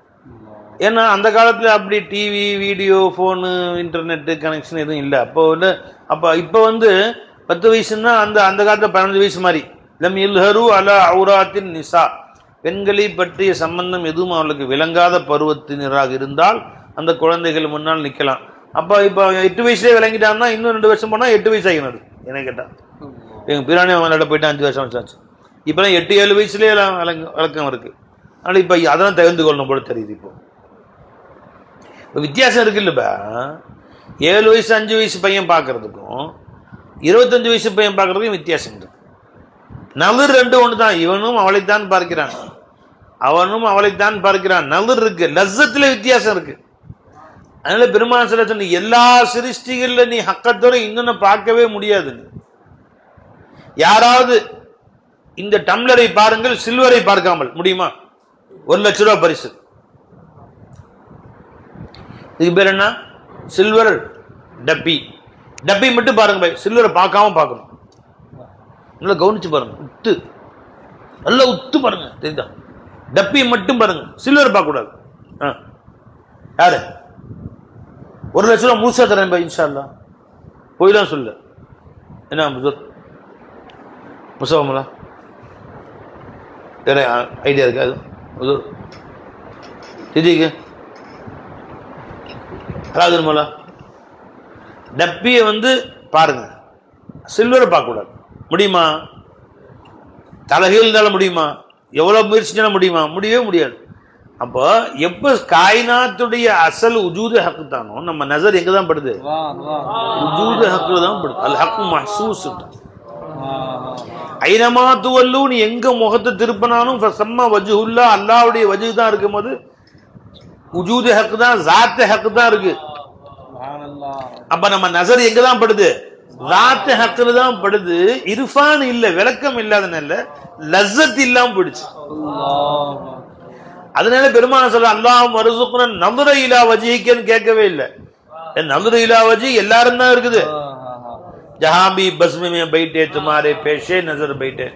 [SPEAKER 1] ஏன்னா அந்த காலத்தில் அப்படி TV, video, phone, internet connection எதுவும் இல்லை. இப்போ வந்து 10 வயசுன்னா அந்த காலத்தில் 15 வயசு மாதிரி. லம் யல்ஹரு அலா ஔராத்தின் நிசா, பெண்களை பற்றிய சம்பந்தம் எதுவும் அவர்களுக்கு விளங்காத பருவத்தினராக இருந்தால் அந்த குழந்தைகள் முன்னால் நிற்கலாம். அப்போ 8 வயசுலேயே விளங்கிட்டான்னா இன்னும் 2 வருஷம் போனால் 8 வயசு ஆகினது. என்ன கேட்டால் எங்கள் பிராணி விளையாட போயிட்டு 5 வருஷம் ஆச்சு. இப்போலாம் 8-7 வயசுலேயே விளக்கம் இருக்குது. ஆனால் இப்போ அதெல்லாம் தகுந்து கொள்ளணும் போல தெரியுது. இப்போ வித்தியாசம் இருக்குல்லப்பா. 7 வயசு 5 வயசு பையன் பார்க்கறதுக்கும் 25 வயசு பையன் பார்க்கறதுக்கும் வித்தியாசம் இருக்கு. நலுர் 2 ஒன்று தான். இவனும் அவளைத்தான் பார்க்கிறான், அவனும் அவளைத்தான் பார்க்கிறான். நலுர் இருக்கு, லஸ்ஸத்துல வித்தியாசம் இருக்கு. அதனால பெருமாள் சொன்ன எல்லா சிருஷ்டிகள்ல நீ ஹக்கத்தோட இன்னொன்னு பார்க்கவே முடியாது. யாராவது இந்த டம்ளரை பாருங்கள், சில்வரை பார்க்காமல் முடியுமா? 1 லட்ச ரூபாய் பரிசு. இதுக்கு பேர் என்ன? சில்வர் டப்பி. டப்பி மட்டும் பாருங்க பாய், சில்வரை பார்க்காம பார்க்கணும். நல்லா கவனிச்சு பாருங்க, உத்து நல்லா உத்து பாருங்க, தெரியுதா? டப்பி மட்டும் பாருங்க, சில்வர் பார்க்க கூடாது. யாரு 1 லட்ச ரூபா முழுசா தரேன் பாய் இன்ஷா அல்லாஹ், போய்லாம் சொல்ல. என்ன முசவமலா வேற ஐடியா இருக்கா? அது திதிக்கு ராஜர்மலா டப்பியை வந்து பாருங்க, சில்வரை பார்க்க கூடாது. முடியுமா? தலைகீழ் இருந்தாலும் முடியுமா? எவ்வளவு முயற்சிச்சாலும் முடியுமா? முடியவே முடியாது. அப்போ எப்ப காயினாத்துடைய அசல் உஜூது ஹக்கு தானோ, நம்ம நசர் எங்க தான் படுது? உஜூது ஹக்கு தான் படுது. அல் ஹக்கு மஹ்சூஸ். ஐனமா துவல்லு, நீ எங்க முகத்தை திருப்பினாலும் ஃபஸம்மா வஜ்ஹுல்லாஹ், அல்லாஹ்வுடைய வஜ்ஹு தான் இருக்கும்போது உஜூது ஹக்கு தான், ஜாத் ஹக்கு தான் இருக்கு. அப்ப நம்ம நசர் எங்க தான் படுது? ذات ஹக்ல தான் படுது, இர்ஃபான் இல்ல, விளக்கம் இல்லாதனால லஸ்ஸத் இல்லாம போயிடுச்சு. அதனால பெருமான சொல்ற அல்லாஹ் மர்சுக்னா நظر இலா வஜ்ஹிக்கன்னு கேட்கவே இல்லை. நظر இலா வஜ்ஹி எல்லாரும் தான் இருக்குது. ஜஹாபி பஸ்மி மே பைட்டே துமாரே பேஷே நஸர் பைட்டே,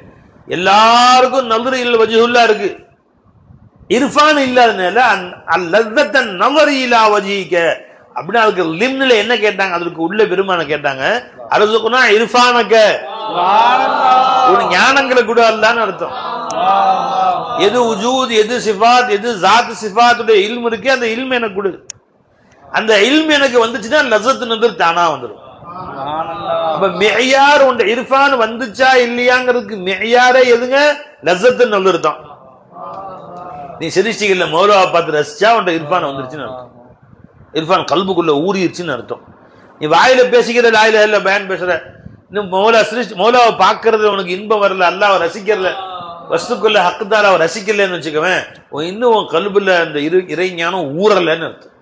[SPEAKER 1] எல்லாருக்கும் நظر இலா வஜ்ஹுல்லா இருக்கு. இர்ஃபான் இல்லாதனால அல்லzzத நظر இலா வஜ்ஹிக்க அப்படின்னா அதுக்கு லிம்ல என்ன கேட்டாங்க, அதுக்கு உள்ள பெருமான கேட்டாங்க அர்சுக்னா இர்ஃபானக, ஒரு ஞானங்களை கூட அல்லான்னு அர்த்தம். எது உஜூத், எது சிஃபாத், எது ஜாத் சிஃபாத்துடைய இல்ம் இருக்கு, அந்த இல்ம் எனக்கு கொடு. அந்த இல்ம் எனக்கு வந்துச்சுன்னா லஸத் நதர் தானா வந்துடும். அப்ப மியார் உண்ட இர்ஃபான் வந்துச்சா இல்லையாங்கிறதுக்கு மியாரே எதுங்க, லஸத் நதர் தான். நீ சிரிச்சிக்கல மௌலாவை பார்த்து ரசிச்சா உண்ட இர்ஃபான் வந்துருச்சுன்னு அர்த்தம். இர்ஃபான் கல்புக்குள்ள ஊறிடுச்சுன்னு அர்த்தம். நீ வாயில பேசிக்கிற லாயில இல்ல பயன் பேசுற, இன்னும் மௌலாவை பார்க்கறது உனக்கு இன்பம் வரல, அல்லாஹ்வை ரசிக்கிறல, வஸ்துக்குள்ள ஹக்குதாராவை ரசிக்கலன்னு வச்சுக்கவேன், இன்னும் உன் கல்புல அந்த இறை ஞானம் ஊறலன்னு அர்த்தம்.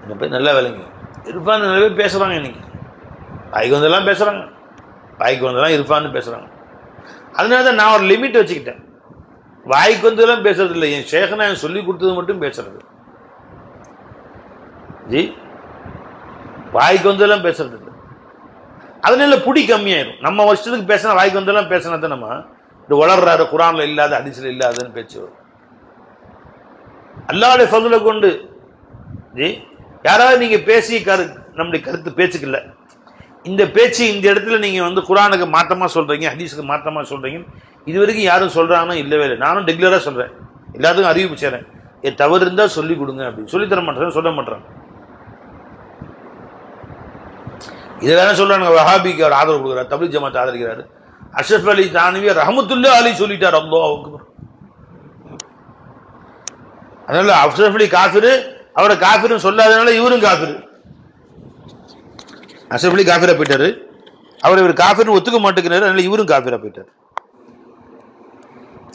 [SPEAKER 1] என்ன போய் நல்லா விளங்கி இர்ஃபான் நிறைய பேசுறாங்க. இன்னைக்கு வாய்க்கு வந்தெல்லாம் பேசுறாங்க, வாய்க்கு வந்தெல்லாம் இர்ஃபான்னு பேசுறாங்க. அதனால தான் நான் ஒரு லிமிட் வச்சுக்கிட்டேன். வாய்க்கு வந்தெல்லாம் பேசுறது இல்லை, என் ஷேഖனா சொல்லி கொடுத்தது மட்டும் பேசுறது. ஜி வாய்க்கு வந்தெல்லாம் பேசுறது இல்லை. அதனால புடி கம்மியாயிரும். நம்ம வருஷத்துக்கு பேசினா வாய்க்கு வந்தெல்லாம் பேசினா தான் நம்ம இந்த வளர்றாரு குரான்ல இல்லாத ஹதீஸ்ல இல்லாதன்னு பேச்சு வரும். அல்லாஹ்வுடைய ஃபضலை கொண்டு ஜி யாராவது நீங்க பேசி நம்முடைய கருத்து பேச்சுக்கல, இந்த பேச்சு இந்த இடத்துல நீங்க வந்து குரானுக்கு மாற்றமா சொல்றீங்க, ஹதீஸுக்கு மாற்றமா சொல்றீங்க, இது வரைக்கும் யாரும் சொல்றாங்கன்னா இல்லவே இல்லை. நானும் ரெகுலரா சொல்றேன், எல்லாத்துக்கும் அறிவிப்பு செய்றேன், தவறு இருந்தா சொல்லி கொடுங்க அப்படின்னு. சொல்லி தர மாட்டேன், சொல்ல மாட்டேன். இதெல்லாம் சொல்றாங்க. வஹாபிக்கு அவர் ஆதரவு கொடுக்குறாரு, தப்லீக் ஜமாத் ஆதரிக்கிறாரு. அஷ்ரஃப் அலி தானவி ரஹ்மத்துல்லாஹி அலைஹி சொல்லிட்டார். அல்லாஹ் அக்பர். அதனால அஷ்ரஃப் அலி காஃபிரு, அவரை காஃபிர்னு சொல்லாதனால இவரும் காஃபிரு. அஷ்ரஃப் அலி காஃபிரா போயிட்டாரு, அவர் இவர் காஃபிர்னு ஒத்துக்க மாட்டேங்கிறாரு, அதனால இவரும் காஃபிரா போயிட்டாரு.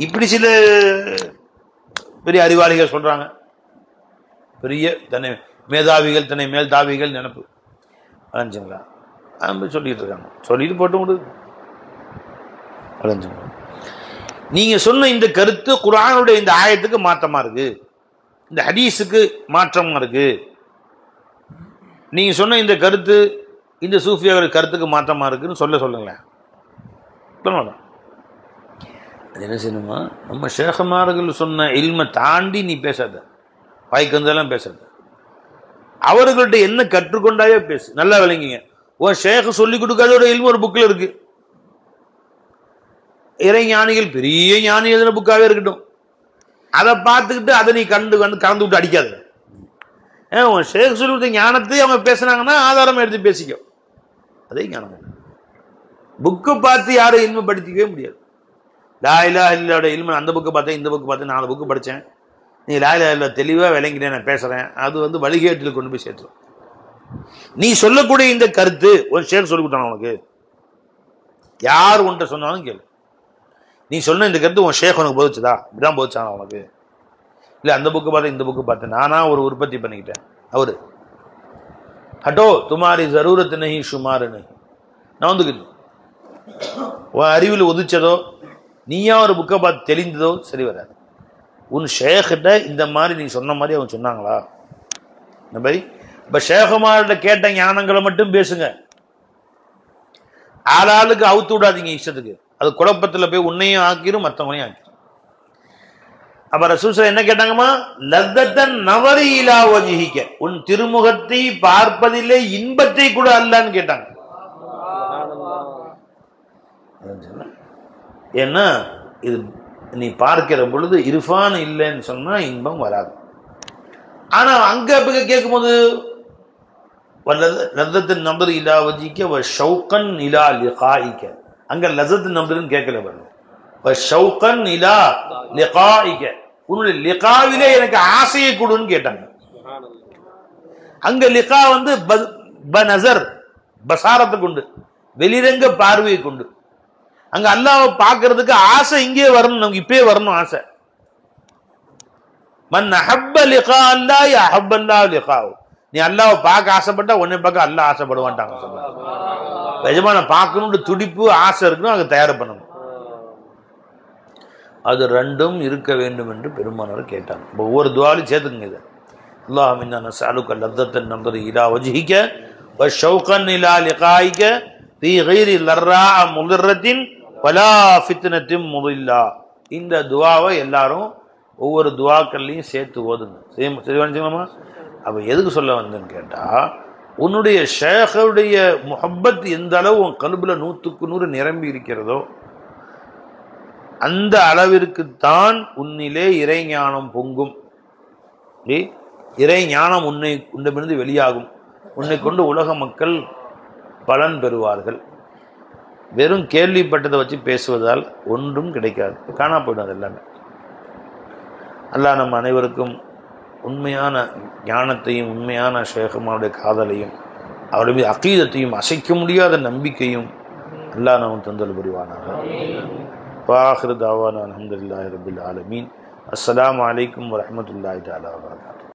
[SPEAKER 1] இப்படி சில பெரிய அறிவாளிகள் சொல்றாங்க, பெரிய தன்னை மேதாவிகள், தன்னை மேல்தாவிகள் நினைப்பு அலைஞ்சுங்களா சொல்லிட்டு இருக்காங்க. சொல்லிட்டு போட்டு விடுது அலைஞ்சுங்களா. நீங்க சொன்ன இந்த கருத்து குர்ஆனுடைய இந்த ஆயத்துக்கு மாற்றமா இருக்கு, இந்த ஹதீஸுக்கு மாற்றமா இருக்கு. நீங்க சொன்ன இந்த கருத்து இந்த சூஃபியாவுடைய கருத்துக்கு மாற்றமா இருக்குன்னு சொல்லுங்களேன். அது என்ன செய்யணுமா, நம்ம ஷேഖமார்கள் சொன்ன இல்மை தாண்டி நீ பேசாத, வாய்க்கு வந்தெல்லாம் பேசாத. அவர்கள்ட்ட என்ன கற்றுக்கொண்டாவே பேசு. நல்லா விளங்கிங்க, உன் ஷேഖ் சொல்லி கொடுக்காத ஒரு இல்மு ஒரு புக்கில் இருக்கு. இறை ஞானிகள் பெரிய ஞானி எதுன புக்காவே இருக்கட்டும், அதை பார்த்துக்கிட்டு அதை நீ கலந்து விட்டு அடிக்காத. உன் ஷேഖ் சொல்லி கொடுத்த ஞானத்தை அவங்க பேசுனாங்கன்னா ஆதாரம் எடுத்து பேசிக்கோ, அதே ஞானம். புக்கை பார்த்து யாரும் இல்மை படிக்கவே முடியாது. லா இலாஹ இல்லல்லாஹ் இல்மு அந்த புக்கை பார்த்தேன், இந்த புக்கு பார்த்தேன், 4 புக்கு படித்தேன், நீ லா இலாஹ இல்லல்லாஹ் தெளிவாக விளங்கிட்டேன், நான் பேசுகிறேன், அது வந்து வழிகேட்டில் கொண்டு போய் சேர்த்துரும். நீ சொல்லக்கூடிய இந்த கருத்து ஒரு ஷேர் சொல்லி கொடுத்தான உனக்கு, யார் உன்ட்ட சொன்னாலும் கேளு. நீ சொன்ன இந்த கருத்து உன் ஷேக் உனக்கு போதிச்சுதா, இப்படிதான் போதிச்சானா உனக்கு? இல்லை அந்த புக்கு பார்த்தேன், இந்த புக்கு பார்த்தேன், நானா ஒரு உற்பத்தி பண்ணிக்கிட்டேன். அவரு ஹட்டோ துமாரி ஜரூரத் நஹி ஷுமார் நஹி, நான் வந்துக்கிட்டு உன் அறிவில் உதிச்சதோ நீயா ஒரு புக்கை பார்த்து தெளிந்ததோ சரி வராது. உன் ஷேக்கிட்ட இந்த மாதிரி நீ சொன்ன மாதிரி அவங்க சொன்னாங்களா? இந்த மாதிரி இப்போ ஷேகுமார்கிட்ட கேட்ட ஞானங்களை மட்டும் பேசுங்க, ஆளாளுக்கு அவுத்து விடாதீங்க இஷ்டத்துக்கு. அது குழப்பத்தில் போய் உன்னையும் ஆக்கிரும் மற்றவங்களையும் ஆக்கிரும். அப்ப ரசூல் என்ன கேட்டாங்கம்மா, லத்தன் நவரி இலா வஜ்ஹிக, உன் திருமுகத்தை பார்ப்பதிலே இன்பத்தை கூட அல்லான்னு கேட்டாங்க. ஏன்னா இது நீ பார்க்கிற பொழுது இர்ஃபான் இல்லைன்னு சொன்னா இன்பம் வராது. ஆனா அங்க கேட்கும்போது லத்தன் நம்பர் இலா வஜ்ஹிக வ ஷௌகன் இலா லிகாயிக, அங்க லத்தன் நம்பர்னு கேட்கல பாருங்க, வ ஷௌகன் இலா லிகாயிக, உன்னுடைய லிகாவிலே எனக்கு ஆசையை கொடுன்னு கேட்டாங்க. அங்க லிகா வந்து பனசர் பசாரத்தை கொண்டு, வெளிரங்க பார்வையை கொண்டு. அங்க அல்லாஹ்வை பார்க்கிறதுக்கு ஆசை இங்கே வரணும், நமக்கு இப்பயே வரணும் ஆசை. மன் அஹப்ப லிகா அல்லாஹ் அஹப்ப அல்லாஹ் லிகாஹு, நீ அல்லாவை பார்க்க ஆசைப்பட்டா உன்னை பார்க்க அல்லாஹ் ஆசைப்படுவான்ட்டாங்க. எஜமான பார்க்கணும்னு துடிப்பு ஆசை இருக்கணும், அதை தயார் பண்ணணும். அது ரெண்டும் இருக்க வேண்டும் என்று பெருமானார் கேட்டாங்க. ஒவ்வொரு துவாலையும் சேர்த்துக்குங்க இதை. அல்லாஹும்ம இன்னா நஸ்அலுக லத்தத்தன் நظر இலா வஜ்ஹிக வ ஷௌகன் இலா லிகாயிக ஃபீ கைரி லர்ராஅ முதர்ரத்தின் வலா ஃபித்னத்தின் முதில்லா. இந்த துவாவை எல்லாரும் ஒவ்வொரு துவாக்கள்லையும் சேர்த்து ஓதுங்க. சரி வச்சுக்கலாமா? அப்போ எதுக்கு சொல்ல வந்தேன்னு கேட்டால், உன்னுடைய ஷேഖுடைய முஹப்பத் எந்த அளவு உன் கல்புல 100க்கு 100 நிரம்பி இருக்கிறதோ அந்த அளவிற்குத்தான் உன்னிலே இறைஞானம் பொங்கும். இறை ஞானம் உன்னிடமிருந்து வெளியாகும். உன்னை கொண்டு உலக மக்கள் பலன் பெறுவார்கள். வெறும் கேள்விப்பட்டதை வச்சு பேசுவதால் ஒன்றும் கிடைக்காது, காணா போயிடும். அது எல்லாமே அல்லாஹ் நம்ம அனைவருக்கும் உண்மையான ஞானத்தையும் உண்மையான ஷேகுமாவுடைய காதலையும் அவருடைய அகீதத்தையும் அசைக்க முடியாத நம்பிக்கையும் அல்லாஹ் நம்ம தந்தல் புரிவானாக. வாஹிரு தாவானா அல்ஹம்துலில்லாஹி ரப்பில் ஆலமீன். அஸ்ஸலாமு அலைக்கும் வரஹ்மத்துல்லாஹி தஆலா வபரகாத்துஹு.